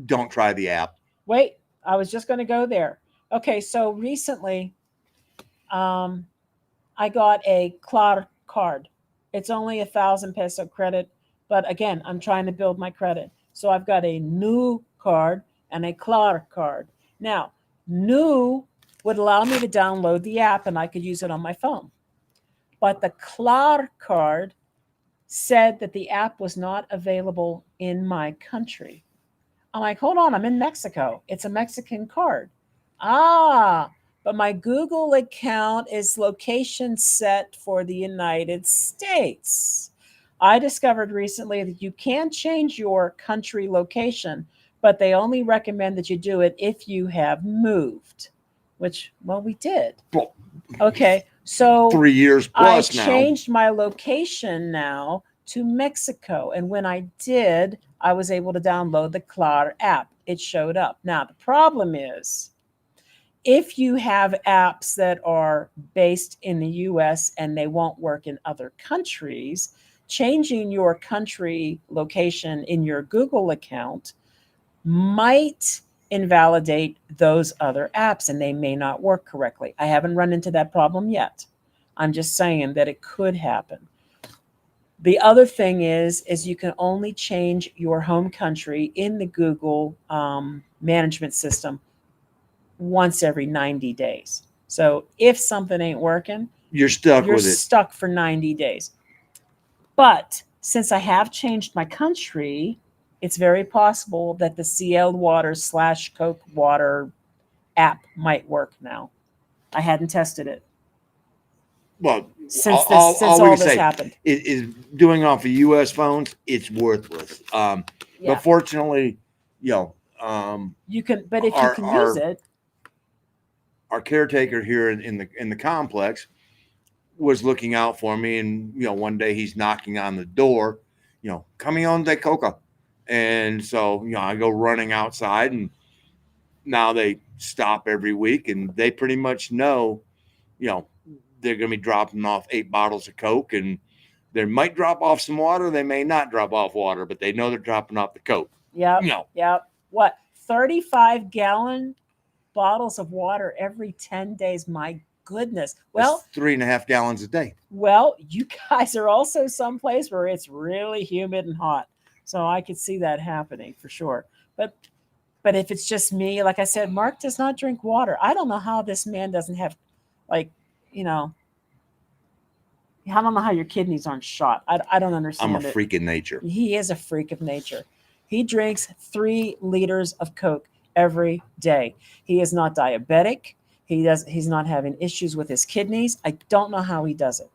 don't try the app. Wait, I was just going to go there. Okay, so recently, I got a Clar card. It's only 1,000 peso credit, but again, I'm trying to build my credit. So I've got a new card and a Clar card. Now, new would allow me to download the app and I could use it on my phone. But the Clar card said that the app was not available in my country. I'm like, hold on, I'm in Mexico. It's a Mexican card. But my Google account is location set for the United States. I discovered recently that you can change your country location, but they only recommend that you do it if you have moved, which, well, we did. Okay, so 3 years plus now. I changed my location now to Mexico. And when I did, I was able to download the Clar app. It showed up. Now, the problem is, if you have apps that are based in the US and they won't work in other countries, changing your country location in your Google account might invalidate those other apps and they may not work correctly. I haven't run into that problem yet. I'm just saying that it could happen. The other thing is you can only change your home country in the Google management system once every 90 days. So if something ain't working, you're stuck with it. You're stuck for 90 days. But since I have changed my country, it's very possible that the CL Water / Coke Water app might work now. I hadn't tested it. Well, since all this happened, it is doing off of U.S. phones. It's worthless. But fortunately, you can. But if you can use it, our caretaker here in the complex was looking out for me, and one day he's knocking on the door, coming on de coca, and so I go running outside, and now they stop every week, and they pretty much know, they're going to be dropping off 8 bottles of Coke, and they might drop off some water. They may not drop off water, but they know they're dropping off the Coke. Yep. Yep. What? 35-gallon bottles of water every 10 days. My goodness. Well, that's 3.5 gallons a day. Well, you guys are also someplace where it's really humid and hot. So I could see that happening for sure. But if it's just me, like I said, Mark does not drink water. I don't know how this man doesn't have, I don't know how your kidneys aren't shot. I don't understand. I'm a freak of nature. He is a freak of nature. He drinks 3 liters of Coke every day. He is not diabetic. He's not having issues with his kidneys. I don't know how he does it.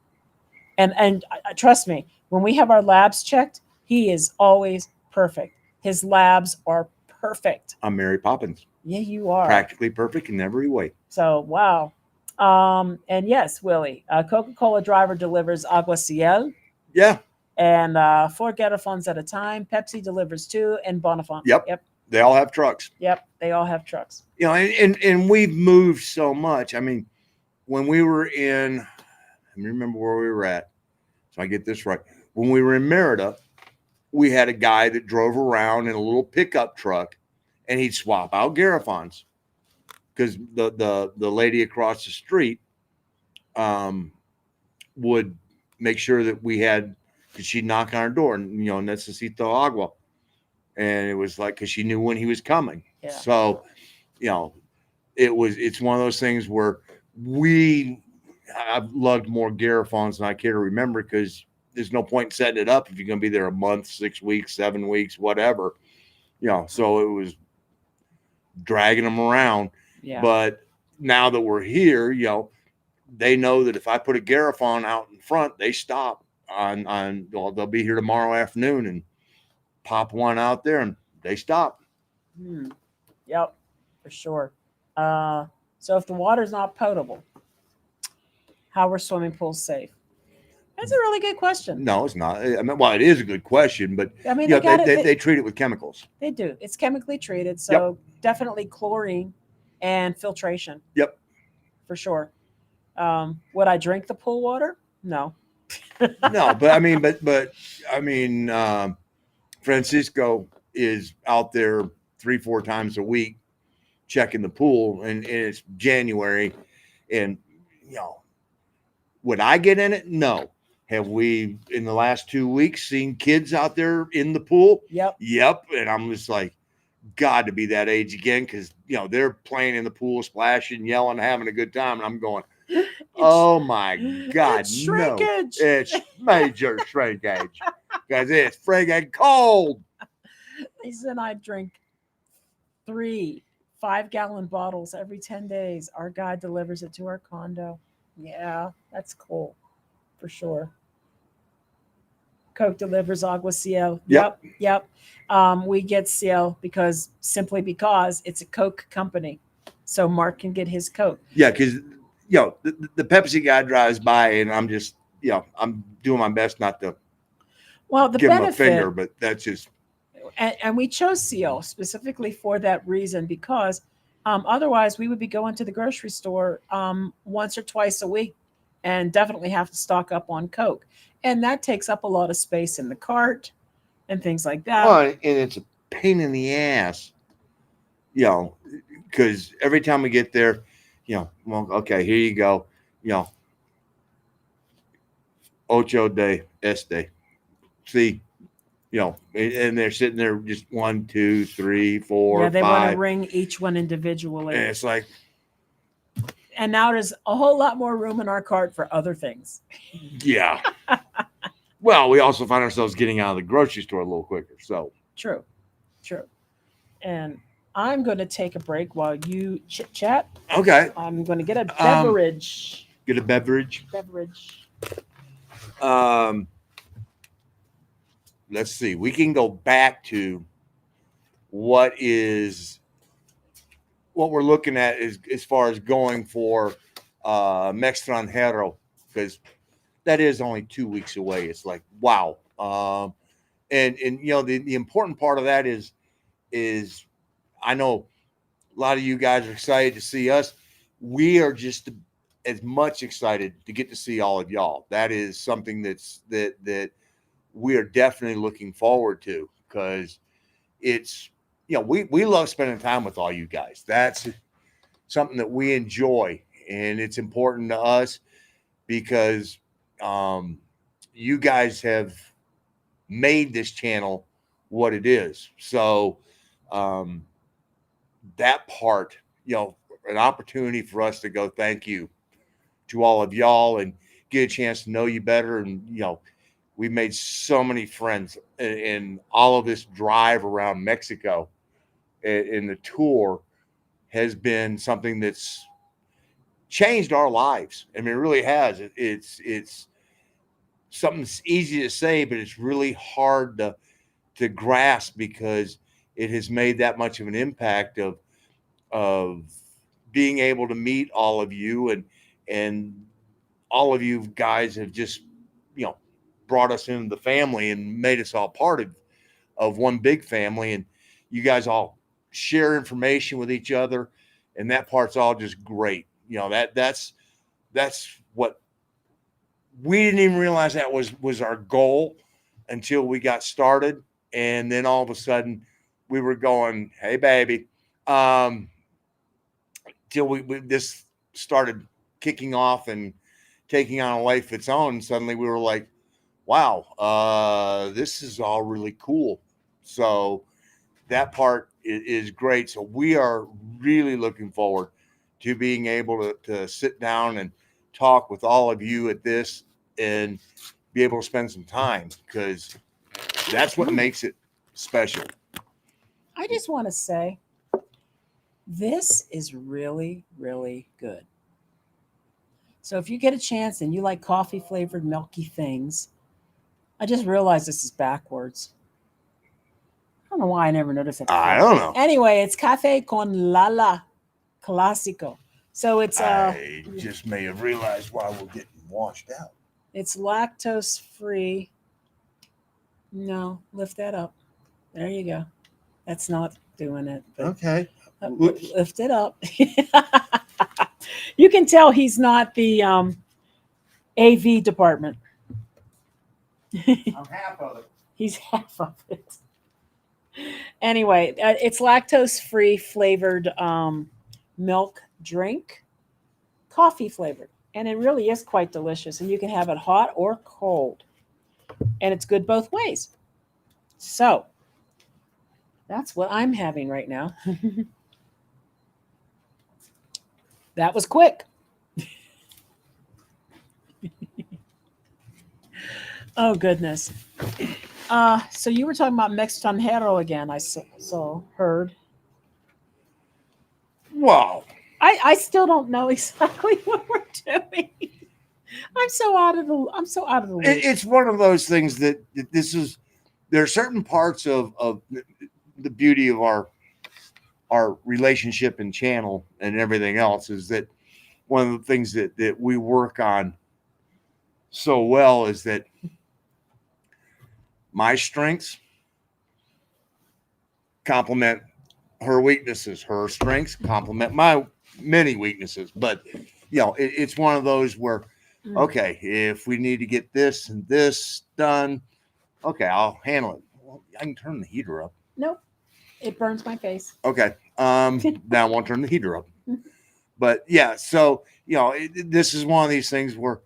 And trust me, when we have our labs checked, he is always perfect. His labs are perfect. I'm Mary Poppins. Yeah, you are. Practically perfect in every way. So, wow. And yes, Willie, Coca-Cola driver delivers Agua Ciel. Yeah. And 4 gallons at a time. Pepsi delivers 2, and Bonafont. Yep. Yep. They all have trucks. Yep. They all have trucks. You know, and we've moved so much. I mean, when we were in, I remember where we were at. So I get this right. When we were in Merida, we had a guy that drove around in a little pickup truck, and he'd swap out Garifons because the lady across the street would make sure that we had, because she'd knock on our door and, you know, necesito agua. And it was like, because she knew when he was coming. Yeah. So, you know, it's one of those things where I've lugged more Garifons than I care to remember, because there's no point in setting it up if you're going to be there a month, 6 weeks, 7 weeks, whatever, you know. So it was dragging them around. Yeah. But now that we're here, you know, they know that if I put a Garifon out in front, they stop well, they'll be here tomorrow afternoon and pop one out there, and they stop. Yep, for sure. So if the water's not potable, how are swimming pools safe? That's a really good question. No, it's not. I mean, well, it is a good question, but I mean, you know, they treat it with chemicals. They do. It's chemically treated, so definitely chlorine and filtration. Yep. For sure. Would I drink the pool water? No. No, but I mean, Francisco is out there 3-4 times a week checking the pool, and it's January, and you know, would I get in it? No. Have we in the last 2 weeks seen kids out there in the pool? Yep. And I'm just like, God, to be that age again, because you know they're playing in the pool, splashing, yelling, having a good time, and I'm going, oh my God, it's shrinkage. No, it's major shrinkage, because it's friggin' cold. He said I drink 3 5-gallon bottles every 10 days. Our guy delivers it to our condo. Yeah, that's cool, for sure. Coke delivers Agua Ciel. Yep. We get Ciel simply because it's a Coke company, so Mark can get his Coke. Yeah, because you know the Pepsi guy drives by, and I'm just, you know, I'm doing my best not to give him a finger, but that's just. And we chose Ciel specifically for that reason, because otherwise we would be going to the grocery store once or twice a week, and definitely have to stock up on Coke. And that takes up a lot of space in the cart and things like that. Well, and it's a pain in the ass, you know, because every time we get there, you know, well, okay, here you go, you know, ocho de este. See, you know, and they're sitting there just 1, 2, 3, 4, yeah, they 5. want to ring each one individually. And it's like, and now there's a whole lot more room in our cart for other things. Yeah. Well, we also find ourselves getting out of the grocery store a little quicker. So true. And I'm going to take a break while you chit chat. Okay. I'm going to get a beverage. Get a beverage. Let's see. We can go back to what we're looking at is as far as going for Mextranjero, because that is only 2 weeks away. It's like, wow. And you know, the important part of that is I know a lot of you guys are excited to see us. We are just as much excited to get to see all of y'all. That is something that we are definitely looking forward to, because it's, you know, we love spending time with all you guys. That's something that we enjoy, and it's important to us because you guys have made this channel what it is. So that part, you know, an opportunity for us to go thank you to all of y'all and get a chance to know you better. And, you know, we made so many friends in all of this drive around Mexico. In the tour has been something that's changed our lives. I mean, it really has. It's something that's easy to say, but it's really hard to grasp because it has made that much of an impact of being able to meet all of you, and all of you guys have just, you know, brought us into the family and made us all part of one big family. And you guys all share information with each other, and that part's all just great. You know, that's what we didn't even realize that was our goal until we got started. And then all of a sudden we were going, hey baby, till we this started kicking off and taking on a life of its own. Suddenly we were like, wow, this is all really cool. So that part is great. So we are really looking forward to being able to sit down and talk with all of you at this and be able to spend some time, because that's what makes it special. I just want to say this is really, really good. So if you get a chance and you like coffee flavored milky things, I just realized this is backwards. I don't know why I never noticed it I before. don't know. Anyway, it's cafe con lala clásico. So I just may have realized why we're getting washed out. it's lactose free. No, lift that up. There you go. That's not doing it. But Okay. lift it up. You can tell he's not the AV department. I'm half of it. He's half of it. Anyway, it's lactose free flavored milk drink, coffee flavored. And it really is quite delicious. And you can have it hot or cold. And it's good both ways. So that's what I'm having right now. That was quick. Oh, goodness. So you were talking about Mextranjero again, I heard. Wow. I still don't know exactly what we're doing. I'm so out of the loop. It's one of those things that there are certain parts of the beauty of our relationship and channel and everything else is that one of the things that we work on so well is that my strengths complement her weaknesses, her strengths complement my many weaknesses. But you know, it's one of those where, okay, if we need to get this and this done, okay, I'll handle it. Well, I can turn the heater up. Nope, it burns my face. Okay, now I won't turn the heater up. But yeah, so you know, this is one of these things where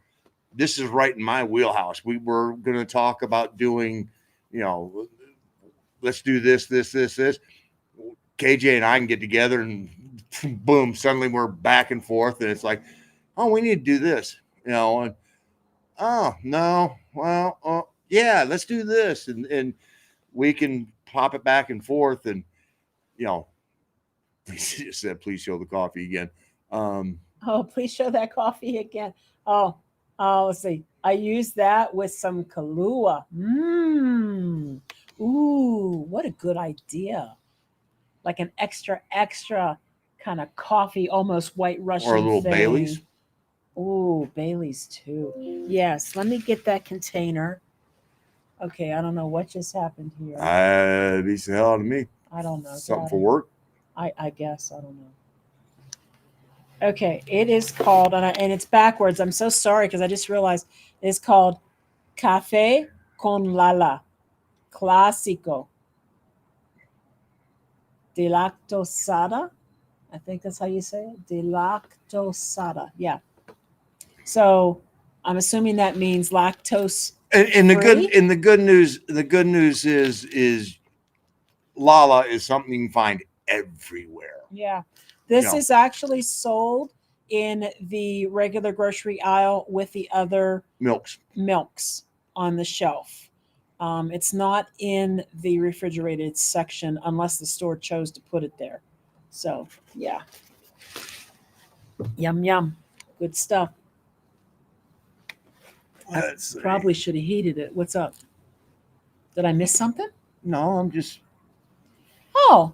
this is right in my wheelhouse. We were going to talk about doing, you know, let's do this. KJ and I can get together and boom, suddenly we're back and forth. And it's like, oh, we need to do this, you know, and oh, no, well, yeah, let's do this. And we can pop it back and forth. And, you know, he said, please show the coffee again. Oh, please show that coffee again. Oh, let's see. I use that with some Kahlua. Mmm. Ooh, what a good idea. Like an extra kind of coffee, almost white Russian or a little thing. Bailey's. Ooh, Bailey's too. Yes, let me get that container. Okay, I don't know what just happened here. Beats the hell out of me. I don't know. Something for work. I guess. I don't know. Okay, it is called, and it's backwards. I'm so sorry because I just realized it's called Café con Lala Clásico de lactosada. I think that's how you say it. De lactosada. Yeah. So I'm assuming that means lactose. And the good news is Lala is something you can find everywhere. Yeah. This is actually sold in the regular grocery aisle with the other milks. on the shelf. It's not in the refrigerated section unless the store chose to put it there. So, yeah, yum, yum. Good stuff. I Let's see. probably should have heated it. What's up? Did I miss something? No, I'm just. Oh,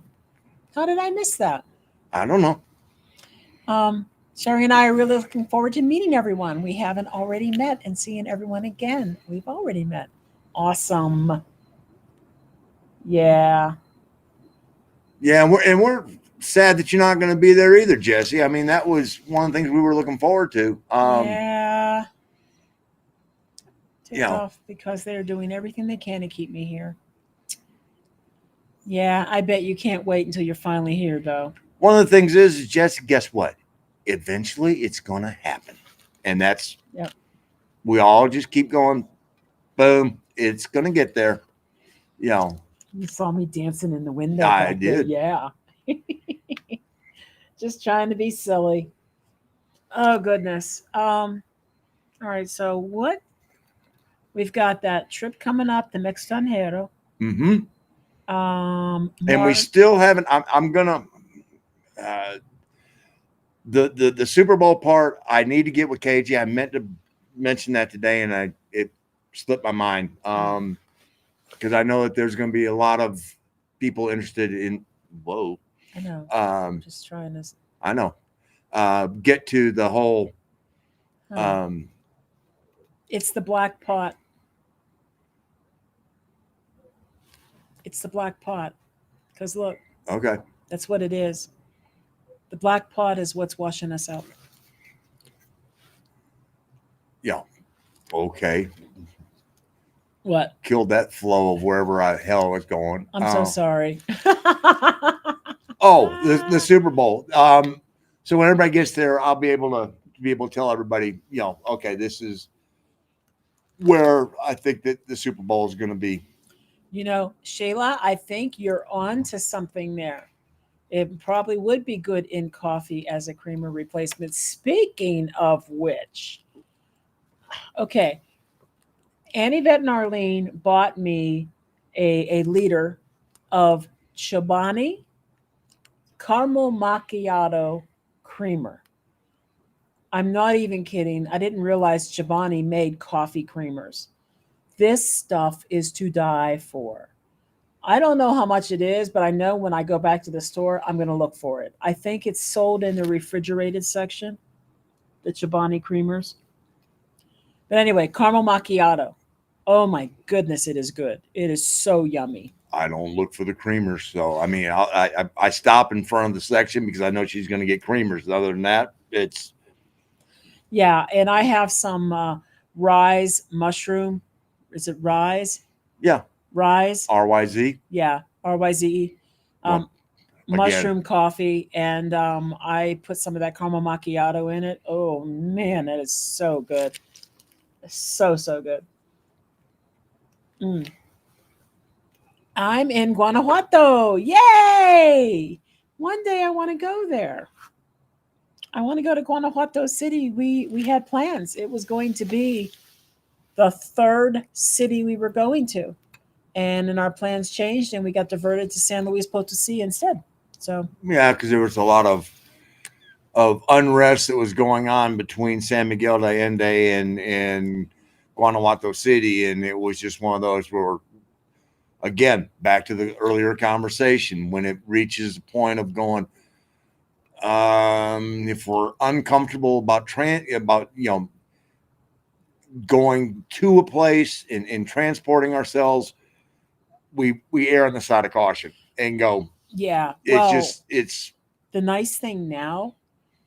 how did I miss that? I don't know. Sherry and I are really looking forward to meeting everyone. We haven't already met and seeing everyone again. We've already met. Awesome. Yeah. Yeah, and we're sad that you're not going to be there either, Jesse. I mean, that was one of the things we were looking forward to. Yeah. You Ticked know, off because they're doing everything they can to keep me here. Yeah, I bet you can't wait until you're finally here, though. one of the things is Jesse. Guess what? Eventually, it's going to happen, and that's Yep. we all just keep going. Boom, it's going to get there. You know, You saw me dancing in the window I back there. did. Yeah. Just trying to be silly. Oh goodness. All right, so what we've got that trip coming up, the Mextranjero. Mm-hmm. And we More still haven't. I'm gonna uh, the Super Bowl part. I need to get with KG. I meant to mention that today, and it slipped my mind. Because I know that there's going to be a lot of people interested in. Whoa. I know. Um, Just trying to I know. Get to the whole. huh. It's the black pot. It's the black pot. Because look, Okay. that's what it is. The black pot is what's washing us out. Yeah. Okay. What? Killed that flow of wherever hell I was going. I'm so sorry. Oh, the Super Bowl. So when everybody gets there, I'll be able to tell everybody, okay, this is where I think that the Super Bowl is going to be. Shayla, I think you're on to something there. It probably would be good in coffee as a creamer replacement. Speaking of which, okay, Annie and Arlene bought me a liter of Chobani caramel macchiato creamer. I'm not even kidding. I didn't realize Chobani made coffee creamers. This stuff is to die for. I don't know how much it is, but I know when I go back to the store, I'm going to look for it. I think it's sold in the refrigerated section, the Chobani creamers. But anyway, caramel macchiato. Oh my goodness, it is good. It is so yummy. I don't look for the creamers, so I mean, I stop in front of the section because I know she's going to get creamers. Other than that, it's Yeah, and I have some rise mushroom. Is it rise? yeah, Rise? RYZ. Yeah, RYZE. Well, Um, mushroom coffee, and I put some of that caramel macchiato in it. Oh man, that is so good. So, so good. Mm. I'm in Guanajuato. Yay! One day I want to go there. I want to go to Guanajuato City. We had plans. It was going to be the third city we were going to. And then our plans changed and we got diverted to San Luis Potosi instead. So yeah, because there was a lot of unrest that was going on between San Miguel de Allende and Guanajuato City, and it was just one of those where, again, back to the earlier conversation, when it reaches the point of going, if we're uncomfortable about going to a place and transporting ourselves, we err on the side of caution and go. yeah, It's the nice thing now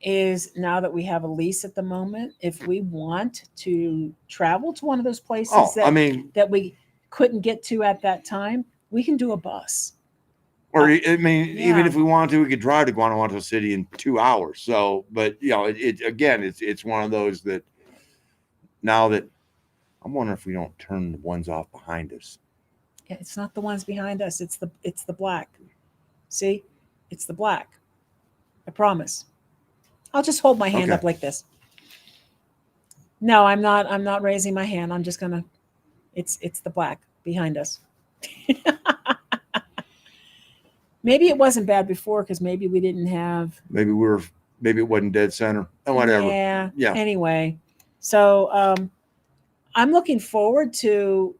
is now that we have a lease at the moment, if we want to travel to one of those places that we couldn't get to at that time, we can do a bus. Or I mean, Yeah. even if we wanted to, we could drive to Guanajuato City in 2 hours. So, but again, it's one of those that now that I'm wondering if we don't turn the ones off behind us. Yeah, it's not the ones behind us. It's the black. See, it's the black. I promise. I'll just hold my hand Okay. up like this. No, I'm not. I'm not raising my hand. I'm just gonna. It's the black behind us. Maybe it wasn't bad before because maybe we didn't have. Maybe it wasn't dead center. And whatever. Yeah. Yeah. Anyway, so I'm looking forward to.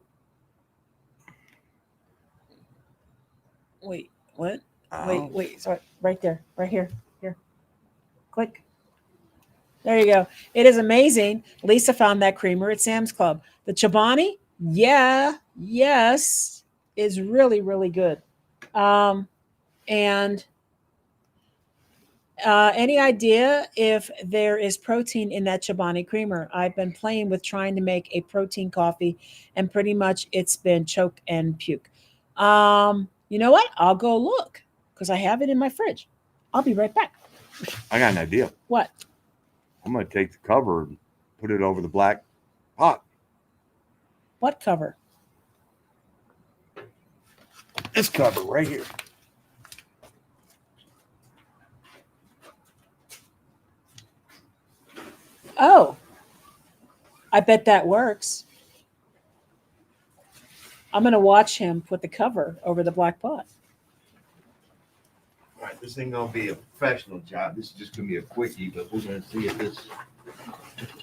Wait, what? Wait. Sorry, right there, right here, here. Click. There you go. It is amazing. Lisa found that creamer at Sam's Club. The Chobani, yes, is really, really good. Um, and any idea if there is protein in that Chobani creamer? I've been playing with trying to make a protein coffee, and pretty much it's been choke and puke. You know what? I'll go look because I have it in my fridge. I'll be right back. I got an idea. What? I'm going to take the cover and put it over the black pot. What cover? This cover right here. Oh, I bet that works. I'm going to watch him put the cover over the black pot. All right, this ain't going to be a professional job. This is just going to be a quickie, but we're going to see if this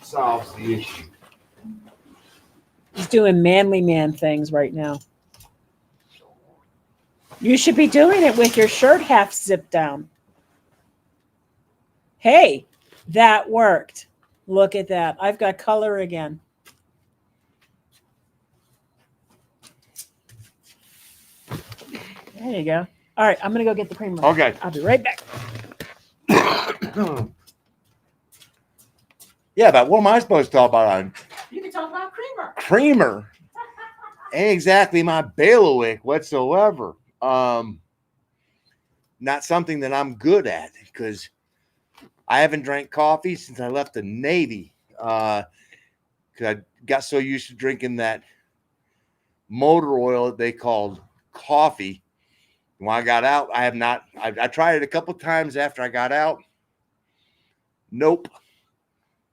solves the issue. He's doing manly man things right now. You should be doing it with your shirt half zipped down. Hey, that worked. Look at that. I've got color again. There you go. All right, I'm going to go get the creamer. Okay. I'll be right back. Yeah, but what am I supposed to talk about? You can talk about creamer. Creamer. Ain't exactly my bailiwick whatsoever. Not something that I'm good at because I haven't drank coffee since I left the Navy. Because I got so used to drinking that motor oil that they called coffee. When I got out, I have not. I tried it a couple times after I got out. Nope.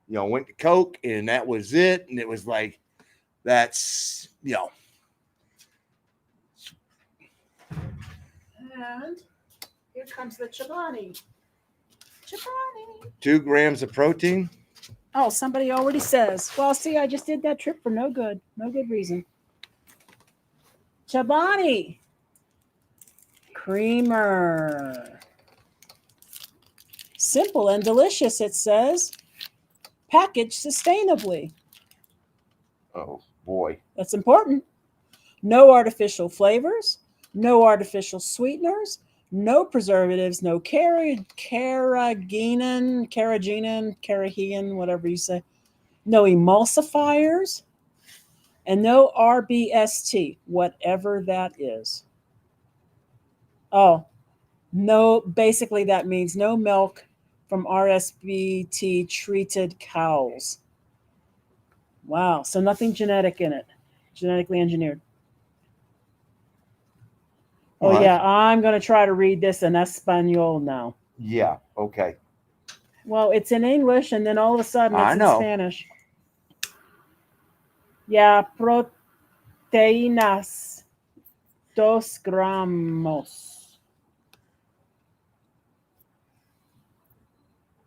Went to Coke and that was it. And it was like, that's. And here comes the Chobani. 2 grams of protein. Oh, somebody already says. Well, see, I just did that trip for no good reason. Chobani creamer. Simple and delicious, it says. Packaged sustainably. Oh, boy. That's important. No artificial flavors, no artificial sweeteners, no preservatives, no carrageenan, whatever you say, no emulsifiers, and no RBST, whatever that is. Oh, no, basically that means no milk from RSBT treated cows. Wow, so nothing genetic in it, genetically engineered. Oh, yeah, I'm going to try to read this in Espanol now. Yeah, okay. Well, it's in English, and then all of a sudden it's in Spanish. Yeah, proteínas 2 gramos.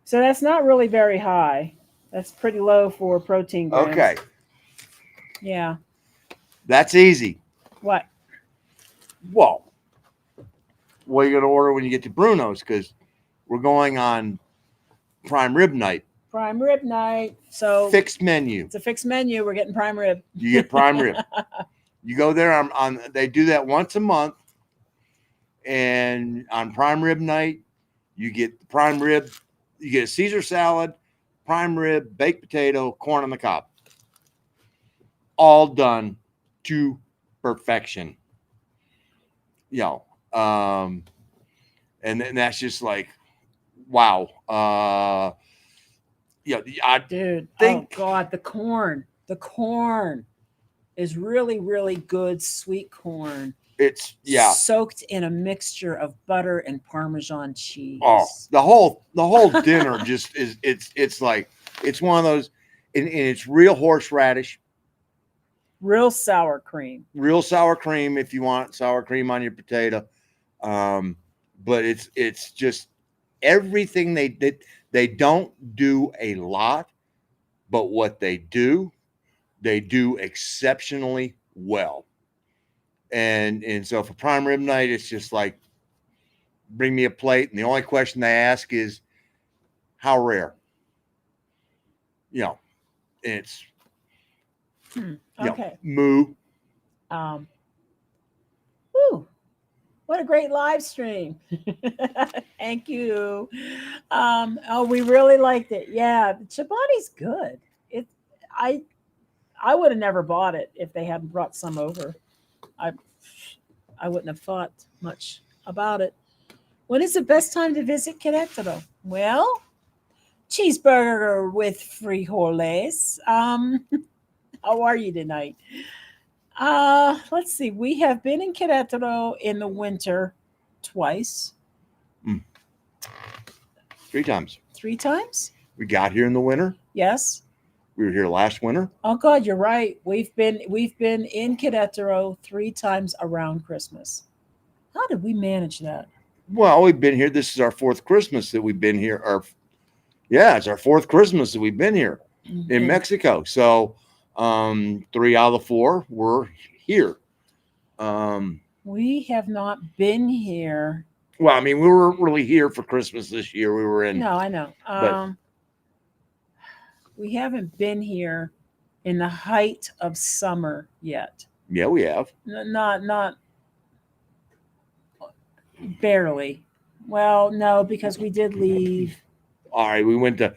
So that's not really very high. That's pretty low for protein grams. Okay. Yeah. That's easy. What? Whoa. What are you going to order when you get to Bruno's? Because we're going on prime rib night. Prime rib night. So fixed menu. It's a fixed menu. We're getting prime rib. You get prime rib. You go there on. They do that once a month, and on prime rib night, you get the prime rib. You get a Caesar salad, prime rib, baked potato, corn on the cob. All done to perfection. And that's just like, wow. Dude, oh God, the corn is really, really good sweet corn. It's soaked in a mixture of butter and Parmesan cheese. Oh, the whole dinner just it's like, it's one of those, and it's real horseradish. Real sour cream. Real sour cream if you want sour cream on your potato. But it's just everything they did. They don't do a lot, but what they do exceptionally well. And so for prime rib night, it's just like bring me a plate, and the only question they ask is how rare. You know, it's Okay. moo. Um, whew, what a great live stream. Thank you. Oh, we really liked it. Yeah, the Chobani's good. It, I, I would have never bought it if they hadn't brought some over. I, I wouldn't have thought much about it. When is the best time to visit Querétaro? Well, cheeseburger with frijoles. How are you tonight? Let's see. We have been in Querétaro in the winter twice, 3 times. 3 times. We got here in the winter. Yes. We were here last winter. Oh God, you're right. We've been in Querétaro 3 times around Christmas. How did we manage that? Well, we've been here. This is our 4th Christmas that we've been here. It's our 4th Christmas that we've been here in Mexico. So 3 out of the 4 were here. We have not been here. Well, I mean, we weren't really here for Christmas this year. We were in. No, I know. We haven't been here in the height of summer yet. Yeah, we have. Not barely. Well, no, because we did leave. All right, we went to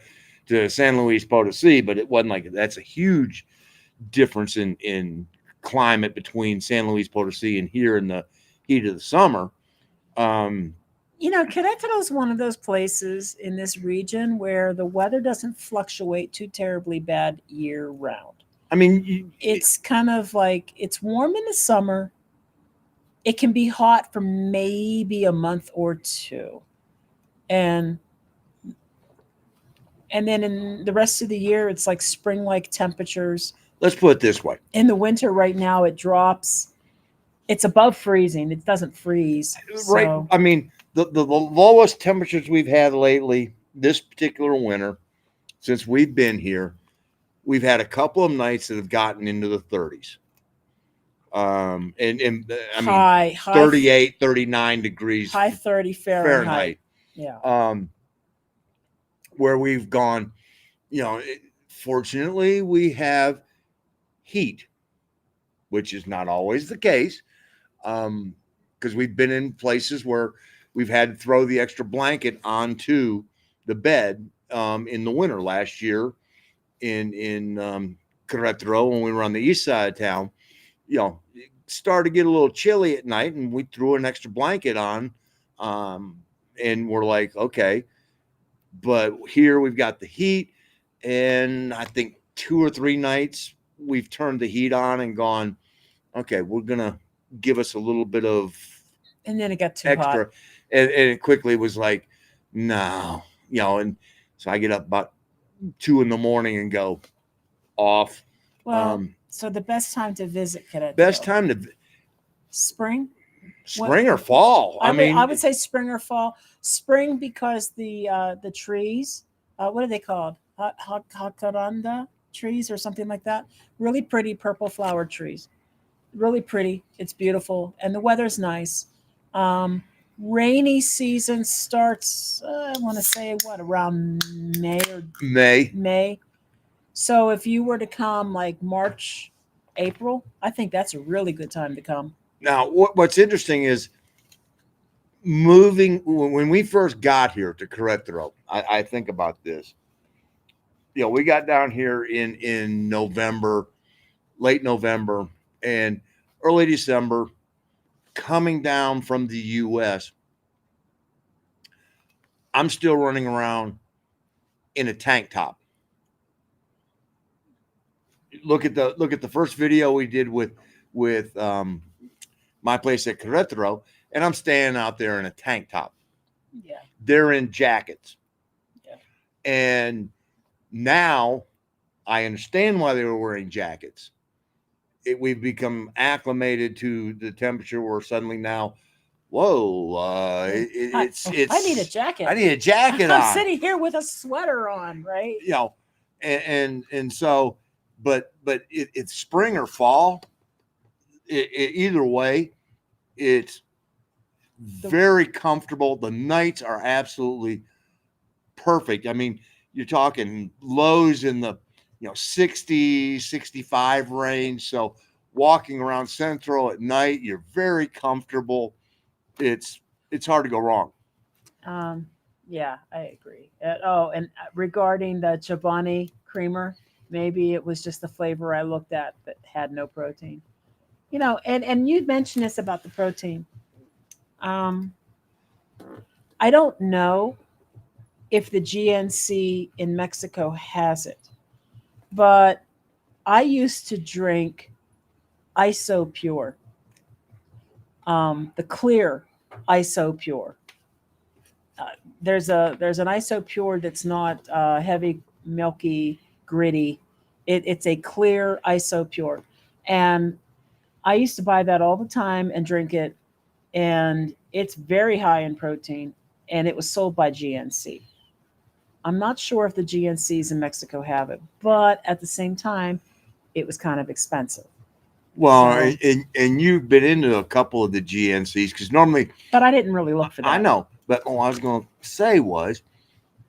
San Luis Potosi, but it wasn't like that's a huge difference in climate between San Luis Potosi and here in the heat of the summer. Querétaro is one of those places in this region where the weather doesn't fluctuate too terribly bad year round. I mean, it's kind of like it's warm in the summer. It can be hot for maybe a month or two. And then in the rest of the year, it's like spring-like temperatures. Let's put it this way. In the winter right now, it drops. It's above freezing. It doesn't freeze. Right. So. I mean, the lowest temperatures we've had lately, this particular winter, since we've been here, we've had a couple of nights that have gotten into the 30s. And I mean, high 38, 39 degrees. High 30 Fahrenheit. Yeah. Where we've gone, fortunately, we have heat, which is not always the case. Because we've been in places where we've had to throw the extra blanket onto the bed in the winter. Last year in Querétaro, when we were on the east side of town, it started to get a little chilly at night, and we threw an extra blanket on, and we're like, okay. But here we've got the heat, and I think 2 or 3 nights we've turned the heat on and gone, okay, we're going to give us a little bit of and then it got too extra hot. And it quickly was like, no, and so I get up about 2 in the morning and go off. Well, so the best time to visit Querétaro. Best time to spring or fall. I would say spring or fall. Spring because the trees, what are they called? Jacaranda trees or something like that. Really pretty purple flowered trees. Really pretty. It's beautiful, and the weather's nice. Rainy season starts. I want to say around May. So if you were to come like March, April, I think that's a really good time to come. Now, what's interesting is moving when we first got here to Querétaro. I think about this. We got down here in November, late November, and early December, coming down from the U.S. I'm still running around in a tank top. Look at the first video we did with my place at Querétaro, and I'm standing out there in a tank top. Yeah. They're in jackets. Yeah. And now I understand why they were wearing jackets. we've become acclimated to the temperature where suddenly now, whoa, I need a jacket. I need a jacket I'm on. sitting here with a sweater on, right? You know, and so, but it's spring or fall. Either way, it's very comfortable. The nights are absolutely perfect. I mean, you're talking lows in the 60, 65 range. So walking around Central at night, you're very comfortable. It's hard to go wrong. Yeah, I agree. And regarding the Chobani creamer, maybe it was just the flavor I looked at that had no protein. And you mentioned this about the protein. Um, I don't know if the GNC in Mexico has it, but I used to drink ISO Pure, the clear ISO Pure. Uh, there's an ISO Pure that's not heavy, milky, gritty. It's a clear ISO Pure, and I used to buy that all the time and drink it, and it's very high in protein, and it was sold by GNC. I'm not sure if the GNCs in Mexico have it, but at the same time, it was kind of expensive. Well, So, and you've been into a couple of the GNCs because normally but I didn't really look for I that. know, but what I was going to say was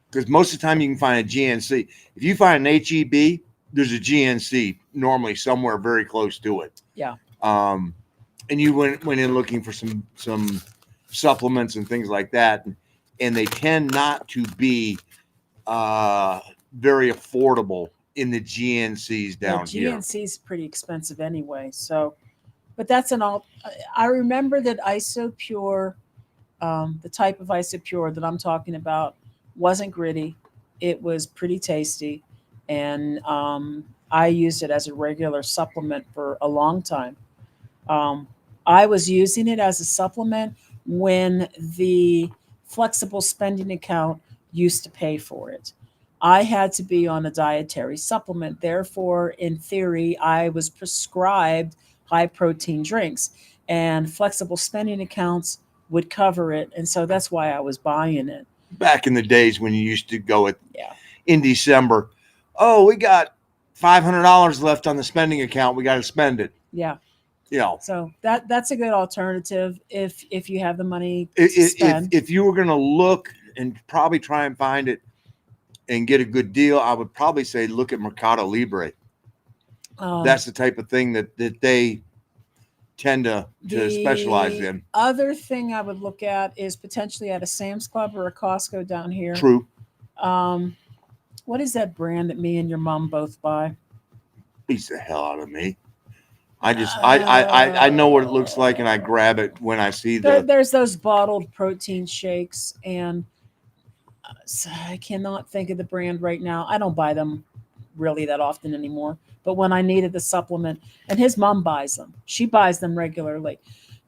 because most of the time you can find a GNC. If you find an HEB, there's a GNC normally somewhere very close to it. Yeah. Um, and you went in looking for some supplements and things like that, and they tend not to be very affordable in the GNCs Yeah, down here. GNC is pretty expensive anyway. So, but that's an all. I remember that Isopure, the type of Isopure that I'm talking about, wasn't gritty. It was pretty tasty, and I used it as a regular supplement for a long time. Um, I was using it as a supplement when the flexible spending account used to pay for it. I had to be on a dietary supplement. Therefore, in theory, I was prescribed high protein drinks, and flexible spending accounts would cover it. And so that's why I was buying it. Back in the days when you used to go Yeah. in December, oh, we got $500 left on the spending account. We got to spend it. Yeah. You So that's a good alternative if you have the money to if spend. if you were going to look and probably try and find it and get a good deal, I would probably say look at Mercado Libre. That's the type of thing that they tend to specialize in. Other thing I would look at is potentially at a Sam's Club or a Costco down here. True. What is that brand that me and your mom both buy? Beats the hell out of me. I know what it looks like, and I grab it when I see there's those bottled protein shakes, and I cannot think of the brand right now. I don't buy them really that often anymore. But when I needed the supplement, and his mom buys them, she buys them regularly,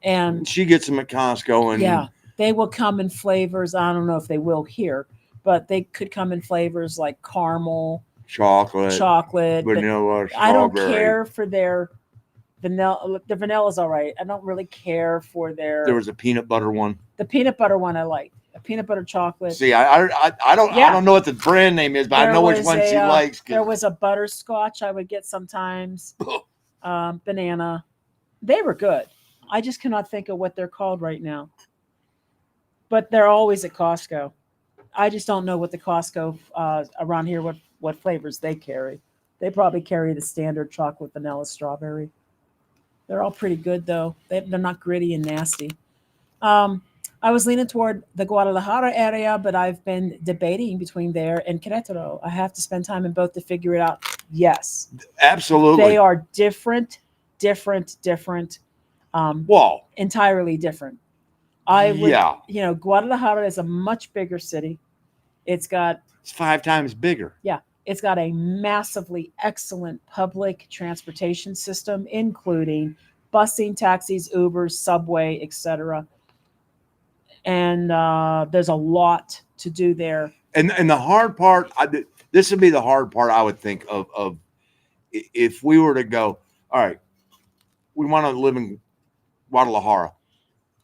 and she gets them at Costco, and yeah, they will come in flavors. I don't know if they will here, but they could come in flavors like caramel, chocolate, vanilla, strawberry. I don't care for their vanilla. The vanilla's all right. I don't really care for their. There was a peanut butter one. The peanut butter one I like. A peanut butter chocolate. See, I don't know what the brand name is, but I know which one she likes. There was a butterscotch I would get sometimes. Banana. They were good. I just cannot think of what they're called right now. But they're always at Costco. I just don't know what the Costco around here what flavors they carry. They probably carry the standard chocolate, vanilla, strawberry. They're all pretty good though. They're not gritty and nasty. I was leaning toward the Guadalajara area, but I've been debating between there and Querétaro. I have to spend time in both to figure it out. Yes, absolutely. They are different. Well, entirely different. Guadalajara is a much bigger city. It's 5 times bigger. Yeah, it's got a massively excellent public transportation system, including busing, taxis, Ubers, subway, etc. And there's a lot to do there. And the hard part, this would be the hard part I would think of if we were to go, all right, we want to live in Guadalajara.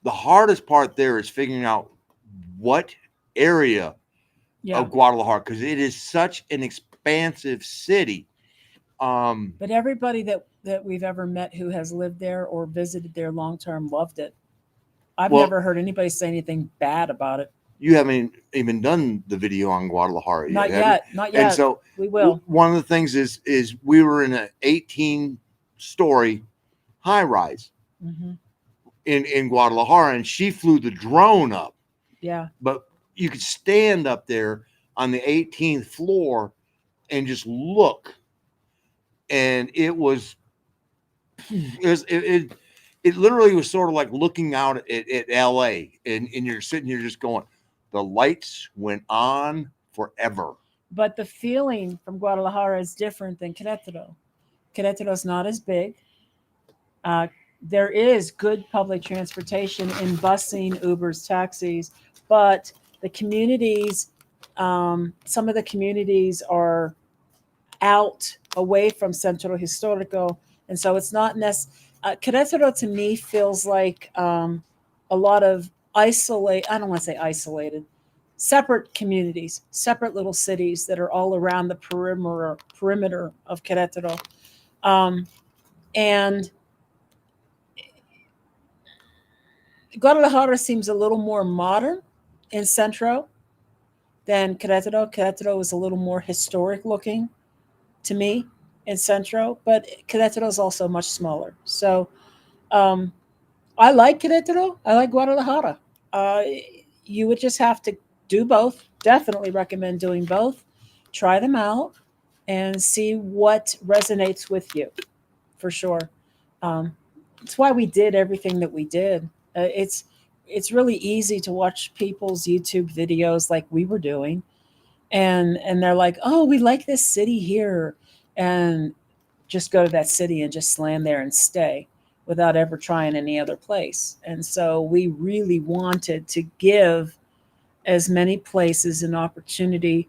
The hardest part there is figuring out what area Yeah. of Guadalajara, because it is such an expansive city. But everybody that we've ever met who has lived there or visited there long term loved it. I've Well, never heard anybody say anything bad about it. you haven't even done the video on Guadalajara Not yet, have you? yet. Not yet. And so we will. one of the things is we were in an 18-story high rise Hmm. in Guadalajara, and she flew the drone up. Yeah. But you could stand up there on the 18th floor and just look, and it literally was sort of like looking out at LA, and you're sitting here just going, the lights went on forever. But the feeling from Guadalajara is different than Querétaro. Querétaro is not as big. Uh, there is good public transportation in busing, Ubers, taxis, but the communities, some of the communities are out away from Centro Histórico, and so it's not necessary. Querétaro to me feels like a lot of isolate. I don't want to say isolated, separate communities, separate little cities that are all around the perimeter of Querétaro, um, and Guadalajara seems a little more modern in Centro than Querétaro. Querétaro is a little more historic looking to me in Centro, but Querétaro is also much smaller. So um, I like Querétaro. I like Guadalajara. Uh, you would just have to do both. Definitely recommend doing both. Try them out and see what resonates with you for sure. Um, it's why we did everything that we did. It's really easy to watch people's YouTube videos like we were doing, and they're like, "Oh, we like this city here," and just go to that city and just land there and stay without ever trying any other place. And so we really wanted to give as many places an opportunity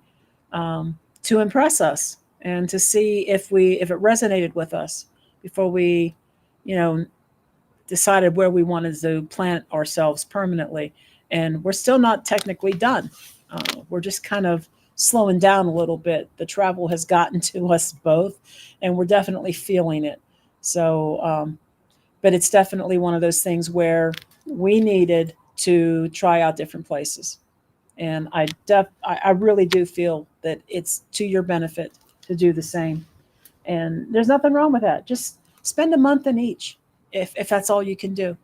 to impress us and to see if it resonated with us before we, you know, decided where we wanted to plant ourselves permanently. And we're still not technically done. We're just kind of slowing down a little bit. The travel has gotten to us both, and we're definitely feeling it. So, but it's definitely one of those things where we needed to try out different places. And I really do feel that it's to your benefit to do the same. And there's nothing wrong with that. Just spend a month in each, if that's all you can do.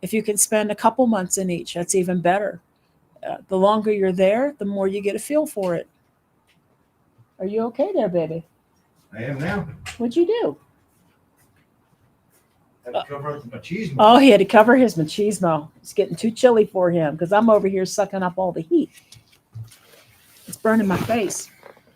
If you can spend a couple months in each, that's even better. The longer you're there, the more you get a feel for it. Are you okay there, baby? I am now. What'd you do? Had to cover up the machismo. Oh, he had to cover his machismo. It's getting too chilly for him because I'm over here sucking up all the heat. It's burning my face.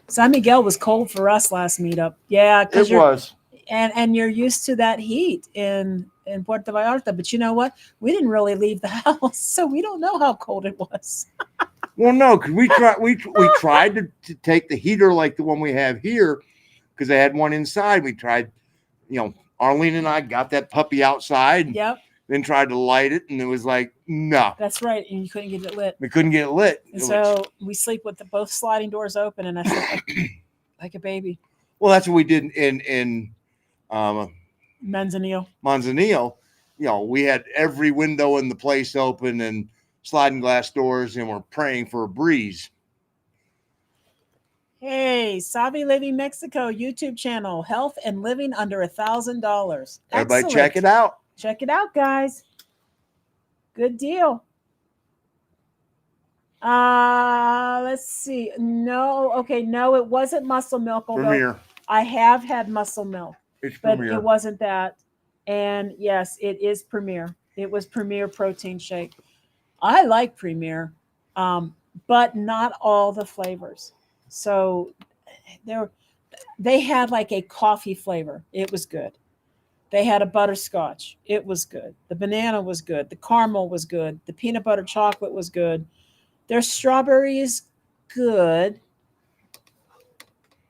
San Miguel was cold for us last meetup. Yeah, because It was. And you're used to that heat in Puerto Vallarta. But you know what? We didn't really leave the house, so we don't know how cold it was. Well, no, because we tried to take the heater like the one we have here, because they had one inside. We tried, Arlene and I got that puppy outside. Yep. Then tried to light it, and it was like, no. That's right, and you couldn't get it lit. We couldn't get it lit. And so we sleep with both sliding doors open, and I sleep like a baby. Well, that's what we did in Manzanillo. We had every window in the place open and sliding glass doors, and we're praying for a breeze. Hey, Savi Living Mexico YouTube channel, health and living under $1,000. Everybody check it out. Check it out, guys. Good deal. Let's see. No, it wasn't muscle milk. Premier. I have had muscle milk. It's but Premier. It wasn't that. And yes, it is Premier. It was Premier protein shake. I like Premier, but not all the flavors. So they had like a coffee flavor. It was good. They had a butterscotch. It was good. The banana was good. The caramel was good. The peanut butter chocolate was good. Their strawberry is good.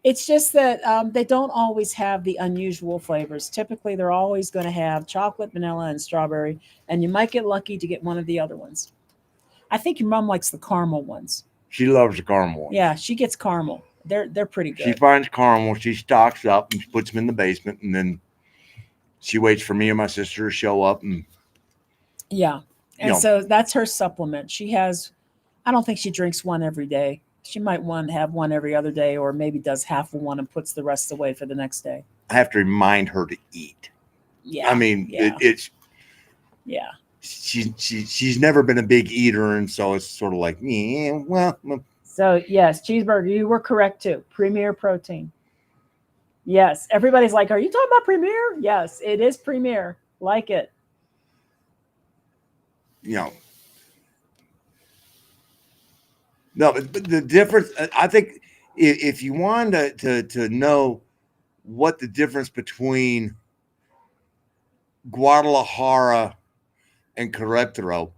It's just that they don't always have the unusual flavors. Typically, they're always going to have chocolate, vanilla, and strawberry, and you might get lucky to get one of the other ones. I think your mom likes the caramel ones. She loves the caramel ones. Yeah, she gets caramel. They're pretty She good. finds caramel, she stocks up and puts them in the basement, and then she waits for me and my sister to show up, and Yeah, you and know, so that's her supplement. She has. I don't think she drinks one every day. She might have one every other day, or maybe does half of one and puts the rest away for the next day. I have to remind her to eat. I Yeah, mean, yeah, it's yeah. she's never been a big eater, and so it's sort of like, yeah, well, So yes, cheeseburger. You were correct too. Premier protein. Yes, everybody's like, "Are you talking about Premier?" Yes, it is Premier. Like it. you know, no, but the difference, I think, if you wanted to know what the difference between Guadalajara and Querétaro,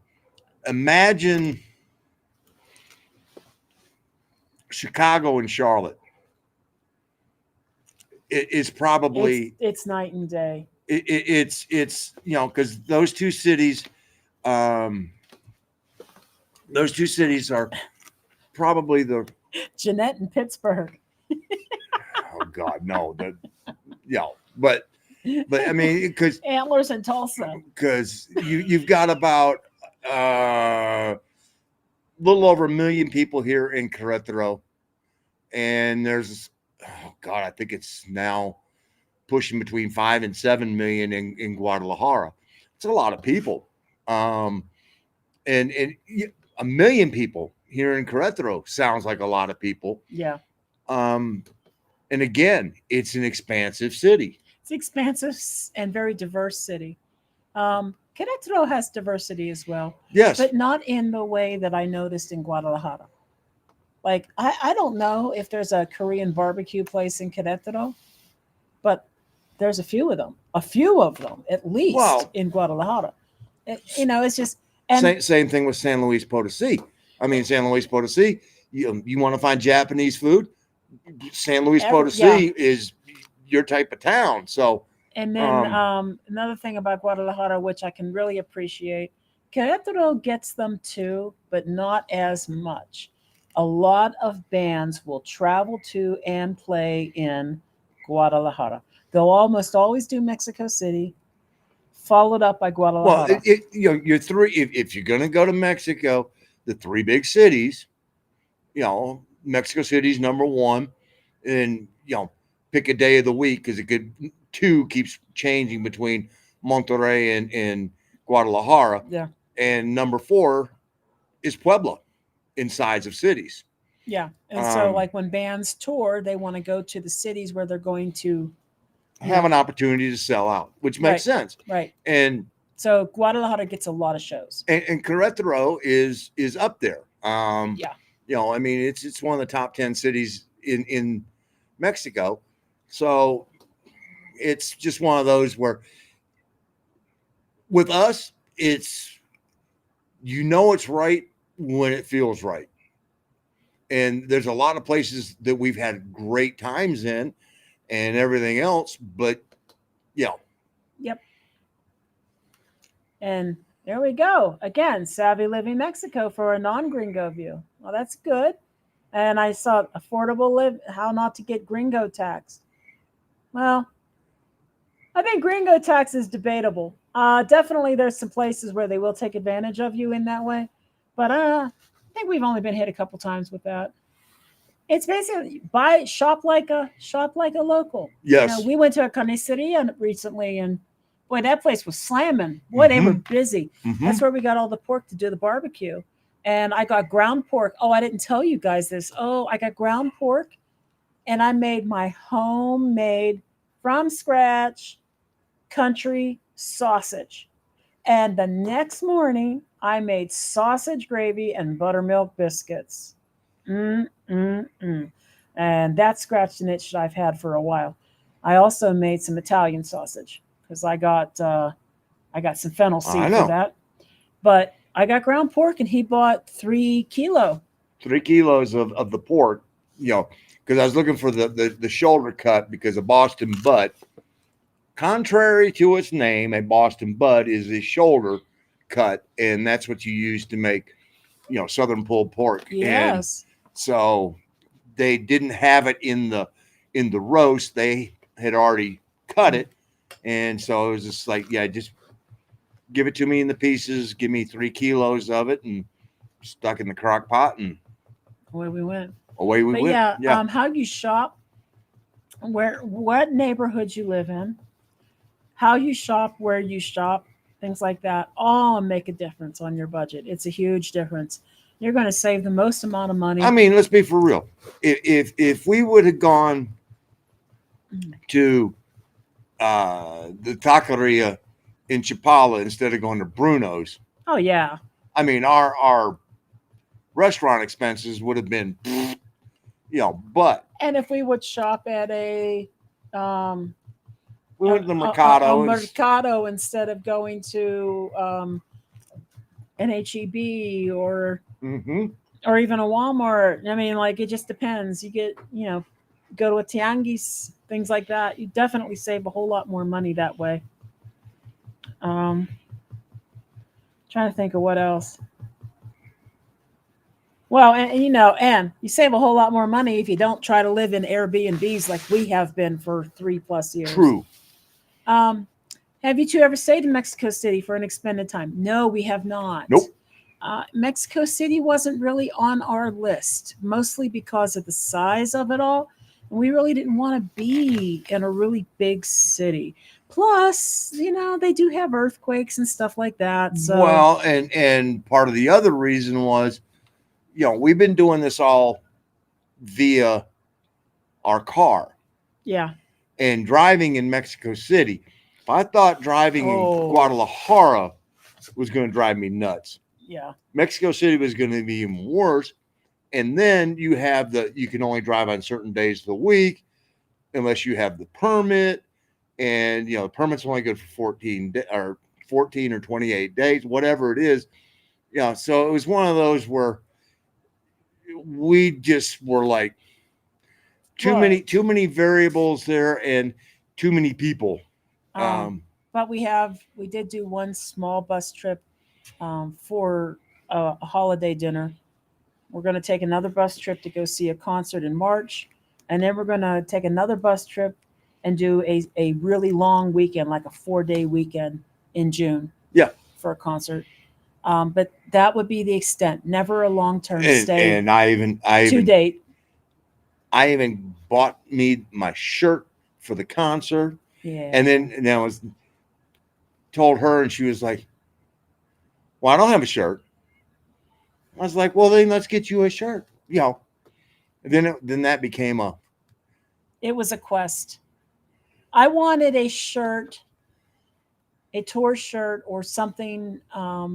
imagine Chicago and Charlotte. It's probably It's night and day. it's because um, those two cities are probably the Jeanette and Pittsburgh. oh god no the but I mean Antlers and Tulsa. because you've got about a little over 1 million people here in Querétaro, and there's oh god I think it's now pushing between 5 and 7 million in Guadalajara. It's a lot of people, and 1 million people here in Querétaro sounds like a lot of people. Yeah. And again, it's an expansive city. It's expansive and very diverse city. Querétaro has diversity as well, Yes. but not in the way that I noticed in Guadalajara. Like, I don't know if there's a Korean barbecue place in Querétaro, but there's a few of them at least Well, in Guadalajara. It's just and same thing with San Luis Potosi. I mean, San Luis Potosi, you want to find Japanese food, San Luis Potosi is your type of town. So, and then another thing about Guadalajara, which I can really appreciate, Querétaro gets them too, but not as much. A lot of bands will travel to and play in Guadalajara. They'll almost always do Mexico City, followed up by Guadalajara. Well, you're three. If you're going to go to Mexico, the three big cities, Mexico City's number one, and pick a day of the week because two keeps changing between Monterrey and Guadalajara. Yeah. And number four is Puebla in size of cities. Yeah. And so like when bands tour, they want to go to the cities where they're going to have an opportunity to sell out, which makes sense. Right. And so Guadalajara gets a lot of shows. And Querétaro is up there. Yeah. I mean, it's one of the top 10 cities in Mexico. So it's just one of those where with us, it's right when it feels right. And there's a lot of places that we've had great times in and everything else, but Yep. And there we go. Again, Savvy Living Mexico for a non-gringo view. Well, that's good. And I saw affordable how not to get gringo taxed. Well, I think gringo tax is debatable. Definitely there's some places where they will take advantage of you in that way. But I think we've only been hit a couple times with that. It's basically shop like a local. yes, we went to a carniceria recently, and boy, that place was slamming. Boy, they were busy. That's where we got all the pork to do the barbecue. And I got ground pork. Oh, I didn't tell you guys this. Oh, I got ground pork, and I made my homemade from scratch country sausage. And the next morning, I made sausage gravy and buttermilk biscuits. And that scratched an itch that I've had for a while. I also made some Italian sausage because I got some fennel seed for that. But I got ground pork, and he bought 3 kilos. 3 kilos of the pork you know, because I was looking for the shoulder cut because a Boston butt, contrary to its name, a Boston butt is a shoulder cut, and that's what you use to make, southern pulled pork. And Yes. so they didn't have it in the roast. They had already cut it, and so it was just like, yeah, just give it to me in the pieces. Give me 3 kilos of it, and stuck in the crock pot, and Away we went. away we But went. yeah, Yeah. how you shop, what neighborhoods you live in, how you shop, where you shop, things like that, all make a difference on your budget. It's a huge difference. You're going to save the most amount of I money. mean, let's be for real. If we would have gone to the taqueria in Chapala instead of going to Bruno's, Oh yeah. I mean, our restaurant expenses would have been, but And if we would shop at um, we went to the a Mercado. mercado instead of going to an HEB Mm-hmm. or even a Walmart. I mean, like it just depends. You get, go to a tianguis, things like that. You definitely save a whole lot more money that way. Um, Trying to think of what else. Well, and you save a whole lot more money if you don't try to live in Airbnbs like we have been for 3+ years. True. Um, have you two ever stayed in Mexico City for an extended time? No, we have not. Nope. Mexico City wasn't really on our list, mostly because of the size of it all. And we really didn't want to be in a really big city. Plus, they do have earthquakes and stuff like that. So, Well, and part of the other reason was, we've been doing this all via our car yeah. and driving in Mexico City. If I thought driving in Oh, Guadalajara was going to drive me nuts, yeah. Mexico City was going to be even worse. And then you have you can only drive on certain days of the week unless you have the permit. And, the permit's only good for 14 or 28 days, whatever it is. So it was one of those where we just were like, too many variables there and too many people. But we did do one small bus trip for a holiday dinner. We're going to take another bus trip to go see a concert in March, and then we're going to take another bus trip and do a really long weekend, like a 4-day weekend in June. Yeah. For a concert. But that would be the extent. Never a long-term and, stay. and I even date. I even bought me my shirt for the concert. Yeah. And I was told her, and she was like, "Well, I don't have a shirt." I was like, "Well, then let's get you a shirt." And then that became It was a quest. I wanted a shirt, a tour shirt, or something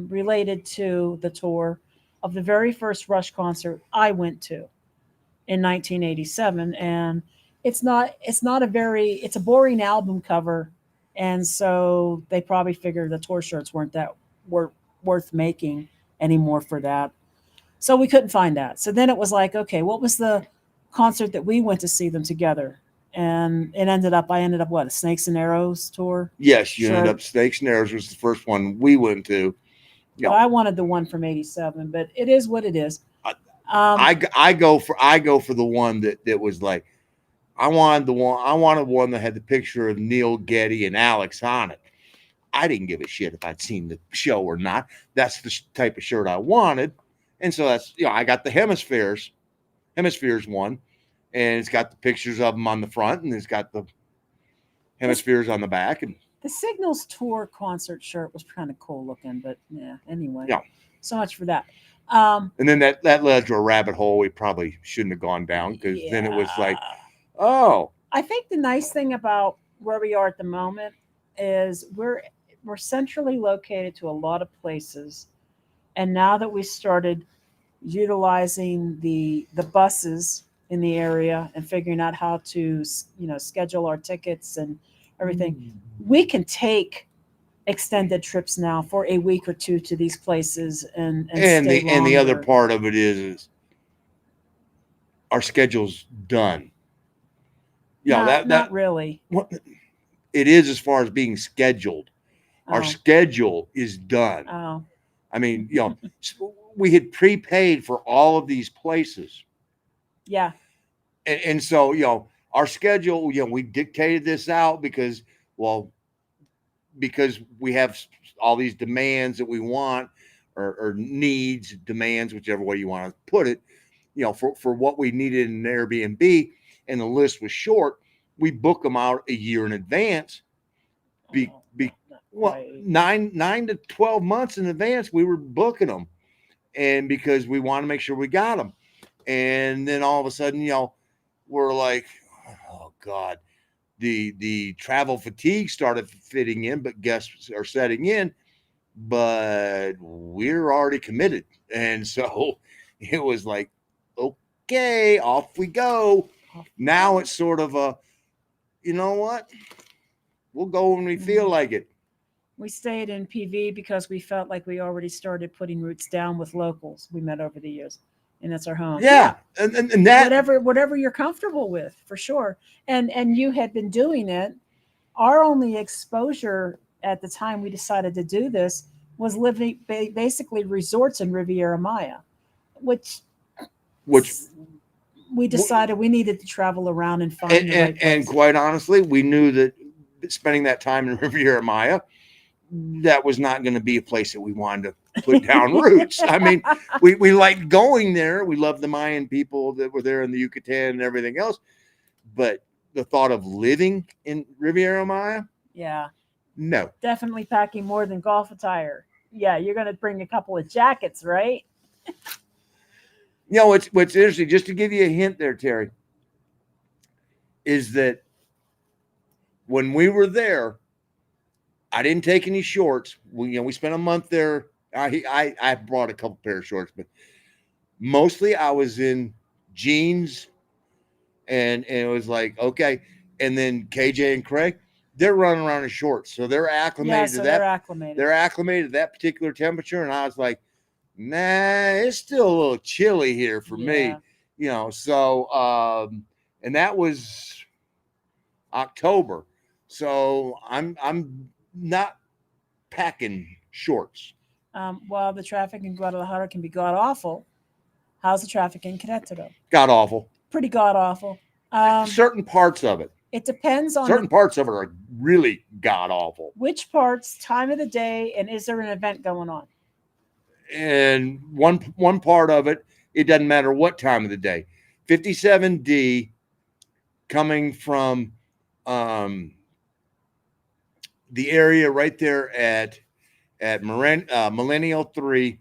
related to the tour of the very first Rush concert I went to in 1987, and it's a boring album cover, and so they probably figured the tour shirts weren't that were worth making anymore for that. So we couldn't find that. So then it was like, okay, what was the concert that we went to see them together? And I ended up what, a Snakes and Arrows tour? yes, you ended up Snakes and Arrows was the first one we went to. Well, I wanted the one from '87, but it is what it is. I go for the one that was like, I wanted one that had the picture of Neil Getty and Alex on it. I didn't give a shit if I'd seen the show or not. That's the type of shirt I wanted. And so that's, I got the Hemispheres one, and it's got the pictures of them on the front, and it's got the Hemispheres on the back. And the Signals tour concert shirt was kind of cool looking, but yeah, anyway. Yeah. So much for that. And then that led to a rabbit hole we probably shouldn't have gone down, because then it was like, oh. I think the nice thing about where we are at the moment is we're centrally located to a lot of places, and now that we started utilizing the buses in the area and figuring out how to schedule our tickets and everything, we can take extended trips now for a week or two to these places and the other part of it is our schedule's done. Not really. What it is as far as being scheduled. Our Oh, schedule is done. oh, I mean, we had prepaid for all of these places. yeah, And so, our schedule, we dictated this out well, because we have all these demands that we want or needs, demands, whichever way you want to put it, for what we needed in an Airbnb, and the list was short. We book them out a year in advance. Be, oh, be not well, quite. 9 to 12 months in advance, we were booking them, and because we want to make sure we got them. And then all of a sudden, we're like, oh God, the travel fatigue started fitting in, but guests are setting in, but we're already committed. And so it was like, okay, off we go. Off we Now go. it's sort of you know what? We'll go when we feel Mm. like it. We stayed in PV because we felt like we already started putting roots down with locals we met over the years, and that's our home. Yeah, Yeah. And that, whatever you're comfortable with, for sure. And you had been doing it. Our only exposure at the time we decided to do this was living basically resorts in Riviera Maya, which which, we decided we needed to travel around and find and, the and, right and place. quite honestly, we knew that spending that time in Riviera Maya, that was not going to be a place that we wanted to put down roots. I mean, we liked going there. We loved the Mayan people that were there in the Yucatan and everything else. But the thought of living in Riviera Maya, Yeah, no. definitely packing more than golf attire. Yeah, you're going to bring a couple of jackets, right? What's interesting, just to give you a hint there, Terry, is that when we were there, I didn't take any shorts. We spent a month there. I brought a couple pair of shorts, but mostly I was in jeans, and it was like, okay. And then KJ and Craig, they're running around in shorts, so they're Yeah, acclimated to so they're that. acclimated. They're acclimated to that particular temperature, and I was like, nah, it's still a little chilly here for Yeah. me, So, and that was October, so I'm not packing shorts. While the traffic in Guadalajara can be god awful, how's the traffic in Querétaro? God awful. Pretty god awful. Um, Certain parts of it, it depends on certain parts of it are really god awful. which parts, time of the day, and is there an event going on? And one part of it, it doesn't matter what time of the day. 57D coming from um, the area right there at Millennial 3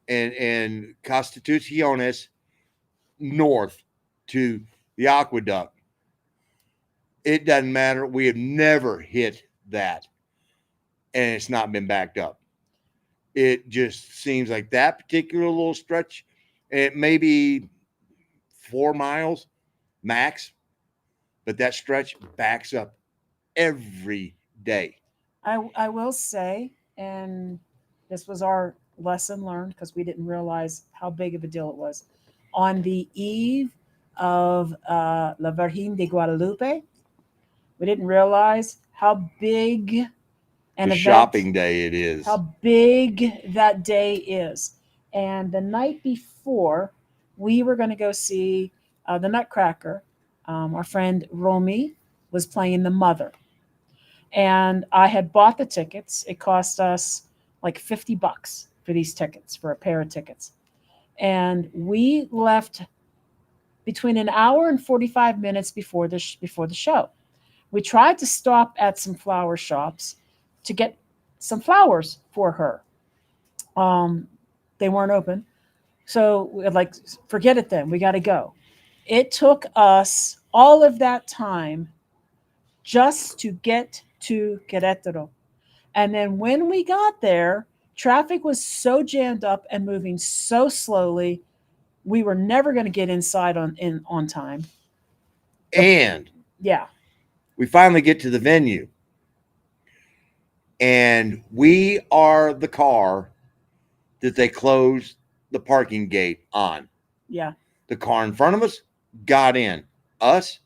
and Constituciones north to the aqueduct. It doesn't matter. We have never hit that, and it's not been backed up. It just seems like that particular little stretch, it may be 4 miles max, but that stretch backs up every day. I will say, and this was our lesson learned because we didn't realize how big of a deal it was. On the eve of La Virgen de Guadalupe, we didn't realize how big an The event, shopping day it is. how big that day is. And the night before, we were going to go see the Nutcracker. Our friend Romy was playing the mother. And I had bought the tickets. It cost us like $50 for these tickets, for a pair of tickets. And we left between an hour and 45 minutes before the show. We tried to stop at some flower shops to get some flowers for her. Um, they weren't open. So we were like, forget it then. We got to go. It took us all of that time just to get to Querétaro. And then when we got there, traffic was so jammed up and moving so slowly, we were never going to get inside on time. The, And yeah, we finally get to the venue, and we are the car that they closed the parking gate on. yeah. The car in front of us got in. Us,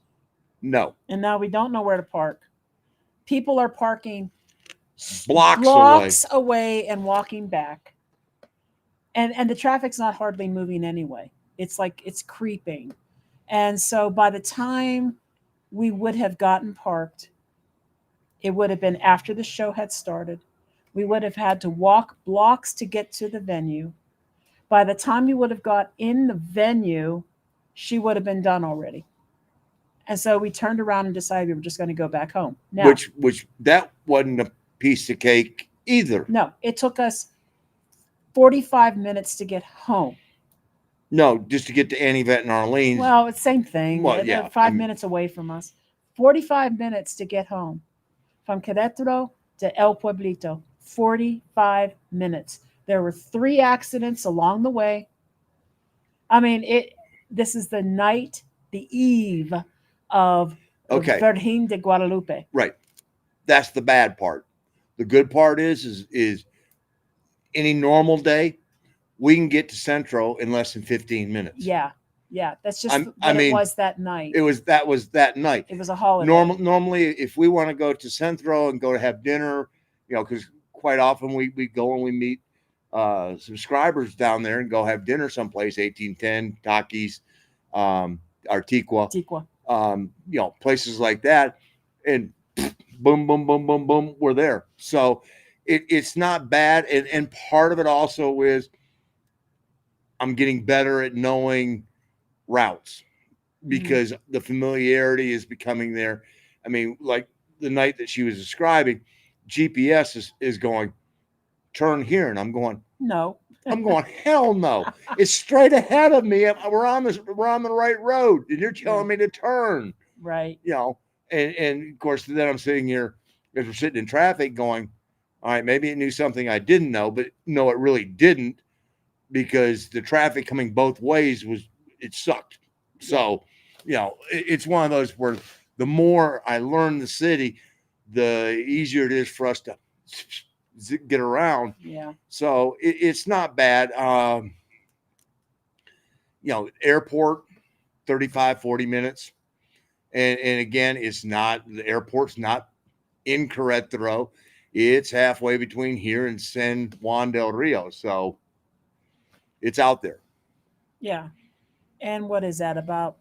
no. And now we don't know where to park. People are parking Blocks away. blocks away and walking back. And the traffic's not hardly moving anyway. It's like it's creeping. And so by the time we would have gotten parked, it would have been after the show had started. We would have had to walk blocks to get to the venue. By the time you would have got in the venue, she would have been done already. And so we turned around and decided we were just going to go back home. Now, Which that wasn't a piece of cake either. no, it took us 45 minutes to get home. No, just to get to Annie Vet and Arlene's. Well, it's the same thing. Well, They're yeah, 5 minutes away from us. 45 minutes to get home from Querétaro to El Pueblito. 45 minutes. There were 3 accidents along the way. I mean, this is the night, the eve of the Okay. Virgen de Guadalupe. Right. That's the bad part. The good part is any normal day, we can get to Centro in less than 15 minutes. Yeah. Yeah. That's just I what mean, it was that night. That was that night. It was a holiday. Normally, if we want to go to Centro and go to have dinner, because quite often we go and we meet subscribers down there and go have dinner someplace, 1810, Takis, Artiqua, places like that. And boom, boom, boom, boom, boom, we're there. So it's not bad. And part of it also is I'm getting better at knowing routes because the familiarity is becoming there. I mean, like the night that she was describing, GPS is going, turn here. And I'm going, no. I'm going, hell no. It's straight ahead of me. We're on the right road. And you're telling me to turn. Right. And of course, then I'm sitting here as we're sitting in traffic going, all right, maybe it knew something I didn't know, but no, it really didn't, because the traffic coming both ways it sucked. So, it's one of those where the more I learn the city, the easier it is for us to get around. Yeah. So it's not bad. Airport, 35, 40 minutes. And again, the airport's not in Querétaro. It's halfway between here and San Juan del Rio. So it's out there. Yeah. And what is that, about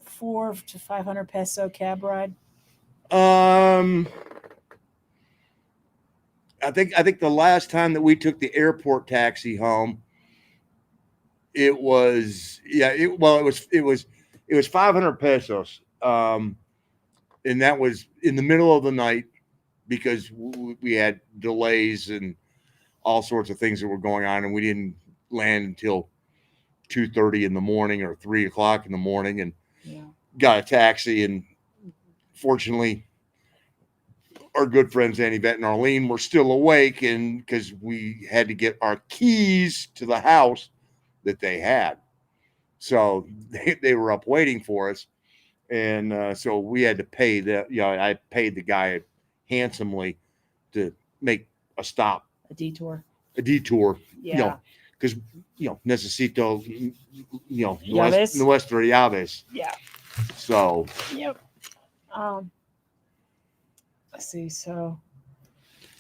400 to 500 peso cab ride? I think the last time that we took the airport taxi home, it was 500 pesos. And that was in the middle of the night because we had delays and all sorts of things that were going on, and we didn't land until 2:30 in the morning or 3 o'clock in the morning, and got a taxi. And fortunately, our good friends Annie Vet and Arlene were still awake, and because we had to get our keys to the house that they had, so they were up waiting for us. And so we had to pay I paid the guy handsomely to make a stop, a detour. Yeah. Because necesito Llaves. nuestra llaves. Yeah. So. Yep. Let's see. So,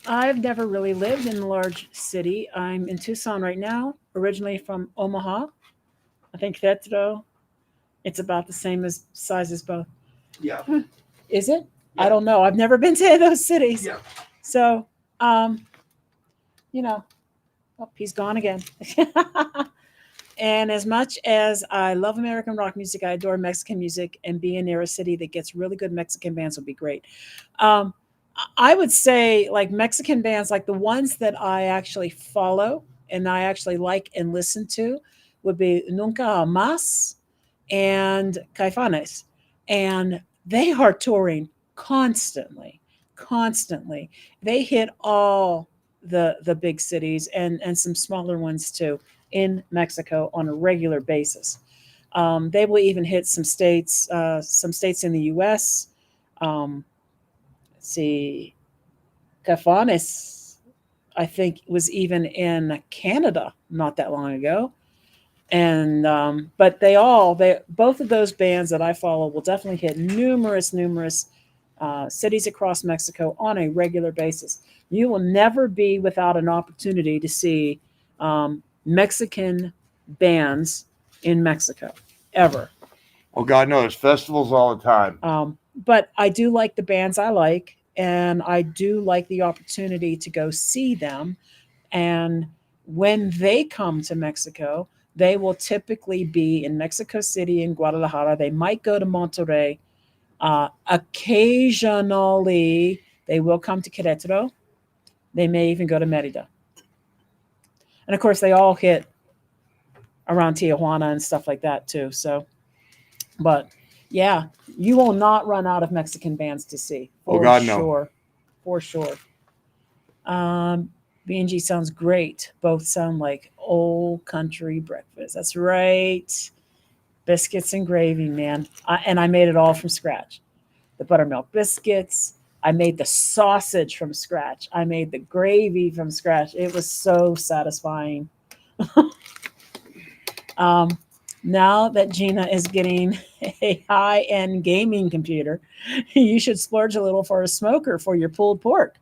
I've never really lived in a large city. I'm in Tucson right now. Originally from Omaha. I think Querétaro. It's about the same size as both. Yeah. Is it? Yeah. I don't know. I've never been to those cities. Yeah. So, he's gone again. And as much as I love American rock music, I adore Mexican music, and being near a city that gets really good Mexican bands would be great. I would say, like, Mexican bands, like the ones that I actually follow and I actually like and listen to, would be Nunca Más and Caifanes. And they are touring constantly. They hit all the big cities and some smaller ones too in Mexico on a regular basis. They will even hit some states in the U.S. Let's see, Caifanes, I think, was even in Canada not that long ago. And but both of those bands that I follow will definitely hit numerous cities across Mexico on a regular basis. You will never be without an opportunity to see Mexican bands in Mexico, ever. Oh God, no, there's festivals all the time. But I do like the bands I like, and I do like the opportunity to go see them. And when they come to Mexico, they will typically be in Mexico City and Guadalajara. They might go to Monterrey. Occasionally, they will come to Querétaro. They may even go to Merida. And of course, they all hit around Tijuana and stuff like that too. So, but yeah, you will not run out of Mexican bands to see Oh for God, no. sure, for sure. Um, B&G sounds great. Both sound like old country breakfast. That's right. Biscuits and gravy, man. And I made it all from scratch. The buttermilk biscuits. I made the sausage from scratch. I made the gravy from scratch. It was so satisfying. um, now that Gina is getting a high end gaming computer, you should splurge a little for a smoker for your pulled pork.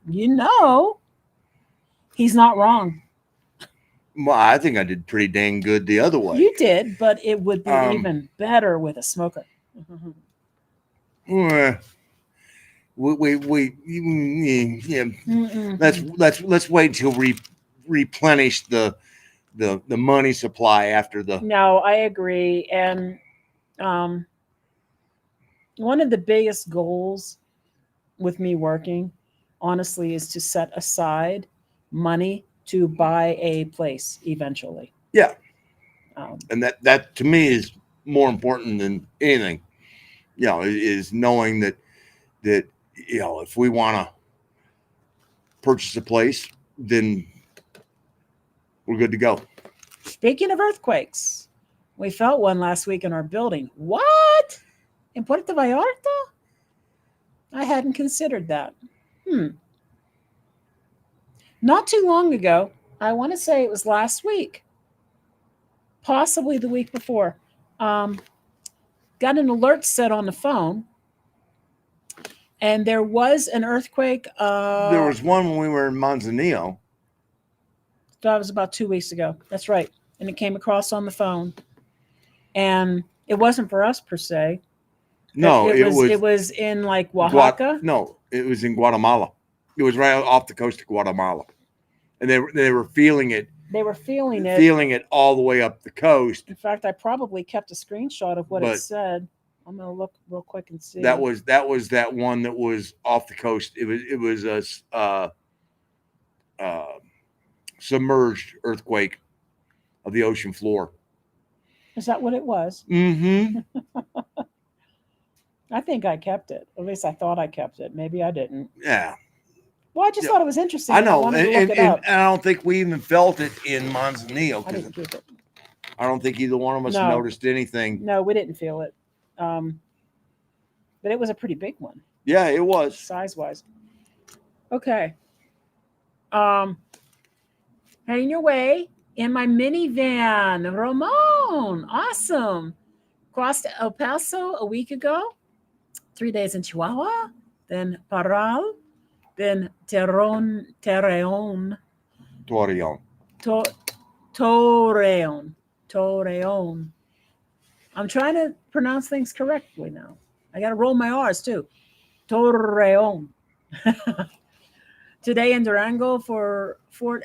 He's not wrong. Well, I think I did pretty dang good the other way. You did, but it would be even better with a smoker. Yeah. Let's wait until we replenish the money supply after the. No, I agree. And one of the biggest goals with me working, honestly, is to set aside money to buy a place eventually. Yeah, Um, and that to me is more important than anything. Is knowing that if we want to purchase a place, then we're good to go. Speaking of earthquakes, we felt one last week in our building. What? In Puerto Vallarta? I hadn't considered that. Not too long ago, I want to say it was last week, possibly the week before, um, got an alert set on the phone, and there was an earthquake. There was one when we were in Manzanillo. That was about 2 weeks ago. That's right. And it came across on the phone. And it wasn't for us per se. No, it was in like Oaxaca. No, it was in Guatemala. It was right off the coast of Guatemala, and they were feeling it. They were feeling it all the way up the coast. In fact, I probably kept a screenshot of what it said. I'm gonna look real quick and see. That was that one that was off the coast. It was a submerged earthquake of the ocean floor. Is that what it was? Mm-hmm. I think I kept it. At least I thought I kept it. Maybe I didn't. Yeah. Well, I just thought it was interesting. I know, and I don't think we even felt it in Manzanillo. I didn't keep it. I don't think either one of us noticed anything. No, we didn't feel it. But it was a pretty big one. Yeah, it was. Size-wise. Okay. Heading your way in my minivan. Ramon, awesome. Crossed El Paso a week ago. 3 days in Chihuahua, then Parral, then Torreon. I'm trying to pronounce things correctly now. I got to roll my R's too. Torreon. Today in Durango for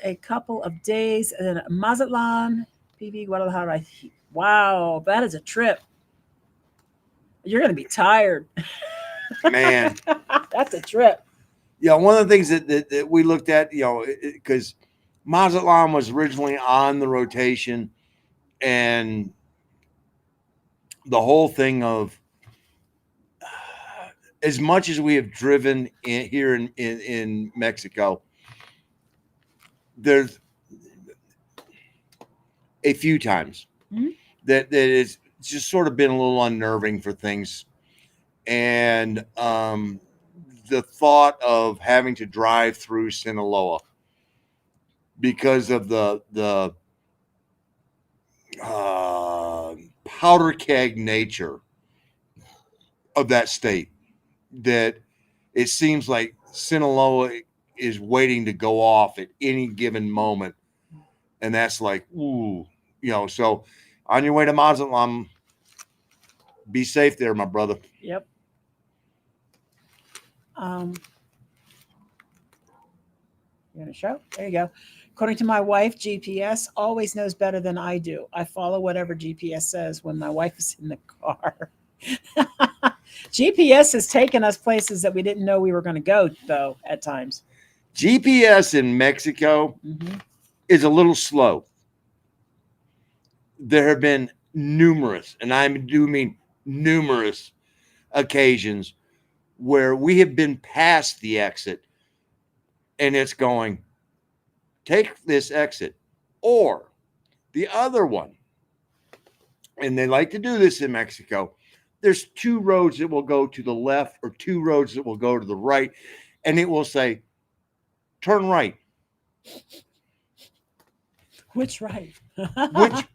a couple of days, and then Mazatlan, PV, Guadalajara. Wow, that is a trip. You're going to be tired. Man. That's a trip. Yeah, one of the things that we looked at, because Mazatlan was originally on the rotation, and the whole thing of as much as we have driven here in Mexico, there's a few times that it's just sort of been a little unnerving for things. And the thought of having to drive through Sinaloa because of the powder keg nature of that state, that it seems like Sinaloa is waiting to go off at any given moment. And that's like, ooh, so on your way to Mazatlan, be safe there, my brother. Yep. You're going to show? There you go. According to my wife, GPS always knows better than I do. I follow whatever GPS says when my wife is in the car. GPS has taken us places that we didn't know we were going to go, though, at times. GPS in Mexico is a little slow. There have been numerous, and I do mean numerous, occasions where we have been past the exit and it's going, take this exit, or the other one. And they like to do this in Mexico. There's 2 roads that will go to the left or 2 roads that will go to the right, and it will say, turn right. Which right? Which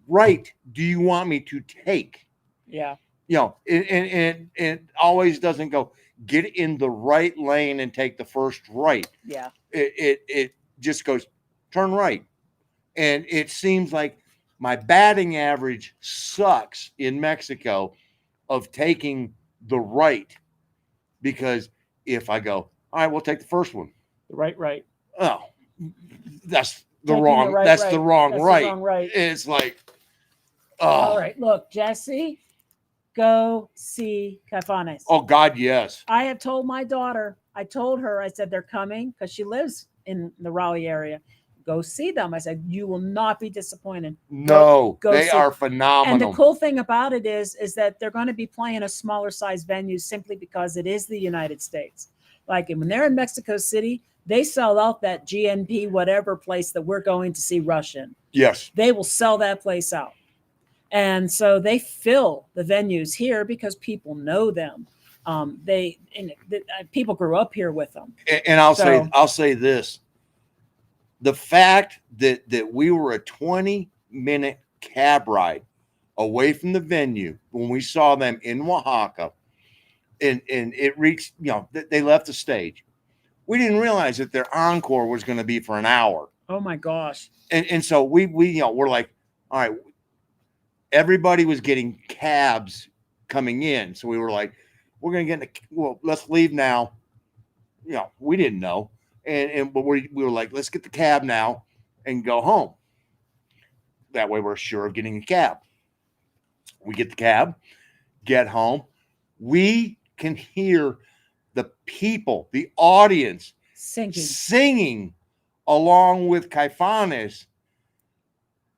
right do you want me to take? Yeah. And it always doesn't go, get in the right lane and take the first right. Yeah. It just goes, turn right. And it seems like my batting average sucks in Mexico of taking the right, because if I go, all right, we'll take the first one. Right. Oh, that's the Taking wrong. right, that's right. the wrong That's right. the wrong right. It's like, oh. All right, look, Jesse, go see Caifanes. Oh God, yes. I have told my daughter. I told her. I said they're coming because she lives in the Raleigh area. Go see them. I said you will not be disappointed. No, go they see. are phenomenal. And the cool thing about it is that they're going to be playing a smaller size venue simply because it is the United States. Like when they're in Mexico City, they sell out that GNP whatever place that we're going to see Rush in. Yes. They will sell that place out. And so they fill the venues here because people know them. People grew up here with them. And I'll say this: the fact that we were a 20-minute cab ride away from the venue when we saw them in Oaxaca, and it reached, they left the stage. We didn't realize that their encore was going to be for an hour. Oh my gosh! And so we're like, all right. Everybody was getting cabs coming in, so we were like, we're going to get let's leave now. We didn't know, but we were like, let's get the cab now and go home. That way we're sure of getting a cab. We get the cab, get home. We can hear the people, the audience singing along with Caifanes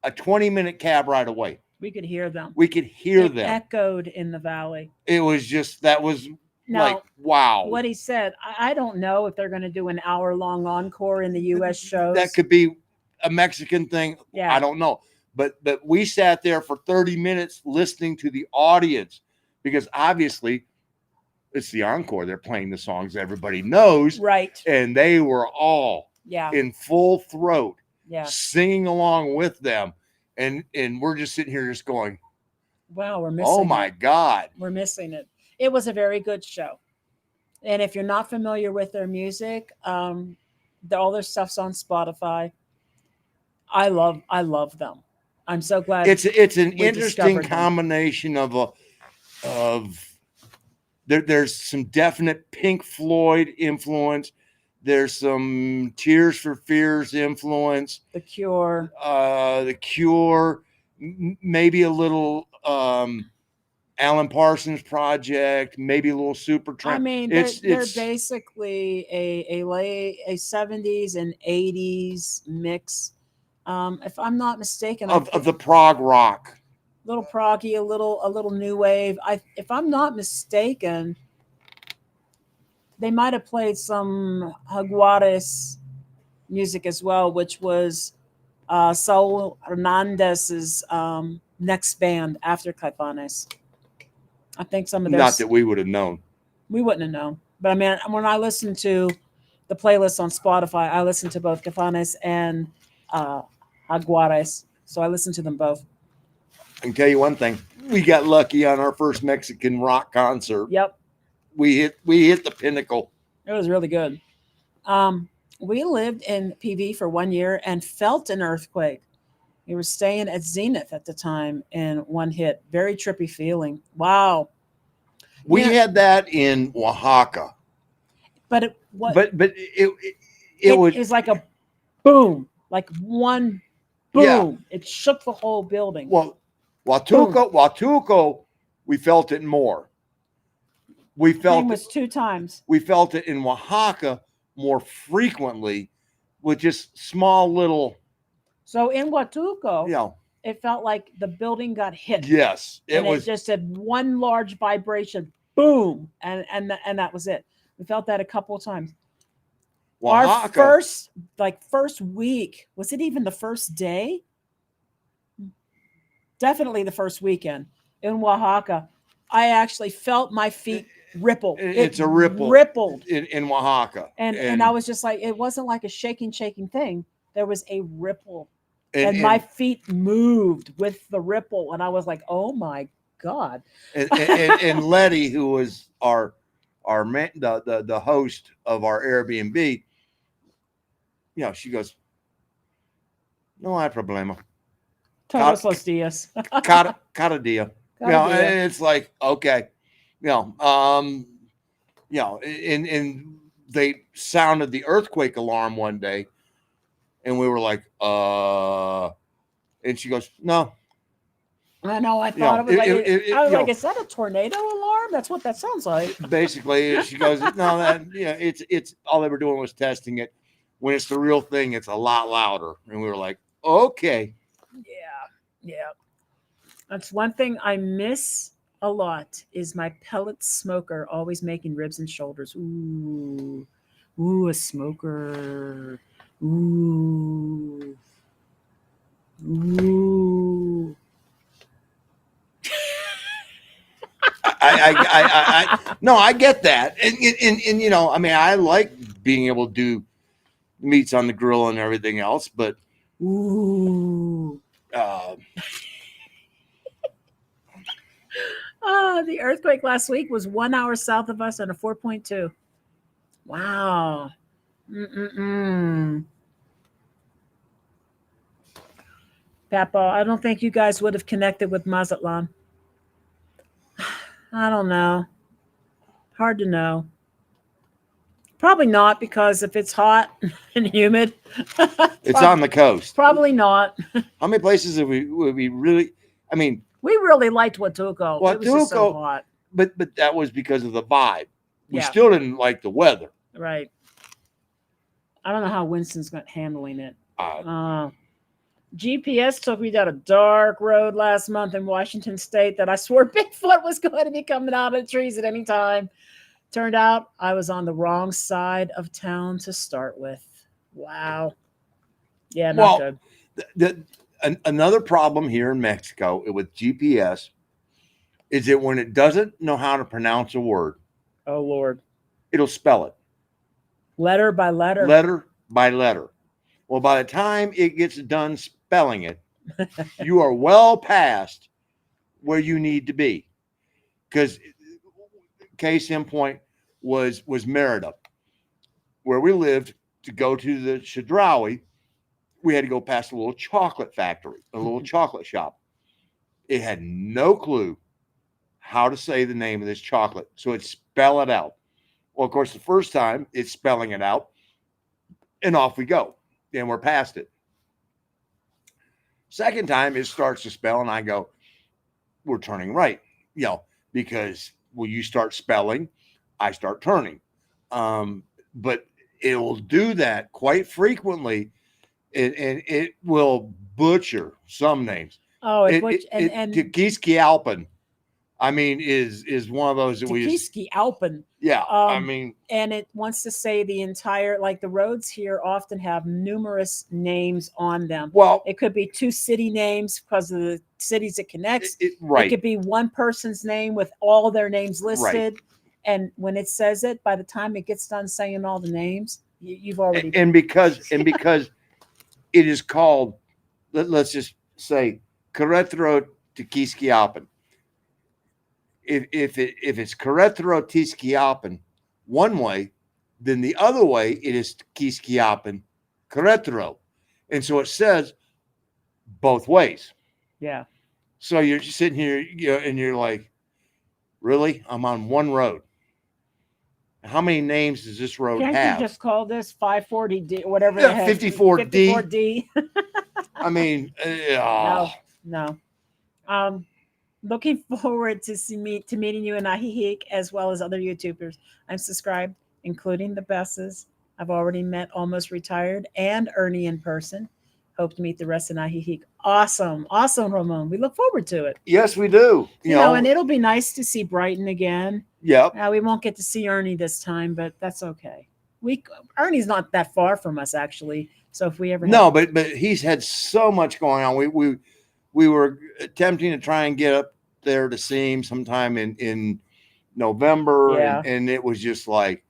a 20-minute cab ride away. We could hear them. It echoed in the valley. It was just, that was like, wow. What he said, I don't know if they're going to do an hour-long encore in the U.S. shows. That could be a Mexican thing. Yeah. I don't know. But we sat there for 30 minutes listening to the audience, because obviously it's the encore. They're playing the songs everybody knows. Right. And they were all in full throat singing along with them. And we're just sitting here just going, wow, we're missing it. Oh my God. We're missing it. It was a very good show. And if you're not familiar with their music, all their stuff's on Spotify. I love them. I'm so glad. It's an interesting combination of there's some definite Pink Floyd influence. There's some Tears for Fears influence. The Cure. Maybe a little Alan Parsons Project, maybe a little Supertramp. I mean, they're basically a 70s and 80s mix. If I'm not mistaken, of the prog rock. Little proggy, a little new wave. If I'm not mistaken, they might have played some Jaguares music as well, which was Saul Hernandez's next band after Caifanes. I think some of those. Not that we would have known. We wouldn't have known. But I mean, when I listen to the playlist on Spotify, I listen to both Caifanes and Jaguares. So I listened to them both. I can tell you one thing: we got lucky on our first Mexican rock concert. Yep. We hit the pinnacle. It was really good. Um, we lived in PV for 1 year and felt an earthquake. We were staying at Zenith at the time, and one hit. Very trippy feeling. Wow. We You know, had that in Oaxaca, but what but it was is like a boom, like one yeah. boom. It shook the whole building. Well, Boom. Huatuco, we felt it more. We Mine felt was 2 times. we felt it in Oaxaca more frequently with just small little, So in Huatuco, you know. it felt like the building got hit, Yes, it and it was just had one large vibration, boom, and that was it. We felt that a couple of times. Our Oaxaca. first week, was it even the first day? Definitely the first weekend in Oaxaca, I actually felt my feet ripple. It's a ripple rippled, in Oaxaca, and I was just like, it wasn't like a shaking thing. There was a ripple, and my and feet moved with the ripple, and I was like, oh my god. and Letty, who was our man, the host of our Airbnb, she goes, no hay problema, Todos los días. cada dia. Cada dia. And it's like, okay, and they sounded the earthquake alarm one day, and we were like, and she goes, no. I know. I thought it was like, I was like, is that a tornado alarm? That's what that sounds like. Basically, she goes, no, it's all they were doing was testing it. When it's the real thing, it's a lot louder. And we were like, okay. Yeah. That's one thing I miss a lot is my pellet smoker always making ribs and shoulders. Ooh, a smoker. Ooh. No, I get that, and I mean, I like being able to do meats on the grill and everything else, but ooh. The earthquake last week was 1 hour south of us and a 4.2. Wow. Papa, I don't think you guys would have connected with Mazatlan. I don't know. Hard to know. Probably not, because if it's hot and humid, it's on the coast. Probably not. How many places have we really? I mean, we really liked Huatuco. It was just so hot. But that was because of the vibe. We still didn't like the weather. Right. I don't know how Winston's handling it. GPS took me down a dark road last month in Washington State that I swore Bigfoot was going to be coming out of the trees at any time. Turned out I was on the wrong side of town to start with. Wow. Yeah, not good. Another problem here in Mexico with GPS is that when it doesn't know how to pronounce a word, oh Lord, it'll spell it letter by letter. Letter by letter. Well, by the time it gets done spelling it, you are well past where you need to be. Because case in point was Merida, where we lived. To go to the Chedraui, we had to go past a little chocolate factory, a little chocolate shop. It had no clue how to say the name of this chocolate, so it spell it out. Well, of course, the first time it's spelling it out, and off we go, and we're past it. Second time it starts to spell, and I go, we're turning right, because when you start spelling, I start turning. But it will do that quite frequently, and it will butcher some names. Oh, and Tequisqui Alpen, I mean, is one of those that Tequisqui Alpen. Yeah, I mean, and it wants to say the entire, like the roads here often have numerous names on them. Well, it could be 2 city names because of the cities it connects. Right. It could be one person's name with all their names listed. Right. And when it says it, by the time it gets done saying all the names, you've already and because it is called, let's just say Querétaro to Quisquiapan. If it's Querétaro Quisquiapan one way, then the other way it is Quisquiapan Querétaro, and so it says both ways. Yeah. So you're sitting here, and you're like, really? I'm on one road. How many names does this road Can't you have? just call this 540D, whatever the Yeah, heck? 54D. 54D. I mean, No, no. Um, Looking forward to meeting you in Ajijic as well as other YouTubers. I'm subscribed, including the Besses. I've already met almost retired and Ernie in person. Hope to meet the rest in Ajijic. Awesome, awesome, Ramon. We look forward to it. yes, we do. And it'll be nice to see Brighton again. Yep. We won't get to see Ernie this time, but that's okay. We Ernie's not that far from us actually, so if we ever no, but he's had so much going on. We were attempting to try and get up there to see him sometime in November, Yeah. and it was just like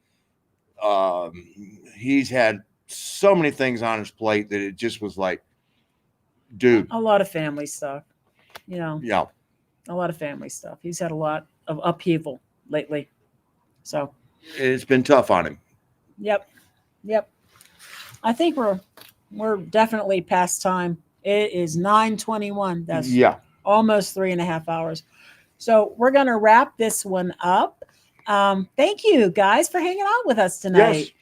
he's had so many things on his plate that it just was like, dude, a lot of family stuff. yeah, A lot of family stuff. He's had a lot of upheaval lately. So, it's been tough on him. yep. Yep. I think we're definitely past time. It is 9:21. That's Yeah. almost 3.5 hours. So we're gonna wrap this one up. Thank you guys for hanging out with us tonight.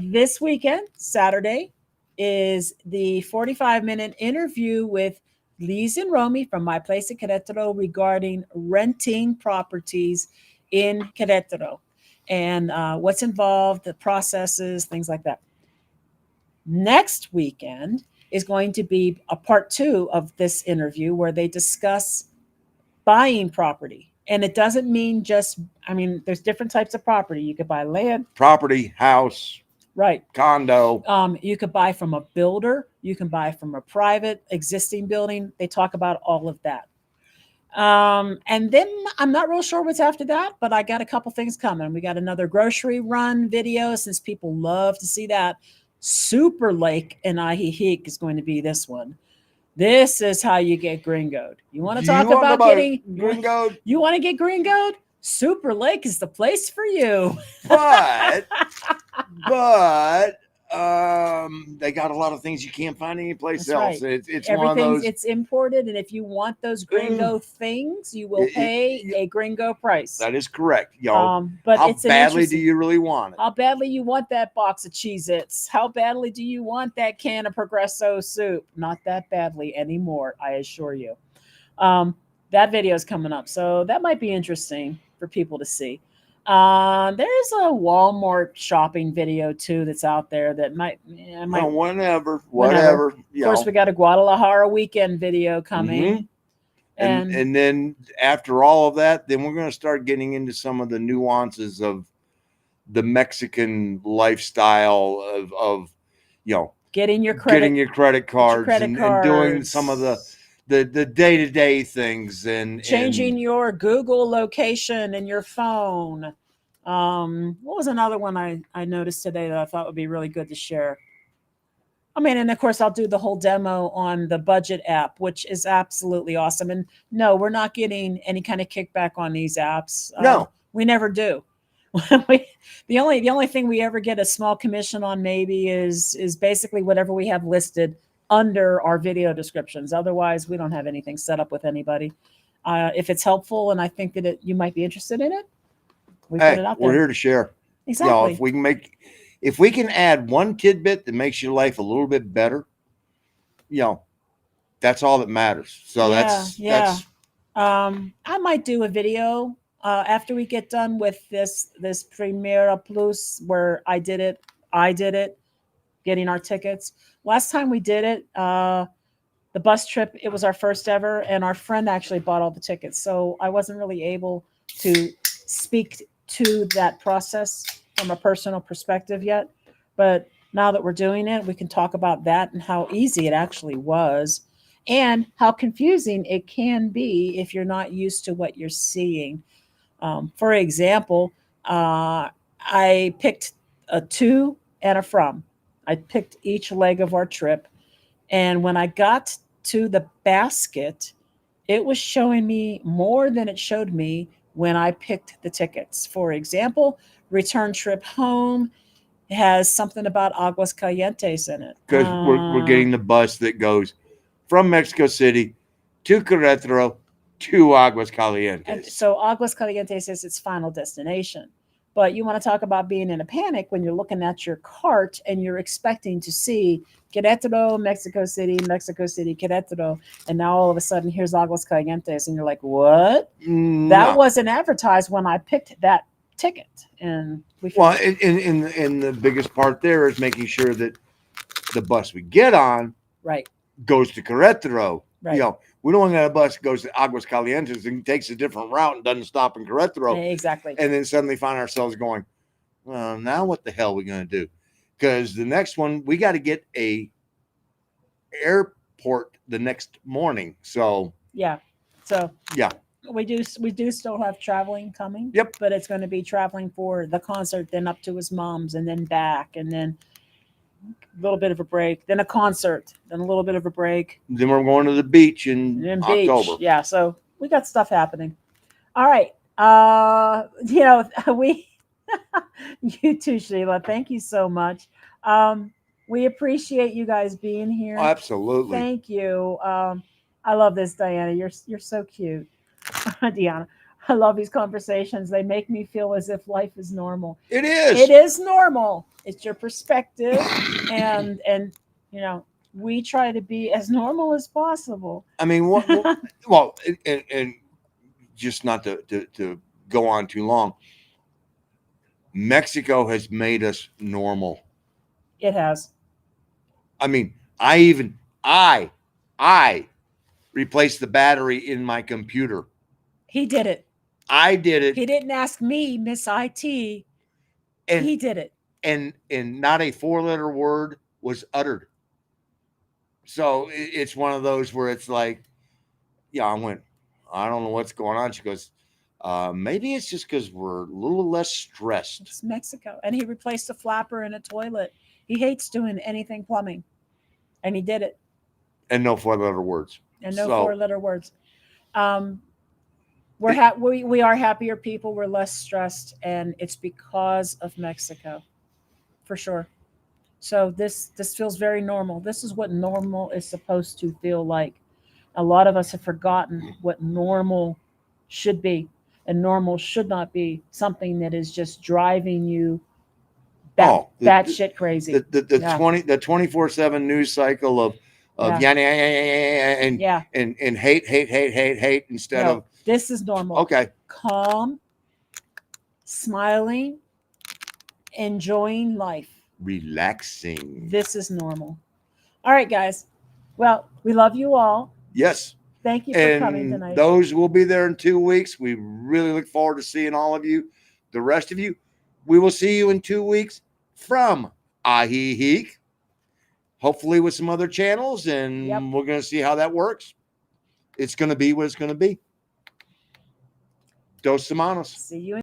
This weekend, Saturday, is the 45-minute interview with Liz and Romy from My Place in Querétaro regarding renting properties in Querétaro and what's involved, the processes, things like that. Next weekend is going to be a part 2 of this interview where they discuss buying property. And it doesn't mean just, there's different types of property. You could buy land, property, house, right? Condo. You could buy from a builder. You can buy from a private existing building. They talk about all of that. And then I'm not real sure what's after that, but I got a couple things coming. We got another grocery run video since people love to see that. Super Lake in Ajijic is going to be this one. This is how you get gringoed. You want to talk about getting gringoed? You want to get gringoed? Super Lake is the place for you. But they got a lot of things you can't find anyplace else. Right. It's one of those. It's imported, and if you want those gringo things, you will pay a gringo price. That is correct. But how badly do you really want it? How badly you want that box of Cheez-Its? How badly do you want that can of Progresso soup? Not that badly anymore, I assure you. That video is coming up, so that might be interesting for people to see. There's a Walmart shopping video too that's out there that might whatever. Of course, we got a Guadalajara weekend video coming. Mm-hmm. And then after all of that, then we're going to start getting into some of the nuances of the Mexican lifestyle of getting your credit cards, and doing some of the day-to-day things and changing your Google location in your phone. What was another one I noticed today that I thought would be really good to share? And of course, I'll do the whole demo on the budget app, which is absolutely awesome. And no, we're not getting any kind of kickback on these apps. No, we never do. The only thing we ever get a small commission on maybe is basically whatever we have listed under our video descriptions. Otherwise, we don't have anything set up with anybody. If it's helpful and I think that you might be interested in it, we put it out there. We're here to share. Exactly. If we can add one tidbit that makes your life a little bit better, that's all that matters. So that's I might do a video after we get done with this Primera Plus where I did it, getting our tickets. Last time we did it, the bus trip, it was our first ever, and our friend actually bought all the tickets. So I wasn't really able to speak to that process from a personal perspective yet. But now that we're doing it, we can talk about that and how easy it actually was and how confusing it can be if you're not used to what you're seeing. For example, I picked a to and a from. I picked each leg of our trip. And when I got to the basket, it was showing me more than it showed me when I picked the tickets. For example, return trip home has something about Aguas Calientes in it. Because we're getting the bus that goes from Mexico City to Querétaro to Aguas And Calientes. so Aguas Calientes is its final destination. But you want to talk about being in a panic when you're looking at your cart and you're expecting to see Querétaro, Mexico City, Querétaro, and now all of a sudden here's Aguas Calientes, and you're like, what? That No. wasn't advertised when I picked that ticket, and we Well, forget. and the biggest part there is making sure that the bus we get on Right, goes to Querétaro. right, You know, we don't want to have a bus that goes to Aguas Calientes and takes a different route and doesn't stop in Querétaro, exactly. and then suddenly find ourselves going, well, now what the hell are we going to do? Because the next one, we got to get a airport the next morning. So Yeah, so yeah, we do still have traveling coming. Yep. But it's going to be traveling for the concert, then up to his mom's, and then back, and then a little bit of a break, then a concert, then a little bit of a break, then we're going to the beach and in then October. beach. Yeah, so we got stuff happening. All right. We you too, Sheila. Thank you so much. Um, we appreciate you guys being here. Oh, absolutely. Thank you. I love this, Diana. You're so cute. Deanna. I love these conversations. They make me feel as if life is normal. It is. It is normal. It's your perspective, and you know we try to be as normal as possible. I mean, well, and just not to go on too long. Mexico has made us normal. It has. I mean, I replaced the battery in my computer. He did it. I did it. He didn't ask me, Miss IT. And He did it. and not a 4-letter word was uttered. So it's one of those where it's like, yeah, I went, I don't know what's going on. She goes, maybe it's just because we're a little less stressed. It's Mexico. And he replaced a flapper in a toilet. He hates doing anything plumbing. And he did it. And no 4-letter words. And no 4-letter words. We are happier people. We're less stressed. And it's because of Mexico. For sure. So this feels very normal. This is what normal is supposed to feel like. A lot of us have forgotten what normal should be, and normal should not be something that is just driving you batshit crazy. The 24/7 news cycle of Yeah. and hate instead No, of this is normal. okay. Calm, smiling, enjoying life. Relaxing. This is normal. All right, guys. Well, we love you all. Yes. Thank you for coming tonight. Those will be there in 2 weeks. We really look forward to seeing all of you. The rest of you, we will see you in 2 weeks from Ajijic. Hopefully with some other channels, and we're going to see how that works. It's going to be what it's going to be. Dos semanas. See you in